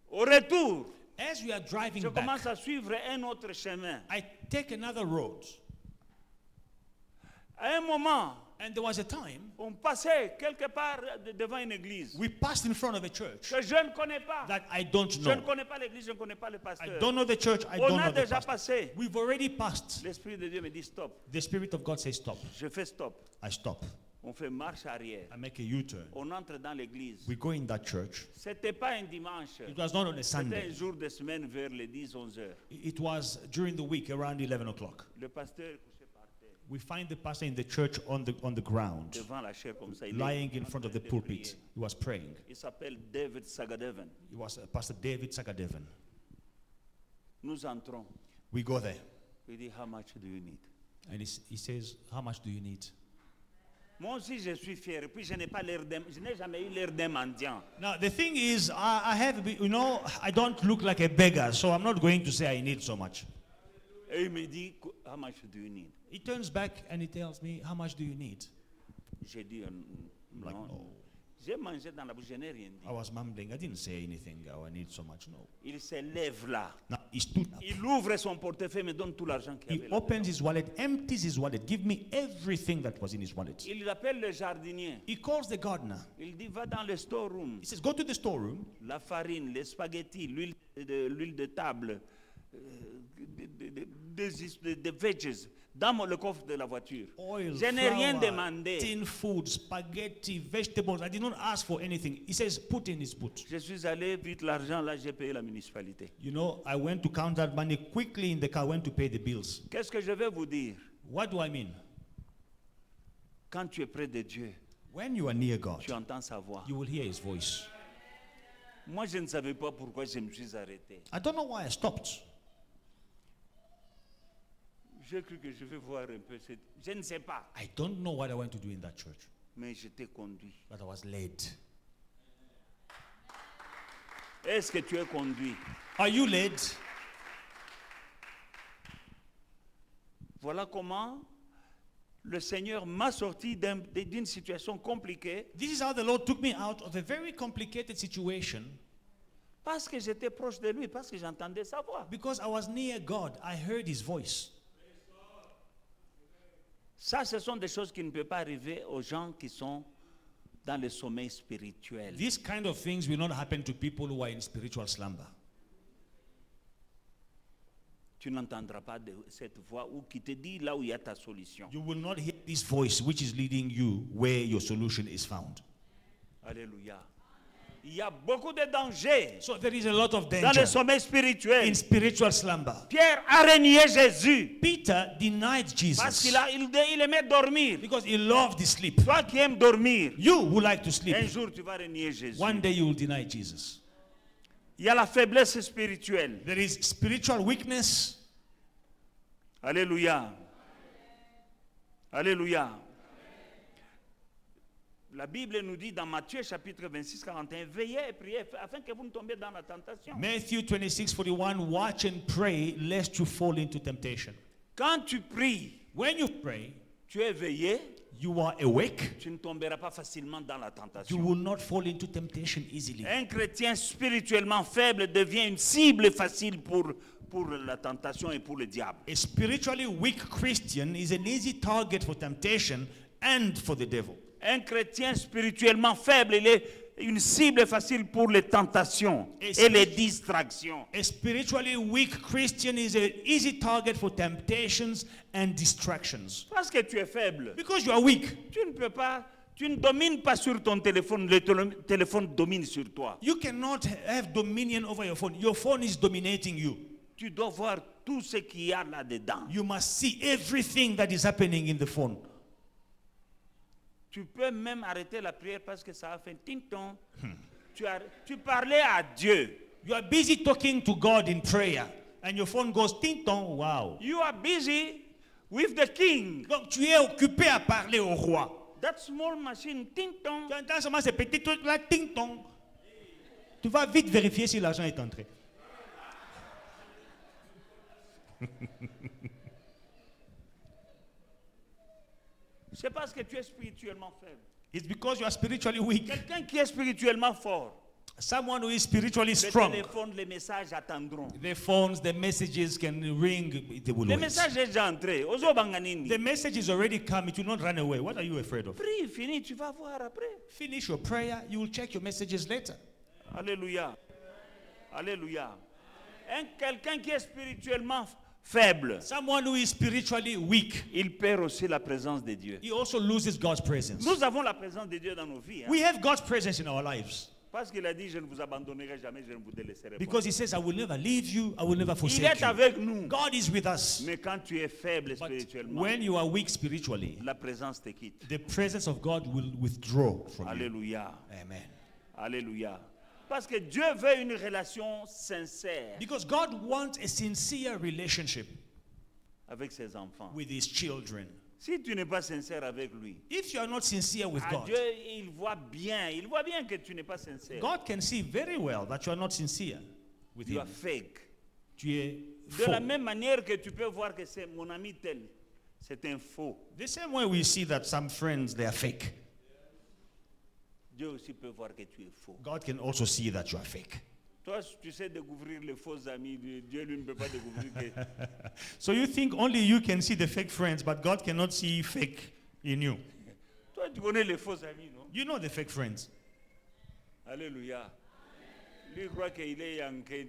[SPEAKER 1] Au retour,
[SPEAKER 2] As we are driving
[SPEAKER 1] je
[SPEAKER 2] back,
[SPEAKER 1] commence à suivre un autre chemin.
[SPEAKER 2] I take another road.
[SPEAKER 1] À un moment,
[SPEAKER 2] And there was a time
[SPEAKER 1] on passait quelque part devant une église
[SPEAKER 2] we passed in front of a church
[SPEAKER 1] que je ne connais pas.
[SPEAKER 2] that I don't
[SPEAKER 1] Je ne
[SPEAKER 2] know.
[SPEAKER 1] connais pas l'église, je ne connais pas le
[SPEAKER 2] I
[SPEAKER 1] pasteur.
[SPEAKER 2] don't know the church, I
[SPEAKER 1] On
[SPEAKER 2] don't
[SPEAKER 1] a
[SPEAKER 2] know the
[SPEAKER 1] déjà
[SPEAKER 2] pastor.
[SPEAKER 1] passé.
[SPEAKER 2] We've already passed.
[SPEAKER 1] L'Esprit de Dieu me dit stop.
[SPEAKER 2] The Spirit of God says stop.
[SPEAKER 1] Je fais stop.
[SPEAKER 2] I stop.
[SPEAKER 1] On fait marche arrière.
[SPEAKER 2] I make a U-turn.
[SPEAKER 1] On entre dans l'église.
[SPEAKER 2] We go in that church.
[SPEAKER 1] C'était pas un dimanche.
[SPEAKER 2] It was not on a
[SPEAKER 1] C'était un
[SPEAKER 2] Sunday.
[SPEAKER 1] jour de semaine vers les 10-11 heures.
[SPEAKER 2] It was during the week around 11 o'clock.
[SPEAKER 1] Le pasteur couché par terre,
[SPEAKER 2] We find the pastor in the church on the ground,
[SPEAKER 1] devant la chair comme ça. Il est
[SPEAKER 2] lying in
[SPEAKER 1] en
[SPEAKER 2] front of
[SPEAKER 1] train
[SPEAKER 2] the
[SPEAKER 1] de
[SPEAKER 2] pulpit.
[SPEAKER 1] prier.
[SPEAKER 2] He was praying.
[SPEAKER 1] Il s'appelle David Sagadevan.
[SPEAKER 2] It was Pastor David Sagadevan.
[SPEAKER 1] Nous entrons.
[SPEAKER 2] We go there.
[SPEAKER 1] Il dit, how much do you need?
[SPEAKER 2] And he says, how much do you need?
[SPEAKER 1] Moi aussi, je suis fier. Et puis, je n'ai jamais eu l'air d'un mendiant.
[SPEAKER 2] Now, the thing is, I have, I don't look like a beggar, so I'm not going to say I need so much.
[SPEAKER 1] Et il me dit, how much do you need?
[SPEAKER 2] He turns back and he tells me, how much do you need?
[SPEAKER 1] J'ai dit,
[SPEAKER 2] I'm like,
[SPEAKER 1] non.
[SPEAKER 2] no.
[SPEAKER 1] J'ai mangé dans la bouche, je n'ai rien dit.
[SPEAKER 2] I was mumbling. I didn't say anything. Oh, I need so much. No.
[SPEAKER 1] Il se lève là.
[SPEAKER 2] Now, he stood up.
[SPEAKER 1] Il ouvre son portefeuille, me donne tout l'argent qu'il
[SPEAKER 2] He
[SPEAKER 1] avait là.
[SPEAKER 2] opens his wallet, empties his wallet, give me everything that was in his wallet.
[SPEAKER 1] Il appelle le jardinier.
[SPEAKER 2] He calls the gardener.
[SPEAKER 1] Il dit, va dans le storeroom.
[SPEAKER 2] He says, go to the storeroom.
[SPEAKER 1] La farine, les spaghettis, l'huile de table, des veggies, dans le coffre de la voiture.
[SPEAKER 2] Oil,
[SPEAKER 1] Je n'ai rien
[SPEAKER 2] flour,
[SPEAKER 1] demandé.
[SPEAKER 2] tin food, spaghetti, vegetables. I did not ask for anything. He says, put in his boot.
[SPEAKER 1] Je suis allé vite l'argent, là j'ai payé la municipalité.
[SPEAKER 2] You know, I went to count that money quickly in the car, went to pay the bills.
[SPEAKER 1] Qu'est-ce que je vais vous dire?
[SPEAKER 2] What do I mean?
[SPEAKER 1] Quand tu es près de Dieu,
[SPEAKER 2] When you are near God,
[SPEAKER 1] tu entends sa voix.
[SPEAKER 2] you will hear his voice.
[SPEAKER 1] Moi, je ne savais pas pourquoi je me suis arrêté.
[SPEAKER 2] I don't know why I stopped.
[SPEAKER 1] J'ai cru que je vais voir un peu. Je ne sais pas,
[SPEAKER 2] I don't know what I went to do in that church,
[SPEAKER 1] mais je t'ai conduit.
[SPEAKER 2] but I was led.
[SPEAKER 1] Est-ce que tu es conduit?
[SPEAKER 2] Are you led?
[SPEAKER 1] Voilà comment le Seigneur m'a sorti d'une situation compliquée
[SPEAKER 2] This is how the Lord took me out of a very complicated situation
[SPEAKER 1] parce que j'étais proche de lui, parce que j'entendais sa voix.
[SPEAKER 2] because I was near God. I heard his voice.
[SPEAKER 1] Ça, ce sont des choses qui ne peuvent pas arriver aux gens qui sont dans le sommeil spirituel.
[SPEAKER 2] These kind of things will not happen to people who are in spiritual slumber.
[SPEAKER 1] Tu n'entendras pas de cette voix ou qui te dit là où il y a ta solution.
[SPEAKER 2] You will not hear this voice which is leading you where your solution is found.
[SPEAKER 1] Alléluia. Il y a beaucoup de dangers
[SPEAKER 2] So there is a lot of
[SPEAKER 1] dans le
[SPEAKER 2] danger
[SPEAKER 1] sommeil spirituel.
[SPEAKER 2] in spiritual slumber.
[SPEAKER 1] Pierre a renié Jésus
[SPEAKER 2] Peter denied
[SPEAKER 1] parce
[SPEAKER 2] Jesus
[SPEAKER 1] qu'il aimait dormir.
[SPEAKER 2] because he loved to sleep.
[SPEAKER 1] Toi qui aimes dormir,
[SPEAKER 2] You who like to sleep,
[SPEAKER 1] un jour tu vas renier Jésus.
[SPEAKER 2] one day you will deny Jesus.
[SPEAKER 1] Il y a la faiblesse spirituelle.
[SPEAKER 2] There is spiritual weakness.
[SPEAKER 1] Alléluia. Alléluia. La Bible nous dit dans Matthieu chapitre 26, 41, veillez et priez afin que vous ne tombiez dans la tentation.
[SPEAKER 2] Matthew 26:41, watch and pray lest you fall into temptation.
[SPEAKER 1] Quand tu pries,
[SPEAKER 2] When you pray,
[SPEAKER 1] tu es veillé,
[SPEAKER 2] you are awake.
[SPEAKER 1] tu ne tomberas pas facilement dans la
[SPEAKER 2] You
[SPEAKER 1] tentation.
[SPEAKER 2] will not fall into temptation easily.
[SPEAKER 1] Un chrétien spirituellement faible devient une cible facile pour la tentation et pour le diable.
[SPEAKER 2] A spiritually weak Christian is an easy target for temptation and for the devil.
[SPEAKER 1] Un chrétien spirituellement faible, il est une cible facile pour les tentations et les distractions.
[SPEAKER 2] A spiritually weak Christian is an easy target for temptations and distractions.
[SPEAKER 1] Parce que tu es faible.
[SPEAKER 2] Because you are weak.
[SPEAKER 1] Tu ne domines pas sur ton téléphone, le téléphone domine sur toi.
[SPEAKER 2] You cannot have dominion over your phone. Your phone is dominating you.
[SPEAKER 1] Tu dois voir tout ce qu'il y a là-dedans.
[SPEAKER 2] You must see everything that is happening in the phone.
[SPEAKER 1] Tu peux même arrêter la prière parce que ça a fait tinton. Tu parlais à Dieu.
[SPEAKER 2] You are busy talking to God in prayer. And your phone goes ting-tong. Wow.
[SPEAKER 1] You are busy with the king.
[SPEAKER 2] Donc tu es occupé à parler au roi.
[SPEAKER 1] That small machine, ting-tong.
[SPEAKER 2] Tu entends seulement ces petits trucs-là, ting-tong. Tu vas vite vérifier si l'argent est entré.
[SPEAKER 1] C'est parce que tu es spirituellement faible.
[SPEAKER 2] It's because you are spiritually weak.
[SPEAKER 1] Quelqu'un qui est spirituellement fort,
[SPEAKER 2] Someone who is spiritually
[SPEAKER 1] le
[SPEAKER 2] strong.
[SPEAKER 1] téléphone, les messages attendront.
[SPEAKER 2] The phones, the messages can ring. They will
[SPEAKER 1] Le
[SPEAKER 2] wait.
[SPEAKER 1] message est déjà entré. Ozo banganini.
[SPEAKER 2] The message is already come. It will not run away. What are you afraid of?
[SPEAKER 1] Prie, fini, tu vas voir après.
[SPEAKER 2] Finish your prayer. You will check your messages later.
[SPEAKER 1] Alléluia. Alléluia. Quelqu'un qui est spirituellement faible,
[SPEAKER 2] Someone who is spiritually weak,
[SPEAKER 1] il perd aussi la présence de Dieu.
[SPEAKER 2] he also loses God's presence.
[SPEAKER 1] Nous avons la présence de Dieu dans nos vies. Hein?
[SPEAKER 2] We have God's presence in our lives.
[SPEAKER 1] Parce qu'il a dit, je ne vous abandonnerai jamais, je ne vous délaisserai pas.
[SPEAKER 2] Because he says, I will never leave you, I will never
[SPEAKER 1] Il
[SPEAKER 2] forsake
[SPEAKER 1] est
[SPEAKER 2] you.
[SPEAKER 1] avec nous.
[SPEAKER 2] God is with us.
[SPEAKER 1] Mais quand tu es faible
[SPEAKER 2] But
[SPEAKER 1] spirituellement,
[SPEAKER 2] when you are weak spiritually,
[SPEAKER 1] la présence te quitte.
[SPEAKER 2] the presence of God will withdraw from you.
[SPEAKER 1] Alléluia.
[SPEAKER 2] Amen.
[SPEAKER 1] Alléluia. Parce que Dieu veut une relation sincère
[SPEAKER 2] Because God wants a sincere relationship
[SPEAKER 1] avec ses enfants.
[SPEAKER 2] with his children.
[SPEAKER 1] Si tu n'es pas sincère avec lui,
[SPEAKER 2] If you are not sincere with God,
[SPEAKER 1] Dieu, il voit bien que tu n'es pas sincère.
[SPEAKER 2] God can see very well that you are not sincere with
[SPEAKER 1] Tu
[SPEAKER 2] him.
[SPEAKER 1] es fake.
[SPEAKER 2] Tu es
[SPEAKER 1] De la
[SPEAKER 2] faux.
[SPEAKER 1] même manière que tu peux voir que c'est mon ami tel, c'est un faux.
[SPEAKER 2] The same way we see that some friends, they are fake.
[SPEAKER 1] Dieu aussi peut voir que tu es faux.
[SPEAKER 2] God can also see that you are fake.
[SPEAKER 1] Toi, tu sais découvrir les faux amis. Dieu, lui, ne peut pas découvrir que...
[SPEAKER 2] So you think only you can see the fake friends, but God cannot see fake in you.
[SPEAKER 1] Toi, tu connais les faux amis, non?
[SPEAKER 2] You know the fake friends.
[SPEAKER 1] Alléluia. Lui croit qu'il est yanké.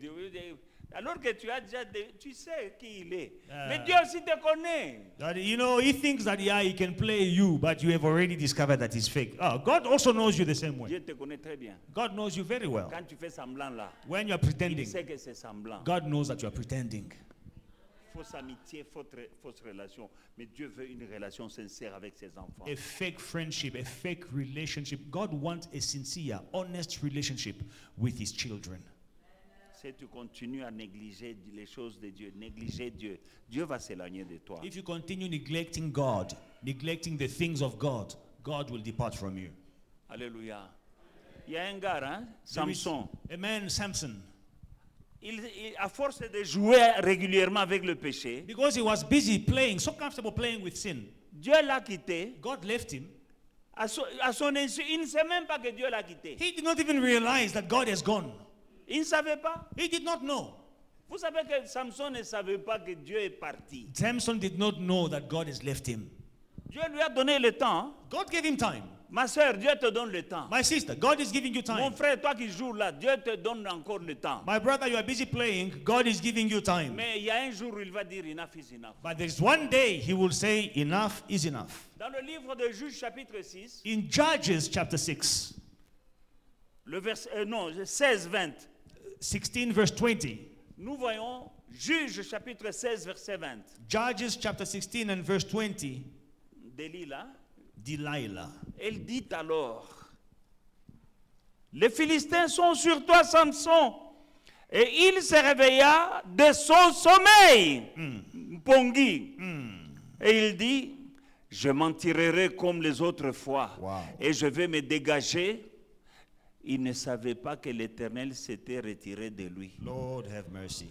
[SPEAKER 1] Alors que tu as déjà... Tu sais qui il est. Mais Dieu aussi te connaît.
[SPEAKER 2] That, you know, he thinks that, yeah, he can play you, but you have already discovered that he's fake. Oh, God also knows you the same way.
[SPEAKER 1] Dieu te connaît très bien.
[SPEAKER 2] God knows you very well.
[SPEAKER 1] Quand tu fais semblant là,
[SPEAKER 2] When you are
[SPEAKER 1] il
[SPEAKER 2] pretending,
[SPEAKER 1] sait que c'est semblant.
[SPEAKER 2] God knows that you are pretending.
[SPEAKER 1] Fausse amitié, fausse relation. Mais Dieu veut une relation sincère avec ses enfants.
[SPEAKER 2] A fake friendship, a fake relationship. God wants a sincere, honest relationship with his children.
[SPEAKER 1] Si tu continues à négliger les choses de Dieu, négliger Dieu, Dieu va s'éloigner de toi.
[SPEAKER 2] If you continue neglecting God, neglecting the things of God, God will depart from you.
[SPEAKER 1] Alléluia. Il y a un gars, hein,
[SPEAKER 2] There is
[SPEAKER 1] Samson.
[SPEAKER 2] a man, Samson,
[SPEAKER 1] À force de jouer régulièrement avec le péché,
[SPEAKER 2] because he was busy playing, so comfortable playing with sin,
[SPEAKER 1] Dieu l'a quitté.
[SPEAKER 2] God left him.
[SPEAKER 1] À son insu, il ne sait même pas que Dieu l'a quitté.
[SPEAKER 2] He did not even realize that God has gone.
[SPEAKER 1] Il ne savait pas.
[SPEAKER 2] He did not know.
[SPEAKER 1] Vous savez que Samson ne savait pas que Dieu est parti.
[SPEAKER 2] Samson did not know that God has left him.
[SPEAKER 1] Dieu lui a donné le temps.
[SPEAKER 2] God gave him time.
[SPEAKER 1] Ma soeur, Dieu te donne le temps.
[SPEAKER 2] My sister, God is giving you
[SPEAKER 1] Mon
[SPEAKER 2] time.
[SPEAKER 1] frère, toi qui joues là, Dieu te donne encore le temps.
[SPEAKER 2] My brother, you are busy playing. God is giving you time.
[SPEAKER 1] Mais il y a un jour où il va dire enough is enough.
[SPEAKER 2] But there is one day he will say, enough is enough.
[SPEAKER 1] Dans le livre de Juges chapitre 6,
[SPEAKER 2] In Judges chapter 6,
[SPEAKER 1] le verset 16-20,
[SPEAKER 2] 16 verse 20.
[SPEAKER 1] nous voyons Juges chapitre 16 verset 20.
[SPEAKER 2] Judges chapter 16 and verse 20.
[SPEAKER 1] Delilah,
[SPEAKER 2] Delilah.
[SPEAKER 1] elle dit alors, les Philistins sont sur toi, Samson. Et il se réveilla de son sommeil, Pongi. Et il dit, je m'en tirerai comme les autres fois,
[SPEAKER 2] Wow.
[SPEAKER 1] et je vais me dégager. Il ne savait pas que l'Éternel s'était retiré de lui.
[SPEAKER 2] Lord have mercy.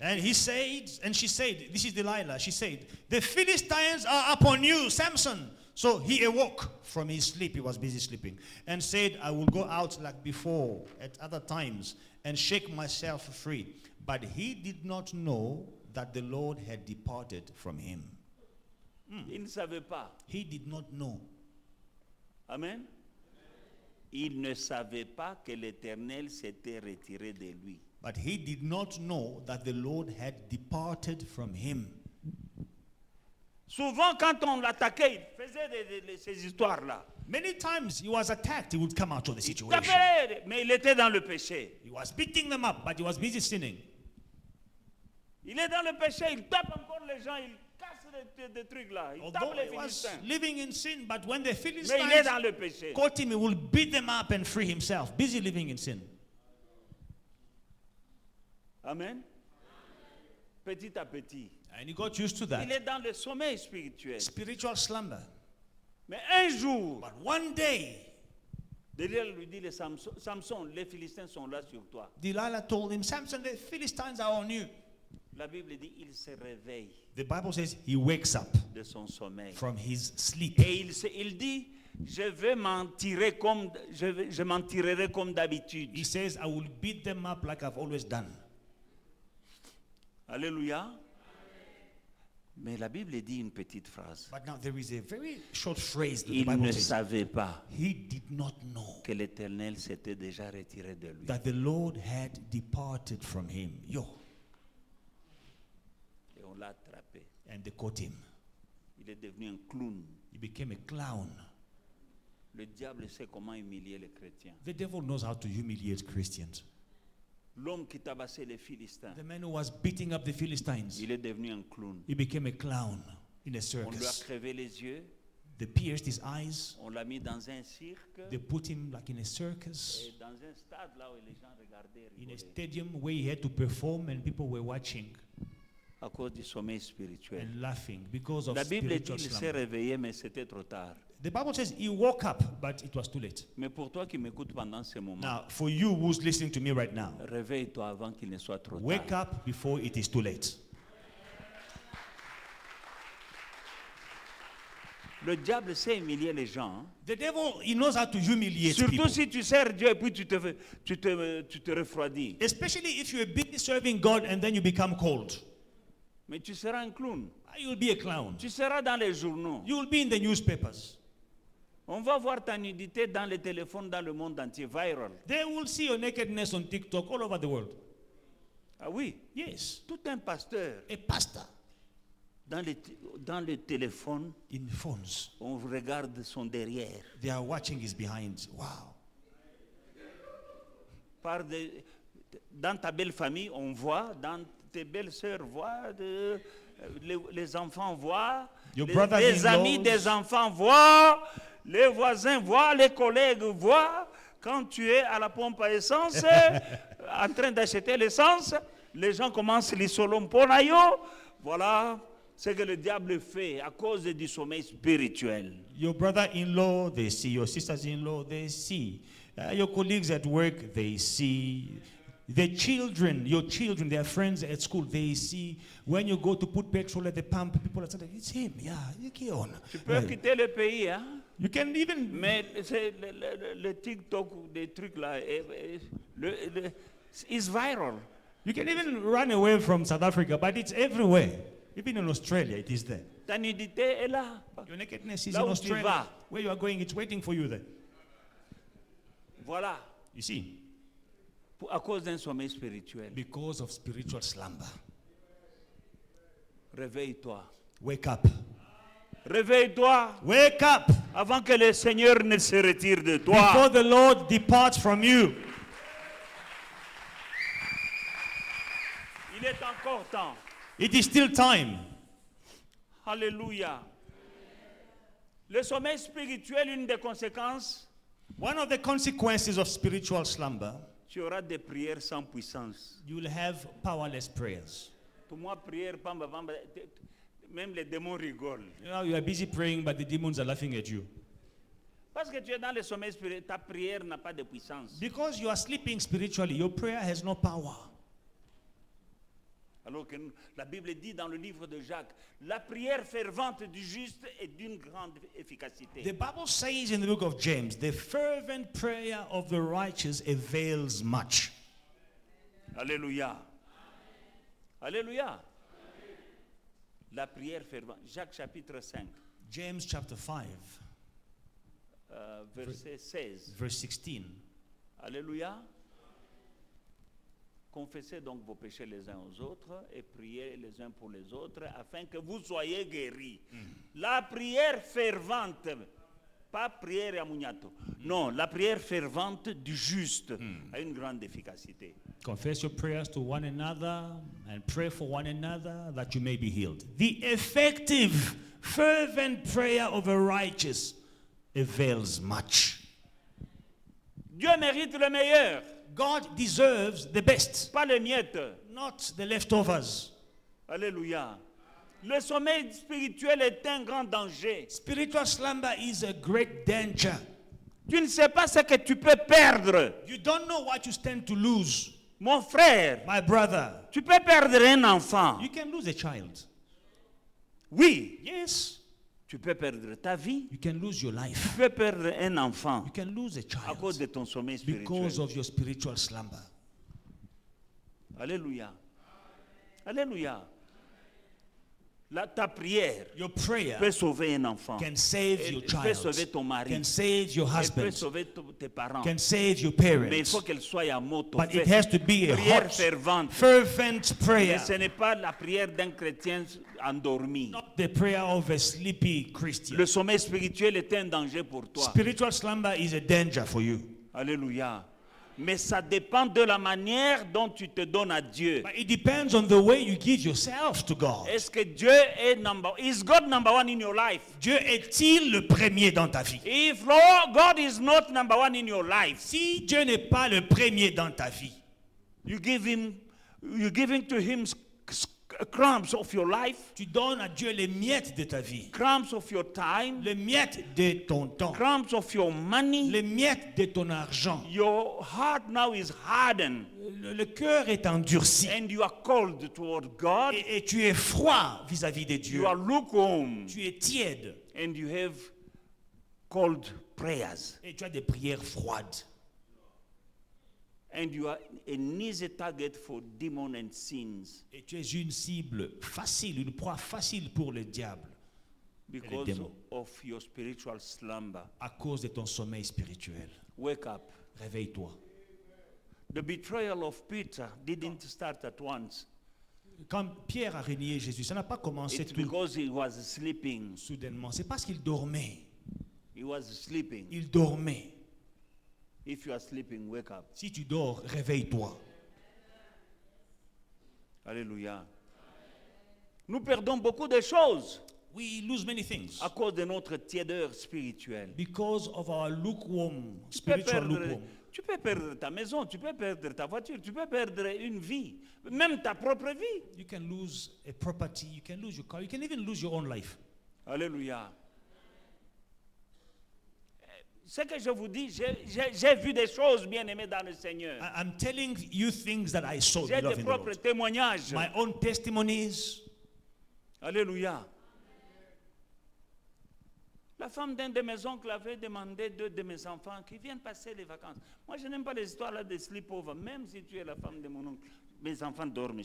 [SPEAKER 2] And he said, and she said, this is Delilah, she said, the Philistines are upon you, Samson. So he awoke from his sleep, he was busy sleeping, and said, I will go out like before at other times and shake myself free. But he did not know that the Lord had departed from him.
[SPEAKER 1] Il ne savait pas.
[SPEAKER 2] He did not know.
[SPEAKER 1] Amen. Il ne savait pas que l'Éternel s'était retiré de lui.
[SPEAKER 2] But he did not know that the Lord had departed from him.
[SPEAKER 1] Souvent, quand on l'attaquait, il faisait ces histoires-là.
[SPEAKER 2] Many times he was attacked, he would come out of the
[SPEAKER 1] Il
[SPEAKER 2] situation.
[SPEAKER 1] tapait, mais il était dans le péché.
[SPEAKER 2] He was beating them up, but he was busy sinning.
[SPEAKER 1] Il est dans le péché, il tape encore les gens, il casse des trucs là. Il tape
[SPEAKER 2] Although
[SPEAKER 1] les
[SPEAKER 2] he was
[SPEAKER 1] Philistins.
[SPEAKER 2] living in sin, but when the
[SPEAKER 1] Mais il est
[SPEAKER 2] Philistines
[SPEAKER 1] dans le péché.
[SPEAKER 2] caught him, he will beat them up and free himself. Busy living in sin.
[SPEAKER 1] Amen. Petit à petit.
[SPEAKER 2] And he got used to
[SPEAKER 1] Il
[SPEAKER 2] that.
[SPEAKER 1] est dans le sommeil spirituel.
[SPEAKER 2] Spiritual slumber.
[SPEAKER 1] Mais un jour,
[SPEAKER 2] But one day,
[SPEAKER 1] Delilah lui dit, Samson, les Philistins sont là sur toi.
[SPEAKER 2] Delilah told him, Samson, the Philistines are on you.
[SPEAKER 1] La Bible dit, il se réveille
[SPEAKER 2] The Bible says he wakes up
[SPEAKER 1] de son sommeil.
[SPEAKER 2] from his sleep.
[SPEAKER 1] Et il dit, je m'en tirerai comme d'habitude.
[SPEAKER 2] He says, I will beat them up like I've always done.
[SPEAKER 1] Alléluia. Mais la Bible dit une petite phrase.
[SPEAKER 2] But now there is a very short phrase that the
[SPEAKER 1] Il
[SPEAKER 2] Bible
[SPEAKER 1] ne
[SPEAKER 2] says.
[SPEAKER 1] savait pas
[SPEAKER 2] He did not know
[SPEAKER 1] que l'Éternel s'était déjà retiré de lui.
[SPEAKER 2] that the Lord had departed from him. Yo.
[SPEAKER 1] Et on l'a attrapé.
[SPEAKER 2] And they caught him.
[SPEAKER 1] Il est devenu un clown.
[SPEAKER 2] He became a clown.
[SPEAKER 1] Le diable sait comment humilier les chrétiens.
[SPEAKER 2] The devil knows how to humiliate Christians.
[SPEAKER 1] L'homme qui tabassait les Philistins,
[SPEAKER 2] The man who was beating up the Philistines,
[SPEAKER 1] il est devenu un clown.
[SPEAKER 2] he became a clown in a
[SPEAKER 1] On lui a
[SPEAKER 2] circus.
[SPEAKER 1] crevé les yeux,
[SPEAKER 2] They pierced his eyes.
[SPEAKER 1] on l'a mis dans un cirque,
[SPEAKER 2] They put him like in a circus,
[SPEAKER 1] et dans un stade là où les gens regardaient,
[SPEAKER 2] in a
[SPEAKER 1] rigolaient,
[SPEAKER 2] stadium where he had to perform and people were watching
[SPEAKER 1] à cause du sommeil spirituel.
[SPEAKER 2] and laughing because of
[SPEAKER 1] La Bible dit
[SPEAKER 2] spiritual
[SPEAKER 1] qu'il s'est
[SPEAKER 2] slumber.
[SPEAKER 1] réveillé, mais c'était trop tard.
[SPEAKER 2] The Bible says he woke up, but it was too late.
[SPEAKER 1] Mais pour toi qui m'écoutes pendant ce moment,
[SPEAKER 2] Now, for you who's listening to me right now,
[SPEAKER 1] réveille-toi avant qu'il ne soit trop
[SPEAKER 2] wake
[SPEAKER 1] tard.
[SPEAKER 2] up before it is too late.
[SPEAKER 1] Le diable sait humilier les gens. Hein.
[SPEAKER 2] The devil, he knows how to humiliate
[SPEAKER 1] Surtout
[SPEAKER 2] people.
[SPEAKER 1] si tu sers Dieu et puis tu te refroidis.
[SPEAKER 2] Especially if you're busy serving God and then you become cold.
[SPEAKER 1] Mais tu seras un clown.
[SPEAKER 2] You'll be a clown.
[SPEAKER 1] Tu seras dans les journaux.
[SPEAKER 2] You'll be in the newspapers.
[SPEAKER 1] On va voir ta nudité dans les téléphones dans le monde entier, viral.
[SPEAKER 2] They will see your nakedness on TikTok all over the world.
[SPEAKER 1] Ah oui,
[SPEAKER 2] Yes.
[SPEAKER 1] tout un pasteur
[SPEAKER 2] A pastor
[SPEAKER 1] dans le téléphone,
[SPEAKER 2] in phones.
[SPEAKER 1] on regarde son derrière.
[SPEAKER 2] They are watching his behind. Wow.
[SPEAKER 1] Dans ta belle famille, on voit, dans tes belles sœurs voient, les enfants voient,
[SPEAKER 2] Your
[SPEAKER 1] les
[SPEAKER 2] brothers-in-laws.
[SPEAKER 1] amis des enfants voient, les voisins voient, les collègues voient. Quand tu es à la pompe à essence, en train d'acheter l'essence, les gens commencent les solomponayo. Voilà ce que le diable fait à cause du sommeil spirituel.
[SPEAKER 2] Your brother-in-law, they see. Your sisters-in-law, they see. Your colleagues at work, they see. The children, your children, their friends at school, they see. When you go to put petrol at the pump, people are saying, it's him. Yeah, you on.
[SPEAKER 1] Tu peux quitter le pays, hein?
[SPEAKER 2] You can even.
[SPEAKER 1] Mais c'est le TikTok ou des trucs là, it's viral.
[SPEAKER 2] You can even run away from South Africa, but it's everywhere. Even in Australia, it is there.
[SPEAKER 1] Ta nudité est là.
[SPEAKER 2] Your nakedness is
[SPEAKER 1] Là
[SPEAKER 2] in
[SPEAKER 1] où tu
[SPEAKER 2] Australia.
[SPEAKER 1] vas.
[SPEAKER 2] Where you are going, it's waiting for you there.
[SPEAKER 1] Voilà,
[SPEAKER 2] You see,
[SPEAKER 1] à cause d'un sommeil spirituel.
[SPEAKER 2] because of spiritual slumber.
[SPEAKER 1] Réveille-toi.
[SPEAKER 2] Wake up.
[SPEAKER 1] Réveille-toi
[SPEAKER 2] Wake up
[SPEAKER 1] avant que le Seigneur ne se retire de toi.
[SPEAKER 2] before the Lord departs from you.
[SPEAKER 1] Il est encore temps.
[SPEAKER 2] It is still time.
[SPEAKER 1] Alléluia. Le sommeil spirituel, une des conséquences,
[SPEAKER 2] One of the consequences of spiritual slumber,
[SPEAKER 1] tu auras des prières sans puissance.
[SPEAKER 2] you will have powerless prayers.
[SPEAKER 1] Pour moi, prière, même les démons rigolent.
[SPEAKER 2] You know, you are busy praying, but the demons are laughing at you.
[SPEAKER 1] Parce que tu es dans le sommeil spirituel, ta prière n'a pas de puissance.
[SPEAKER 2] Because you are sleeping spiritually, your prayer has no power.
[SPEAKER 1] Alors que la Bible dit dans le livre de Jacques, la prière fervente du juste est d'une grande efficacité.
[SPEAKER 2] The Bible says in the book of James, the fervent prayer of the righteous avails much.
[SPEAKER 1] Alléluia. Alléluia. La prière fervente. Jacques chapitre 5,
[SPEAKER 2] James chapter 5,
[SPEAKER 1] verset 16.
[SPEAKER 2] verse 16.
[SPEAKER 1] Alléluia. Confessez donc vos péchés les uns aux autres et priez les uns pour les autres afin que vous soyez guéris. La prière fervente Pas prière à Mouniato. Non, la prière fervente du juste a une grande efficacité.
[SPEAKER 2] Confess your prayers to one another and pray for one another that you may be healed. The effective, fervent prayer of a righteous avails much.
[SPEAKER 1] Dieu mérite le meilleur,
[SPEAKER 2] God deserves the best,
[SPEAKER 1] pas les miettes.
[SPEAKER 2] not the leftovers.
[SPEAKER 1] Alléluia. Le sommeil spirituel est un grand danger.
[SPEAKER 2] Spiritual slumber is a great danger.
[SPEAKER 1] Tu ne sais pas ce que tu peux perdre.
[SPEAKER 2] You don't know what you stand to lose.
[SPEAKER 1] Mon frère,
[SPEAKER 2] My brother,
[SPEAKER 1] tu peux perdre un enfant.
[SPEAKER 2] you can lose a child.
[SPEAKER 1] Oui,
[SPEAKER 2] Yes,
[SPEAKER 1] tu peux perdre ta vie.
[SPEAKER 2] you can lose your
[SPEAKER 1] Tu
[SPEAKER 2] life.
[SPEAKER 1] peux perdre un enfant
[SPEAKER 2] You can lose a
[SPEAKER 1] à cause
[SPEAKER 2] child
[SPEAKER 1] de ton sommeil
[SPEAKER 2] because
[SPEAKER 1] spirituel.
[SPEAKER 2] of your spiritual slumber.
[SPEAKER 1] Alléluia. Alléluia. Ta prière
[SPEAKER 2] Your prayer
[SPEAKER 1] peut sauver un enfant.
[SPEAKER 2] can save
[SPEAKER 1] Elle
[SPEAKER 2] your
[SPEAKER 1] peut sauver
[SPEAKER 2] child,
[SPEAKER 1] ton mari.
[SPEAKER 2] can save your
[SPEAKER 1] Elle peut
[SPEAKER 2] husband,
[SPEAKER 1] sauver tes parents.
[SPEAKER 2] can save your
[SPEAKER 1] Mais il
[SPEAKER 2] parents.
[SPEAKER 1] faut qu'elle soit à moto.
[SPEAKER 2] But it has to be a
[SPEAKER 1] Prière
[SPEAKER 2] hot,
[SPEAKER 1] fervente.
[SPEAKER 2] fervent prayer,
[SPEAKER 1] Mais ce n'est pas la prière d'un chrétien endormi.
[SPEAKER 2] not the prayer of a sleepy Christian.
[SPEAKER 1] Le sommeil spirituel est un danger pour toi.
[SPEAKER 2] Spiritual slumber is a danger for you.
[SPEAKER 1] Alléluia. Mais ça dépend de la manière dont tu te donnes à Dieu.
[SPEAKER 2] But it depends on the way you give yourself to God.
[SPEAKER 1] Est-ce que Dieu est is God number one in your life?
[SPEAKER 2] Dieu est-il le premier dans ta vie?
[SPEAKER 1] If Lord, God is not number one in your life,
[SPEAKER 2] Si Dieu n'est pas le premier dans ta vie,
[SPEAKER 1] you're giving to Him crumbs of your life,
[SPEAKER 2] tu donnes à Dieu les miettes de ta vie,
[SPEAKER 1] crumbs of your time,
[SPEAKER 2] les miettes de ton temps,
[SPEAKER 1] crumbs of your money.
[SPEAKER 2] les miettes de ton argent.
[SPEAKER 1] Your heart now is hardened
[SPEAKER 2] Le cœur est endurci
[SPEAKER 1] and you are cold toward God.
[SPEAKER 2] et tu es froid vis-à-vis de Dieu.
[SPEAKER 1] You are lukewarm
[SPEAKER 2] Tu es tiède
[SPEAKER 1] and you have cold prayers.
[SPEAKER 2] et tu as des prières froides.
[SPEAKER 1] And you are an easy target for demons and sins
[SPEAKER 2] Et tu es une cible facile, une proie facile pour le diable
[SPEAKER 1] because
[SPEAKER 2] démons.
[SPEAKER 1] of your spiritual slumber.
[SPEAKER 2] à cause de ton sommeil spirituel.
[SPEAKER 1] Wake up.
[SPEAKER 2] Réveille-toi.
[SPEAKER 1] The betrayal of Peter didn't start at once.
[SPEAKER 2] Quand Pierre a renié Jésus, ça n'a pas commencé
[SPEAKER 1] It's
[SPEAKER 2] tout
[SPEAKER 1] because he was sleeping.
[SPEAKER 2] soudainement. C'est parce qu'il dormait.
[SPEAKER 1] He was sleeping.
[SPEAKER 2] Il dormait.
[SPEAKER 1] If you are sleeping, wake up.
[SPEAKER 2] Si tu dors, réveille-toi.
[SPEAKER 1] Alléluia. Nous perdons beaucoup de choses
[SPEAKER 2] We lose many things
[SPEAKER 1] à cause de notre tiédeur spirituelle.
[SPEAKER 2] because of our lukewarm,
[SPEAKER 1] Tu peux,
[SPEAKER 2] spiritual lukewarm.
[SPEAKER 1] tu peux perdre ta maison, tu peux perdre ta voiture, tu peux perdre une vie, même ta propre vie.
[SPEAKER 2] You can lose a property, you can lose your car, you can even lose your own life.
[SPEAKER 1] Alléluia. Ce que je vous dis, j'ai vu des choses bien aimées dans le Seigneur.
[SPEAKER 2] I'm telling you things that I saw,
[SPEAKER 1] J'ai
[SPEAKER 2] beloved
[SPEAKER 1] des
[SPEAKER 2] in the
[SPEAKER 1] propres
[SPEAKER 2] Lord.
[SPEAKER 1] témoignages.
[SPEAKER 2] My own testimonies.
[SPEAKER 1] Alléluia. La femme d'un de mes oncles avait demandé deux de mes enfants qui viennent passer les vacances. Moi, je n'aime pas les histoires là de sleepover, même si tu es la femme de mon oncle. Mes enfants dorment.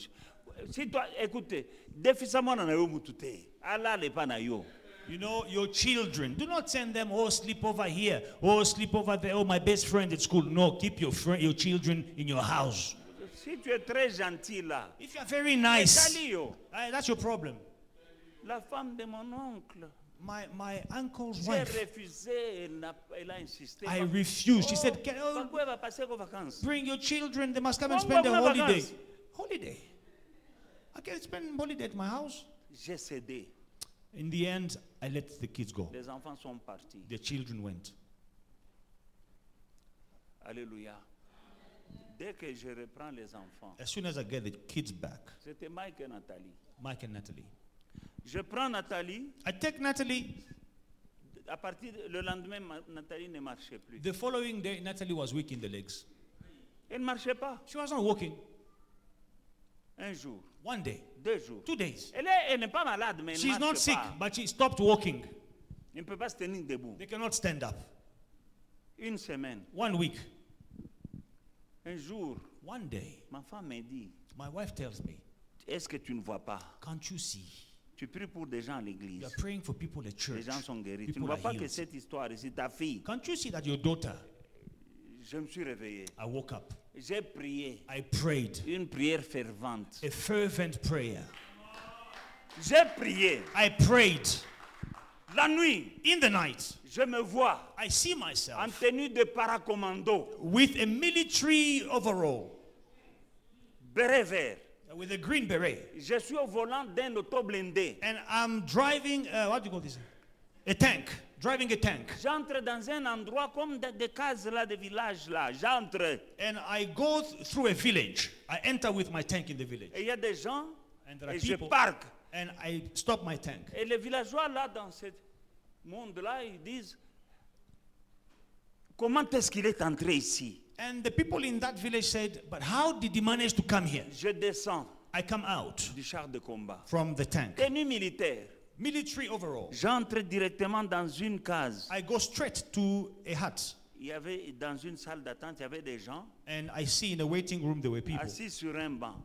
[SPEAKER 1] Si toi, écoutez, défis-moi na yo mutute. Allah le pas na yo.
[SPEAKER 2] You know, your children, do not send them, oh, sleep over here, oh, sleep over there, oh, my best friend at school. No, keep your children in your house.
[SPEAKER 1] Si tu es très gentil là,
[SPEAKER 2] If you are very nice,
[SPEAKER 1] sali yo.
[SPEAKER 2] that's your problem.
[SPEAKER 1] La femme de mon oncle,
[SPEAKER 2] My uncle's
[SPEAKER 1] j'ai
[SPEAKER 2] wife,
[SPEAKER 1] refusé, elle a insisté.
[SPEAKER 2] I refused. She said,
[SPEAKER 1] Pourquoi elle va passer aux vacances?
[SPEAKER 2] bring your children, they must come and
[SPEAKER 1] Bon,
[SPEAKER 2] spend
[SPEAKER 1] bon,
[SPEAKER 2] their
[SPEAKER 1] bon,
[SPEAKER 2] holiday.
[SPEAKER 1] vacances.
[SPEAKER 2] Holiday? I can spend holiday at my house.
[SPEAKER 1] J'ai cédé.
[SPEAKER 2] In the end, I let the kids go.
[SPEAKER 1] Les enfants sont partis.
[SPEAKER 2] The children went.
[SPEAKER 1] Alléluia. Dès que je reprends les enfants,
[SPEAKER 2] As soon as I get the kids back,
[SPEAKER 1] c'était Mike et Nathalie.
[SPEAKER 2] Mike and Natalie.
[SPEAKER 1] Je prends Nathalie.
[SPEAKER 2] I take Natalie.
[SPEAKER 1] À partir le lendemain, Nathalie ne marchait plus.
[SPEAKER 2] The following day, Natalie was weak in the legs.
[SPEAKER 1] Elle ne marchait pas.
[SPEAKER 2] She was not walking.
[SPEAKER 1] Un jour,
[SPEAKER 2] One day,
[SPEAKER 1] 2 jours.
[SPEAKER 2] 2 days.
[SPEAKER 1] Elle n'est pas malade, mais elle
[SPEAKER 2] She's
[SPEAKER 1] ne
[SPEAKER 2] not
[SPEAKER 1] marche
[SPEAKER 2] sick,
[SPEAKER 1] pas.
[SPEAKER 2] but she stopped walking.
[SPEAKER 1] Elle ne peut pas se tenir debout.
[SPEAKER 2] They cannot stand up.
[SPEAKER 1] Une semaine,
[SPEAKER 2] 1 week.
[SPEAKER 1] un jour,
[SPEAKER 2] One day,
[SPEAKER 1] ma femme me dit,
[SPEAKER 2] my wife tells me,
[SPEAKER 1] est-ce que tu ne vois pas?
[SPEAKER 2] can't you see?
[SPEAKER 1] Tu pries pour des gens à
[SPEAKER 2] You
[SPEAKER 1] l'église.
[SPEAKER 2] are praying for people at
[SPEAKER 1] Les
[SPEAKER 2] church.
[SPEAKER 1] gens sont guéris. Tu ne
[SPEAKER 2] People
[SPEAKER 1] vois
[SPEAKER 2] are
[SPEAKER 1] pas que
[SPEAKER 2] healed.
[SPEAKER 1] cette histoire ici, ta fille,
[SPEAKER 2] Can't you see that your daughter?
[SPEAKER 1] je me suis réveillé.
[SPEAKER 2] I woke up.
[SPEAKER 1] J'ai prié
[SPEAKER 2] I prayed
[SPEAKER 1] une prière fervente.
[SPEAKER 2] a fervent prayer.
[SPEAKER 1] J'ai prié.
[SPEAKER 2] I prayed.
[SPEAKER 1] La nuit,
[SPEAKER 2] In the night,
[SPEAKER 1] je me vois
[SPEAKER 2] I see
[SPEAKER 1] en
[SPEAKER 2] myself
[SPEAKER 1] tenue de paracommando,
[SPEAKER 2] with a military overall,
[SPEAKER 1] béret vert.
[SPEAKER 2] with a green beret.
[SPEAKER 1] Je suis au volant d'un auto blindé.
[SPEAKER 2] And I'm driving, what do you call this? A tank. Driving a tank.
[SPEAKER 1] J'entre dans un endroit comme des cases là, des villages là. J'entre.
[SPEAKER 2] And I go through a village. I enter with my tank in the village.
[SPEAKER 1] Et il y a des gens.
[SPEAKER 2] And there are
[SPEAKER 1] Et je
[SPEAKER 2] people.
[SPEAKER 1] parque.
[SPEAKER 2] And I stop my tank.
[SPEAKER 1] Et les villageois là, dans ce monde-là, ils disent, comment est-ce qu'il est entré ici?
[SPEAKER 2] And the people in that village said, but how did he manage to come here?
[SPEAKER 1] Je descends
[SPEAKER 2] I come out
[SPEAKER 1] du char de combat.
[SPEAKER 2] from the tank.
[SPEAKER 1] Tenue militaire.
[SPEAKER 2] Military overall.
[SPEAKER 1] J'entre directement dans une case.
[SPEAKER 2] I go straight to a hut.
[SPEAKER 1] Il y avait dans une salle d'attente, il y avait des gens
[SPEAKER 2] And I see in the waiting room there were people
[SPEAKER 1] assis sur un banc.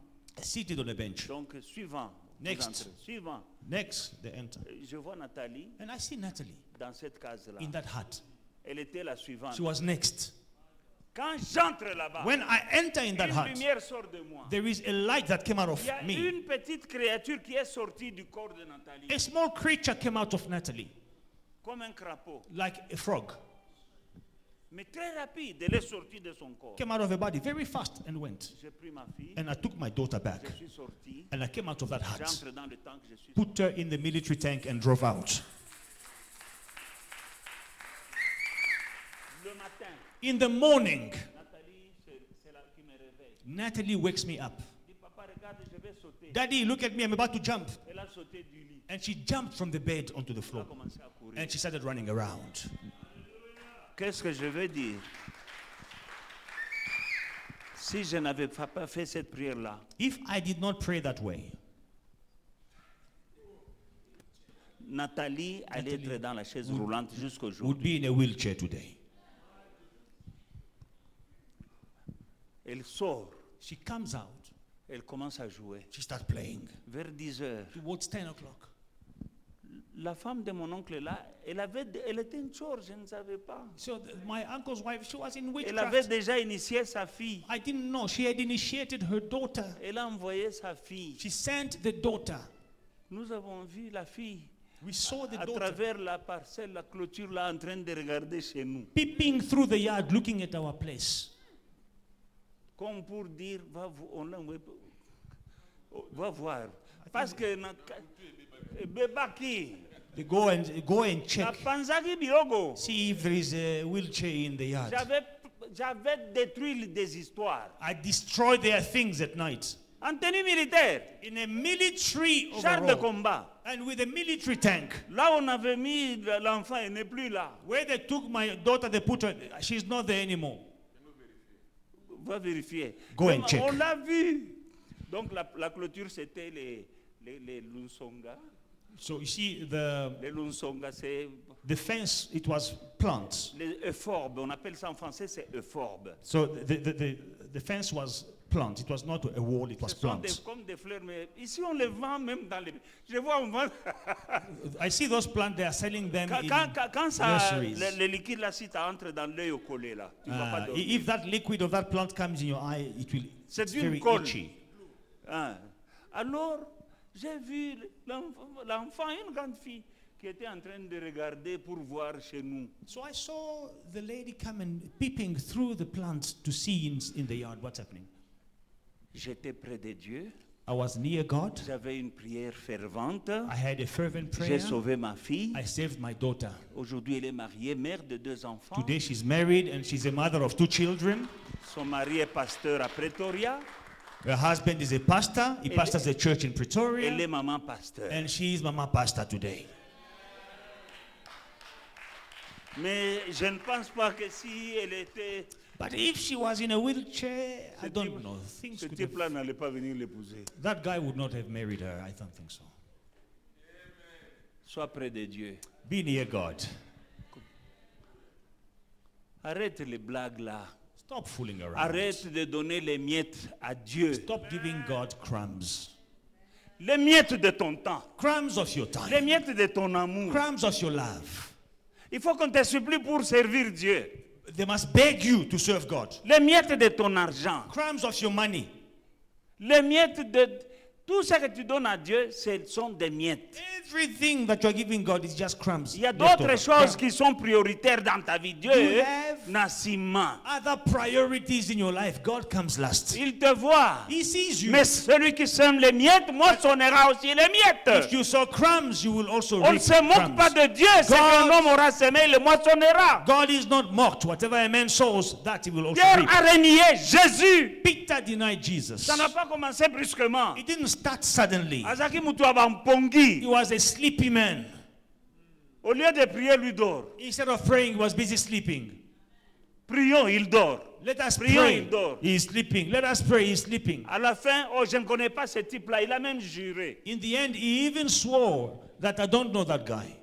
[SPEAKER 2] seated on a bench.
[SPEAKER 1] Donc, suivant. vous
[SPEAKER 2] Next.
[SPEAKER 1] entrez. Suivant.
[SPEAKER 2] Next, they enter.
[SPEAKER 1] Je vois Nathalie
[SPEAKER 2] And I see Natalie
[SPEAKER 1] dans cette case-là.
[SPEAKER 2] in that hut.
[SPEAKER 1] Elle était la suivante.
[SPEAKER 2] She was next.
[SPEAKER 1] Quand j'entre là-bas,
[SPEAKER 2] When I enter in that
[SPEAKER 1] une
[SPEAKER 2] hut,
[SPEAKER 1] lumière sort de moi.
[SPEAKER 2] there is a light that came out of
[SPEAKER 1] Il y a
[SPEAKER 2] me.
[SPEAKER 1] une petite créature qui est sortie du corps de Nathalie,
[SPEAKER 2] A small creature came out of Natalie,
[SPEAKER 1] comme un crapaud.
[SPEAKER 2] like a frog.
[SPEAKER 1] Mais très rapide, elle est sortie de son corps.
[SPEAKER 2] Came out of her body very fast and went.
[SPEAKER 1] J'ai pris ma fille,
[SPEAKER 2] And I took my daughter back.
[SPEAKER 1] je suis sorti,
[SPEAKER 2] And I came out of that hut,
[SPEAKER 1] j'entre dans le tank, je suis
[SPEAKER 2] put her in the military tank and drove out.
[SPEAKER 1] Le matin,
[SPEAKER 2] In the morning,
[SPEAKER 1] Nathalie, c'est là qui me réveille.
[SPEAKER 2] Natalie wakes me up.
[SPEAKER 1] Elle dit, papa, regarde, je vais sauter.
[SPEAKER 2] Daddy, look at me, I'm about to jump.
[SPEAKER 1] Elle a sauté du lit.
[SPEAKER 2] And she jumped from the bed onto the
[SPEAKER 1] Elle a
[SPEAKER 2] floor.
[SPEAKER 1] commencé à courir.
[SPEAKER 2] And she started running around.
[SPEAKER 1] Qu'est-ce que je veux dire? Si je n'avais pas fait cette prière-là,
[SPEAKER 2] If I did not pray that way,
[SPEAKER 1] Nathalie allait
[SPEAKER 2] Nathalie
[SPEAKER 1] être dans la chaise roulante jusqu'au jour.
[SPEAKER 2] would be in a wheelchair today.
[SPEAKER 1] Elle sort,
[SPEAKER 2] She comes out,
[SPEAKER 1] elle commence à jouer.
[SPEAKER 2] she starts playing.
[SPEAKER 1] Vers 10 heures,
[SPEAKER 2] Towards 10 o'clock.
[SPEAKER 1] la femme de mon oncle là, elle était une chore, je ne savais pas.
[SPEAKER 2] So my uncle's wife, she was in
[SPEAKER 1] Elle avait
[SPEAKER 2] witchcraft.
[SPEAKER 1] déjà initié sa fille.
[SPEAKER 2] I didn't know. She had initiated her daughter.
[SPEAKER 1] Elle a envoyé sa fille.
[SPEAKER 2] She sent the daughter.
[SPEAKER 1] Nous avons vu la fille
[SPEAKER 2] We saw the
[SPEAKER 1] à
[SPEAKER 2] daughter
[SPEAKER 1] travers la parcelle, la clôture là, en train de regarder chez nous.
[SPEAKER 2] peeping through the yard, looking at our place.
[SPEAKER 1] Comme pour dire, va voir. Parce que Bebaki,
[SPEAKER 2] They go and
[SPEAKER 1] na
[SPEAKER 2] check,
[SPEAKER 1] Panzaki Bilogo,
[SPEAKER 2] see if there is a wheelchair in the yard.
[SPEAKER 1] j'avais détruit des histoires.
[SPEAKER 2] I destroyed their things at night.
[SPEAKER 1] En tenue militaire,
[SPEAKER 2] In a military
[SPEAKER 1] char de
[SPEAKER 2] overall,
[SPEAKER 1] combat.
[SPEAKER 2] and with a military tank.
[SPEAKER 1] Là où on avait mis l'enfant, elle n'est plus là.
[SPEAKER 2] Where they took my daughter, they put her, she's not there anymore.
[SPEAKER 1] Va vérifier.
[SPEAKER 2] Go and check.
[SPEAKER 1] On l'a vu. Donc la clôture, c'était les Lunsonga.
[SPEAKER 2] So you see, the
[SPEAKER 1] Les Lunsonga, c'est
[SPEAKER 2] fence, it was plants.
[SPEAKER 1] les euphorbes. On appelle ça en français, c'est euphorbes.
[SPEAKER 2] So the fence was plant. It was not a wall, it was
[SPEAKER 1] Ce sont
[SPEAKER 2] plants.
[SPEAKER 1] comme des fleurs, mais ici on les vend même dans les... Je vois, on vend...
[SPEAKER 2] I see those plants, they are selling them in
[SPEAKER 1] quand ça,
[SPEAKER 2] nurseries.
[SPEAKER 1] le liquide là, si ça entre dans l'œil au collet là, tu ne vas pas dormir.
[SPEAKER 2] If that liquid of that plant comes in your eye,
[SPEAKER 1] C'est
[SPEAKER 2] it's
[SPEAKER 1] une
[SPEAKER 2] very
[SPEAKER 1] colle.
[SPEAKER 2] itchy.
[SPEAKER 1] Hein. Alors, j'ai vu l'enfant, une grande fille, qui était en train de regarder pour voir chez nous.
[SPEAKER 2] So I saw the lady come and peeping through the plants to see in the yard what's happening.
[SPEAKER 1] J'étais près de Dieu,
[SPEAKER 2] I was near God.
[SPEAKER 1] j'avais une prière fervente,
[SPEAKER 2] I had a fervent
[SPEAKER 1] j'ai
[SPEAKER 2] prayer.
[SPEAKER 1] sauvé ma fille.
[SPEAKER 2] I saved my daughter.
[SPEAKER 1] Aujourd'hui, elle est mariée, mère de 2 enfants.
[SPEAKER 2] Today she's married and she's a mother of 2 children.
[SPEAKER 1] Son mari est pasteur à Pretoria.
[SPEAKER 2] Her husband is a pastor. He pastors a church in
[SPEAKER 1] Elle
[SPEAKER 2] Pretoria.
[SPEAKER 1] est maman pasteur.
[SPEAKER 2] And she is mama pastor today.
[SPEAKER 1] Mais je ne pense pas que si elle était...
[SPEAKER 2] But if she was in a wheelchair, I don't know. Things
[SPEAKER 1] Ce
[SPEAKER 2] could have,
[SPEAKER 1] type-là n'allait pas venir l'épouser.
[SPEAKER 2] that guy would not have married her. I don't think so.
[SPEAKER 1] Sois près de Dieu.
[SPEAKER 2] Be near God.
[SPEAKER 1] Arrête les blagues là.
[SPEAKER 2] Stop fooling around.
[SPEAKER 1] Arrête de donner les miettes à Dieu.
[SPEAKER 2] Stop giving God crumbs.
[SPEAKER 1] Les miettes de ton temps.
[SPEAKER 2] Crumbs of your
[SPEAKER 1] Les
[SPEAKER 2] time.
[SPEAKER 1] miettes de ton amour.
[SPEAKER 2] Crumbs of your love.
[SPEAKER 1] Il faut qu'on te supplie pour servir Dieu.
[SPEAKER 2] They must beg you to serve God.
[SPEAKER 1] Les miettes de ton argent.
[SPEAKER 2] Crumbs of your money.
[SPEAKER 1] Les miettes Tout ce que tu donnes à Dieu, ce sont des miettes.
[SPEAKER 2] Everything that you're giving God is just crumbs.
[SPEAKER 1] Il y a
[SPEAKER 2] left
[SPEAKER 1] d'autres
[SPEAKER 2] over.
[SPEAKER 1] choses qui sont prioritaires dans ta vie. Dieu
[SPEAKER 2] You have
[SPEAKER 1] n'a ciment.
[SPEAKER 2] other priorities in your life. God comes last.
[SPEAKER 1] Il te voit.
[SPEAKER 2] He sees you.
[SPEAKER 1] Mais celui qui sème les miettes, moissonnera aussi les miettes.
[SPEAKER 2] If you sow crumbs, you will also
[SPEAKER 1] On ne
[SPEAKER 2] reap
[SPEAKER 1] se moque
[SPEAKER 2] crumbs.
[SPEAKER 1] pas de Dieu. Ce qu'un homme aura semé, il le moissonnera.
[SPEAKER 2] God is not mocked. Whatever a man sows, that he will also
[SPEAKER 1] Pierre
[SPEAKER 2] reap.
[SPEAKER 1] a renié Jésus.
[SPEAKER 2] Peter denied Jesus.
[SPEAKER 1] Ça n'a pas commencé brusquement.
[SPEAKER 2] It didn't start suddenly.
[SPEAKER 1] Azaki mutu abampongi.
[SPEAKER 2] He was a sleepy man.
[SPEAKER 1] Au lieu de prier, lui dort.
[SPEAKER 2] Instead of praying, he was busy sleeping.
[SPEAKER 1] Prions, il dort.
[SPEAKER 2] Let us
[SPEAKER 1] Prions,
[SPEAKER 2] pray.
[SPEAKER 1] il dort.
[SPEAKER 2] He is sleeping. Let us pray. He is sleeping.
[SPEAKER 1] À la fin, oh, je ne connais pas ce type-là. Il a même juré.
[SPEAKER 2] In the end, he even swore that I don't know that guy.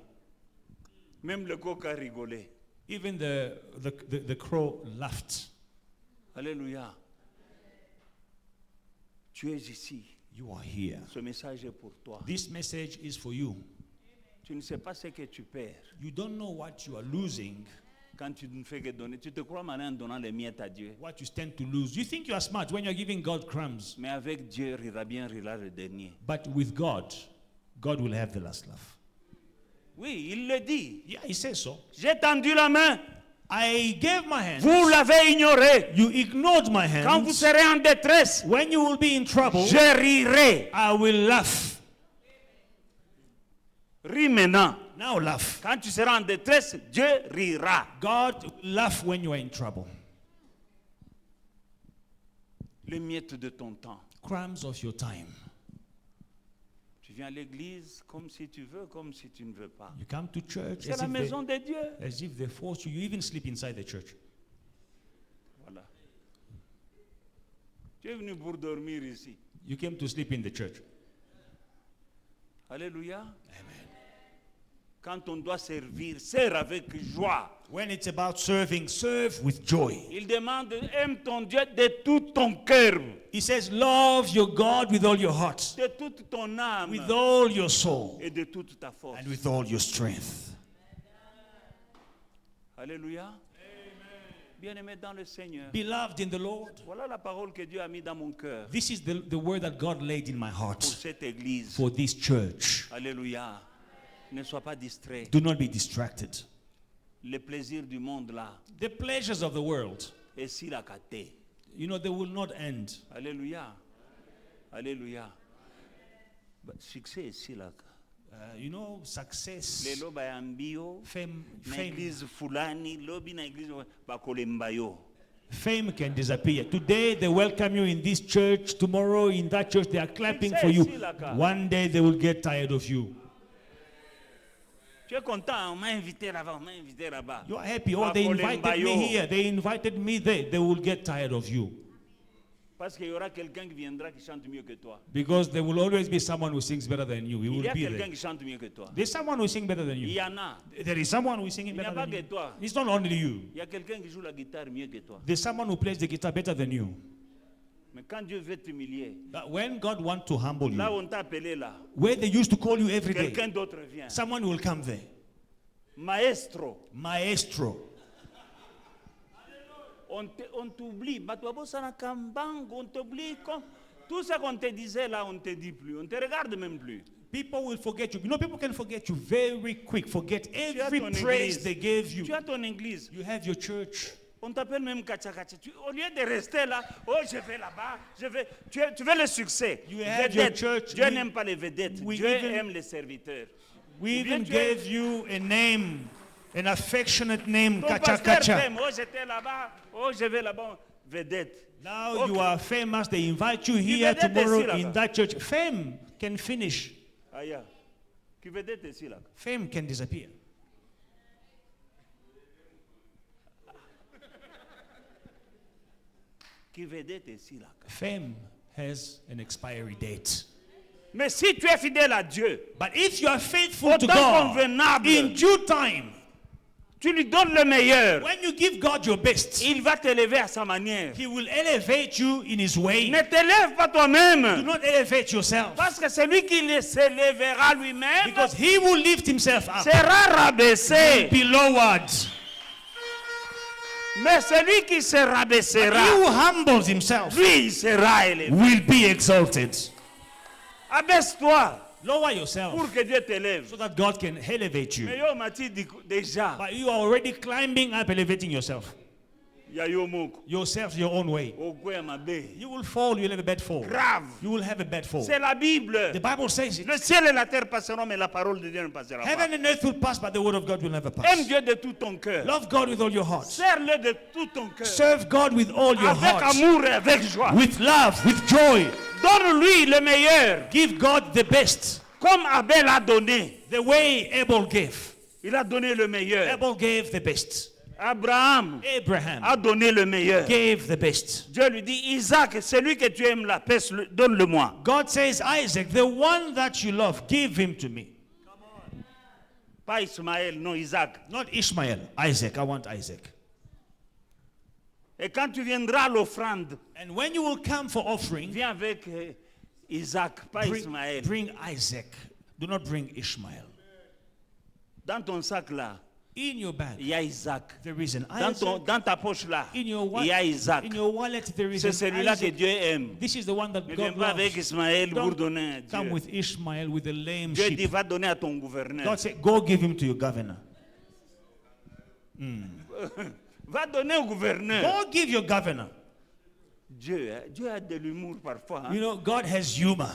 [SPEAKER 1] Même le coq a rigolé.
[SPEAKER 2] Even the crow laughed.
[SPEAKER 1] Alléluia. Tu es ici.
[SPEAKER 2] You are here.
[SPEAKER 1] Ce message est pour toi.
[SPEAKER 2] This message is for you.
[SPEAKER 1] Tu ne sais pas ce que tu perds
[SPEAKER 2] You don't know what you are losing,
[SPEAKER 1] quand tu ne fais que donner. Tu te crois malin en donnant les miettes à Dieu.
[SPEAKER 2] what you stand to lose. You think you are smart when you're giving God crumbs.
[SPEAKER 1] Mais avec Dieu, rira bien, rira le dernier.
[SPEAKER 2] But with God, God will have the last laugh.
[SPEAKER 1] Oui, il le dit.
[SPEAKER 2] Yeah, he says so.
[SPEAKER 1] J'ai tendu la main.
[SPEAKER 2] I gave my hand.
[SPEAKER 1] Vous l'avez ignoré.
[SPEAKER 2] You ignored my
[SPEAKER 1] Quand vous
[SPEAKER 2] hand.
[SPEAKER 1] serez en détresse,
[SPEAKER 2] When you will be in trouble,
[SPEAKER 1] je rirai.
[SPEAKER 2] I will laugh.
[SPEAKER 1] Ris maintenant.
[SPEAKER 2] Now laugh.
[SPEAKER 1] Quand tu seras en détresse, Dieu rira.
[SPEAKER 2] God will laugh when you are in trouble.
[SPEAKER 1] Les miettes de ton temps.
[SPEAKER 2] Crumbs of your time.
[SPEAKER 1] Tu viens à l'église comme si tu veux, comme si tu ne veux pas.
[SPEAKER 2] You come to church
[SPEAKER 1] C'est la maison de Dieu.
[SPEAKER 2] as if they force you. You even sleep inside the church.
[SPEAKER 1] Voilà. Tu es venu pour dormir ici.
[SPEAKER 2] You came to sleep in the church.
[SPEAKER 1] Alléluia.
[SPEAKER 2] Amen.
[SPEAKER 1] Quand on doit servir, sers avec joie.
[SPEAKER 2] When it's about serving, serve with joy.
[SPEAKER 1] Il demande, aime ton Dieu de tout ton cœur,
[SPEAKER 2] He says, love your God with all your heart,
[SPEAKER 1] de toute ton âme
[SPEAKER 2] with all your soul,
[SPEAKER 1] et de toute ta force.
[SPEAKER 2] and with all your strength.
[SPEAKER 1] Alléluia. Bien-aimé dans le Seigneur.
[SPEAKER 2] Beloved in the Lord,
[SPEAKER 1] Voilà la parole que Dieu a mis dans mon cœur
[SPEAKER 2] this is the word that God laid in my
[SPEAKER 1] pour
[SPEAKER 2] heart
[SPEAKER 1] cette église.
[SPEAKER 2] for this church.
[SPEAKER 1] Alléluia. Ne sois pas distrait.
[SPEAKER 2] Do not be distracted.
[SPEAKER 1] Les plaisirs du monde là,
[SPEAKER 2] The pleasures of the world,
[SPEAKER 1] et si la caté.
[SPEAKER 2] you know, they will not end.
[SPEAKER 1] Alléluia. Alléluia. Succès ici là.
[SPEAKER 2] You know, success,
[SPEAKER 1] Lelo bayambio.
[SPEAKER 2] fame,
[SPEAKER 1] Na
[SPEAKER 2] fame,
[SPEAKER 1] église fulani, lobi na église bakolemba yo.
[SPEAKER 2] fame can disappear. Today they welcome you in this church. Tomorrow in that church they are clapping for you. One day they will get tired of you.
[SPEAKER 1] Tu es content, on m'a invité là-bas, on m'a invité là-bas.
[SPEAKER 2] You are happy. Oh, they invited me here. They invited me there. They will get tired of you.
[SPEAKER 1] Parce qu'il y aura quelqu'un qui viendra qui chante mieux que toi.
[SPEAKER 2] Because there will always be someone who sings better than you. He
[SPEAKER 1] Il
[SPEAKER 2] will
[SPEAKER 1] y a
[SPEAKER 2] be
[SPEAKER 1] quelqu'un
[SPEAKER 2] there.
[SPEAKER 1] qui chante mieux que toi.
[SPEAKER 2] There's someone who sings better than
[SPEAKER 1] Il
[SPEAKER 2] you.
[SPEAKER 1] y en a.
[SPEAKER 2] There is someone who is singing
[SPEAKER 1] Il n'y a
[SPEAKER 2] better
[SPEAKER 1] pas
[SPEAKER 2] than
[SPEAKER 1] que
[SPEAKER 2] you.
[SPEAKER 1] toi.
[SPEAKER 2] It's not only you.
[SPEAKER 1] Il y a quelqu'un qui joue la guitare mieux que toi.
[SPEAKER 2] There's someone who plays the guitar better than you.
[SPEAKER 1] Mais quand Dieu veut t'humilier,
[SPEAKER 2] But when God wants to humble
[SPEAKER 1] là où
[SPEAKER 2] you,
[SPEAKER 1] on t'a appelé là,
[SPEAKER 2] where they used to call you every day,
[SPEAKER 1] quelqu'un d'autre vient.
[SPEAKER 2] someone will come there.
[SPEAKER 1] Maestro,
[SPEAKER 2] Maestro.
[SPEAKER 1] on t'oublie. Batouabosana Kambang, on t'oublie. Tout ce qu'on te disait là, on ne te dit plus. On ne te regarde même plus.
[SPEAKER 2] People will forget you. You know, people can forget you very quick. Forget every
[SPEAKER 1] ton
[SPEAKER 2] praise
[SPEAKER 1] église.
[SPEAKER 2] they gave you.
[SPEAKER 1] Tu as ton église.
[SPEAKER 2] You have your church.
[SPEAKER 1] On t'appelle même Kacha Kacha. Au lieu de rester là, oh je vais là-bas, je vais. Tu veux le succès.
[SPEAKER 2] You have your
[SPEAKER 1] Vedette.
[SPEAKER 2] church.
[SPEAKER 1] Dieu
[SPEAKER 2] We-
[SPEAKER 1] n'aime pas les vedettes.
[SPEAKER 2] we
[SPEAKER 1] Dieu
[SPEAKER 2] even-
[SPEAKER 1] aime les serviteurs.
[SPEAKER 2] We
[SPEAKER 1] Ou bien
[SPEAKER 2] even
[SPEAKER 1] tu es-
[SPEAKER 2] gave you a name, an affectionate name,
[SPEAKER 1] Ton
[SPEAKER 2] Kacha
[SPEAKER 1] pasteur
[SPEAKER 2] Kacha.
[SPEAKER 1] t'aime. Oh j'étais là-bas, oh je vais là-bas. Vedette.
[SPEAKER 2] Now
[SPEAKER 1] Ok.
[SPEAKER 2] you are famous. They invite you here
[SPEAKER 1] vedette
[SPEAKER 2] tomorrow
[SPEAKER 1] ici, là-bas.
[SPEAKER 2] in that church. Fame can finish.
[SPEAKER 1] Aya. Qui vedette ici là.
[SPEAKER 2] Fame can disappear.
[SPEAKER 1] Qui vedette ici là.
[SPEAKER 2] Fame has an expiry date.
[SPEAKER 1] Mais si tu es fidèle à Dieu,
[SPEAKER 2] But if you are faithful
[SPEAKER 1] au
[SPEAKER 2] to
[SPEAKER 1] temps
[SPEAKER 2] God,
[SPEAKER 1] convenable,
[SPEAKER 2] in due time,
[SPEAKER 1] tu lui donnes le meilleur.
[SPEAKER 2] when you give God your best,
[SPEAKER 1] Il va t'élever à sa manière.
[SPEAKER 2] He will elevate you in His way.
[SPEAKER 1] Ne t'élève pas
[SPEAKER 2] Do
[SPEAKER 1] toi-même.
[SPEAKER 2] not elevate yourself,
[SPEAKER 1] Parce que celui qui s'élèvera lui-même
[SPEAKER 2] because He will lift Himself up,
[SPEAKER 1] sera rabaissé.
[SPEAKER 2] be lowered.
[SPEAKER 1] Mais celui qui se
[SPEAKER 2] He
[SPEAKER 1] rabaissera,
[SPEAKER 2] who humbles himself
[SPEAKER 1] lui, il sera élevé.
[SPEAKER 2] will be exalted.
[SPEAKER 1] Abaisse-toi
[SPEAKER 2] Lower yourself
[SPEAKER 1] pour que Dieu t'élève.
[SPEAKER 2] so that God can elevate
[SPEAKER 1] Mais
[SPEAKER 2] you.
[SPEAKER 1] yo mati déjà.
[SPEAKER 2] But you are already climbing up, elevating yourself.
[SPEAKER 1] Ya yo moko.
[SPEAKER 2] Yourself your own way.
[SPEAKER 1] Okwea mabe.
[SPEAKER 2] You will fall, you will have a bad fall.
[SPEAKER 1] Grave.
[SPEAKER 2] You will have a bad fall.
[SPEAKER 1] C'est la Bible.
[SPEAKER 2] The Bible says
[SPEAKER 1] Le
[SPEAKER 2] it.
[SPEAKER 1] ciel et la terre passeront, mais la parole de Dieu ne passera pas.
[SPEAKER 2] Heaven and earth will pass, but the word of God will never
[SPEAKER 1] Aime
[SPEAKER 2] pass.
[SPEAKER 1] Dieu de tout ton cœur.
[SPEAKER 2] Love God with all your heart.
[SPEAKER 1] Serre-le de tout ton cœur.
[SPEAKER 2] Serve God with all your
[SPEAKER 1] Avec
[SPEAKER 2] heart.
[SPEAKER 1] amour et avec joie.
[SPEAKER 2] With love, with joy.
[SPEAKER 1] Donne-lui le meilleur.
[SPEAKER 2] Give God the best.
[SPEAKER 1] Comme Abel a donné.
[SPEAKER 2] The way Abel gave.
[SPEAKER 1] Il a donné le meilleur.
[SPEAKER 2] Abel gave the best.
[SPEAKER 1] Abraham
[SPEAKER 2] Abraham
[SPEAKER 1] a donné le meilleur.
[SPEAKER 2] gave the best.
[SPEAKER 1] Dieu lui dit, Isaac, celui que tu aimes la paix, donne-le-moi.
[SPEAKER 2] God says, Isaac, the one that you love, give him to me.
[SPEAKER 1] Pas Ismaël, non Isaac.
[SPEAKER 2] Not Ishmael, Isaac. I want Isaac.
[SPEAKER 1] Et quand tu viendras à l'offrande,
[SPEAKER 2] And when you will come for offering,
[SPEAKER 1] viens avec Isaac, pas Ismaël.
[SPEAKER 2] bring Isaac. Do not bring Ishmael.
[SPEAKER 1] Dans ton sac là,
[SPEAKER 2] In your bag,
[SPEAKER 1] il y a Isaac.
[SPEAKER 2] there is an
[SPEAKER 1] Dans,
[SPEAKER 2] Isaac.
[SPEAKER 1] dans ta poche là,
[SPEAKER 2] In your,
[SPEAKER 1] il y a Isaac.
[SPEAKER 2] in your wallet, there is
[SPEAKER 1] C'est
[SPEAKER 2] an
[SPEAKER 1] celui-là que
[SPEAKER 2] Isaac.
[SPEAKER 1] Dieu aime.
[SPEAKER 2] This is the one that
[SPEAKER 1] Ne viens
[SPEAKER 2] God
[SPEAKER 1] pas avec
[SPEAKER 2] loves.
[SPEAKER 1] Ismaël pour
[SPEAKER 2] Don't
[SPEAKER 1] donner à
[SPEAKER 2] come
[SPEAKER 1] Dieu.
[SPEAKER 2] with Ishmael with a lame
[SPEAKER 1] Dieu dit,
[SPEAKER 2] sheep.
[SPEAKER 1] va donner à ton gouverneur.
[SPEAKER 2] God said, go give him to your governor.
[SPEAKER 1] Va donner au gouverneur.
[SPEAKER 2] Go give your governor.
[SPEAKER 1] Dieu a de l'humour parfois. Hein.
[SPEAKER 2] You know, God has humor.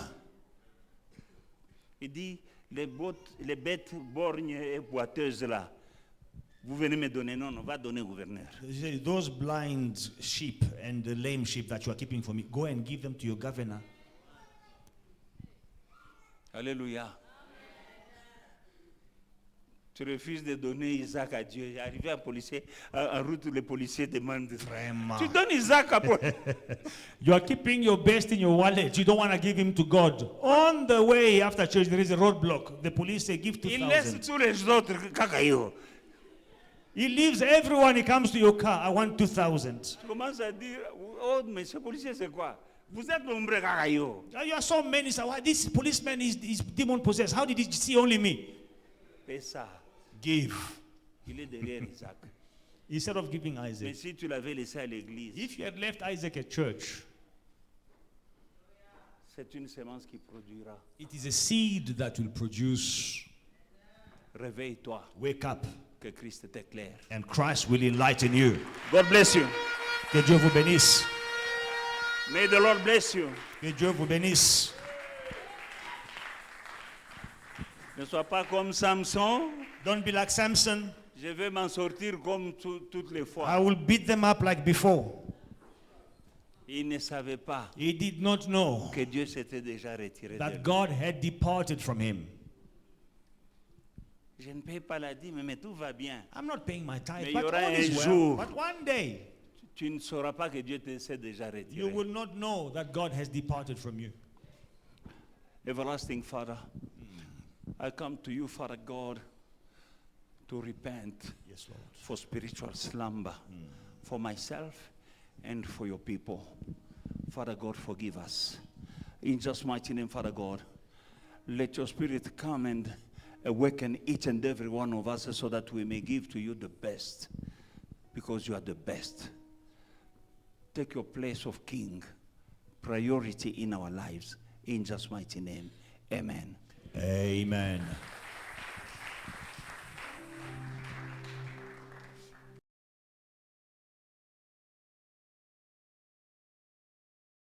[SPEAKER 1] Il dit, les bêtes borgnes et boiteuses là, vous venez me donner. Non, va donner au gouverneur.
[SPEAKER 2] He said, those blind sheep and the lame sheep that you are keeping for me, go and give them to your governor.
[SPEAKER 1] Alléluia. Tu refuses de donner Isaac à Dieu. Arrivé à policier, en route, les policiers demandent.
[SPEAKER 2] Vraiment.
[SPEAKER 1] Tu donnes Isaac à Paul.
[SPEAKER 2] You are keeping your best in your wallet. You don't want to give him to God. On the way after church, there is a roadblock. The police say, give
[SPEAKER 1] Il laisse
[SPEAKER 2] 2,000.
[SPEAKER 1] tous les autres cacaillots.
[SPEAKER 2] He leaves everyone. He comes to your car. I want 2,000.
[SPEAKER 1] Tu commences à dire, oh, monsieur policier, c'est quoi? Vous êtes nombreux cacaillots.
[SPEAKER 2] You are so many. So why this policeman is demon possessed? How did he see only me?
[SPEAKER 1] Fais ça.
[SPEAKER 2] Give.
[SPEAKER 1] Il est derrière Isaac.
[SPEAKER 2] Instead of giving
[SPEAKER 1] Mais
[SPEAKER 2] Isaac.
[SPEAKER 1] si tu l'avais laissé à l'église,
[SPEAKER 2] If you had left Isaac at church,
[SPEAKER 1] c'est une semence qui produira.
[SPEAKER 2] it is a seed that will produce.
[SPEAKER 1] Réveille-toi,
[SPEAKER 2] Wake up,
[SPEAKER 1] que Christ t'éclaire.
[SPEAKER 2] and Christ will enlighten you.
[SPEAKER 1] God bless you.
[SPEAKER 2] Que Dieu vous bénisse.
[SPEAKER 1] May the Lord bless you.
[SPEAKER 2] Que Dieu vous bénisse.
[SPEAKER 1] Ne sois pas comme Samson.
[SPEAKER 2] Don't be like Samson.
[SPEAKER 1] Je vais m'en sortir comme toutes les
[SPEAKER 2] I
[SPEAKER 1] fois.
[SPEAKER 2] will beat them up like before.
[SPEAKER 1] Il ne savait pas
[SPEAKER 2] He did not know
[SPEAKER 1] que Dieu s'était déjà retiré de
[SPEAKER 2] that
[SPEAKER 1] lui.
[SPEAKER 2] God had departed from him.
[SPEAKER 1] Je ne paye pas la dîme, mais tout va bien.
[SPEAKER 2] I'm not paying my tithe,
[SPEAKER 1] Mais il y
[SPEAKER 2] but
[SPEAKER 1] aura
[SPEAKER 2] all
[SPEAKER 1] un
[SPEAKER 2] is well.
[SPEAKER 1] jour.
[SPEAKER 2] But one day,
[SPEAKER 1] Tu ne sauras pas que Dieu s'est déjà retiré.
[SPEAKER 2] you will not know that God has departed from you.
[SPEAKER 1] Everlasting Father, I come to you, Father God, to repent
[SPEAKER 2] Yes, Lord.
[SPEAKER 1] for spiritual slumber, for myself and for your people. Father God, forgive us. In just mighty name, Father God, let your spirit come and awaken each and every one of us so that we may give to you the best, because you are the best. Take your place of king, priority in our lives. In just mighty name, amen.
[SPEAKER 2] Amen.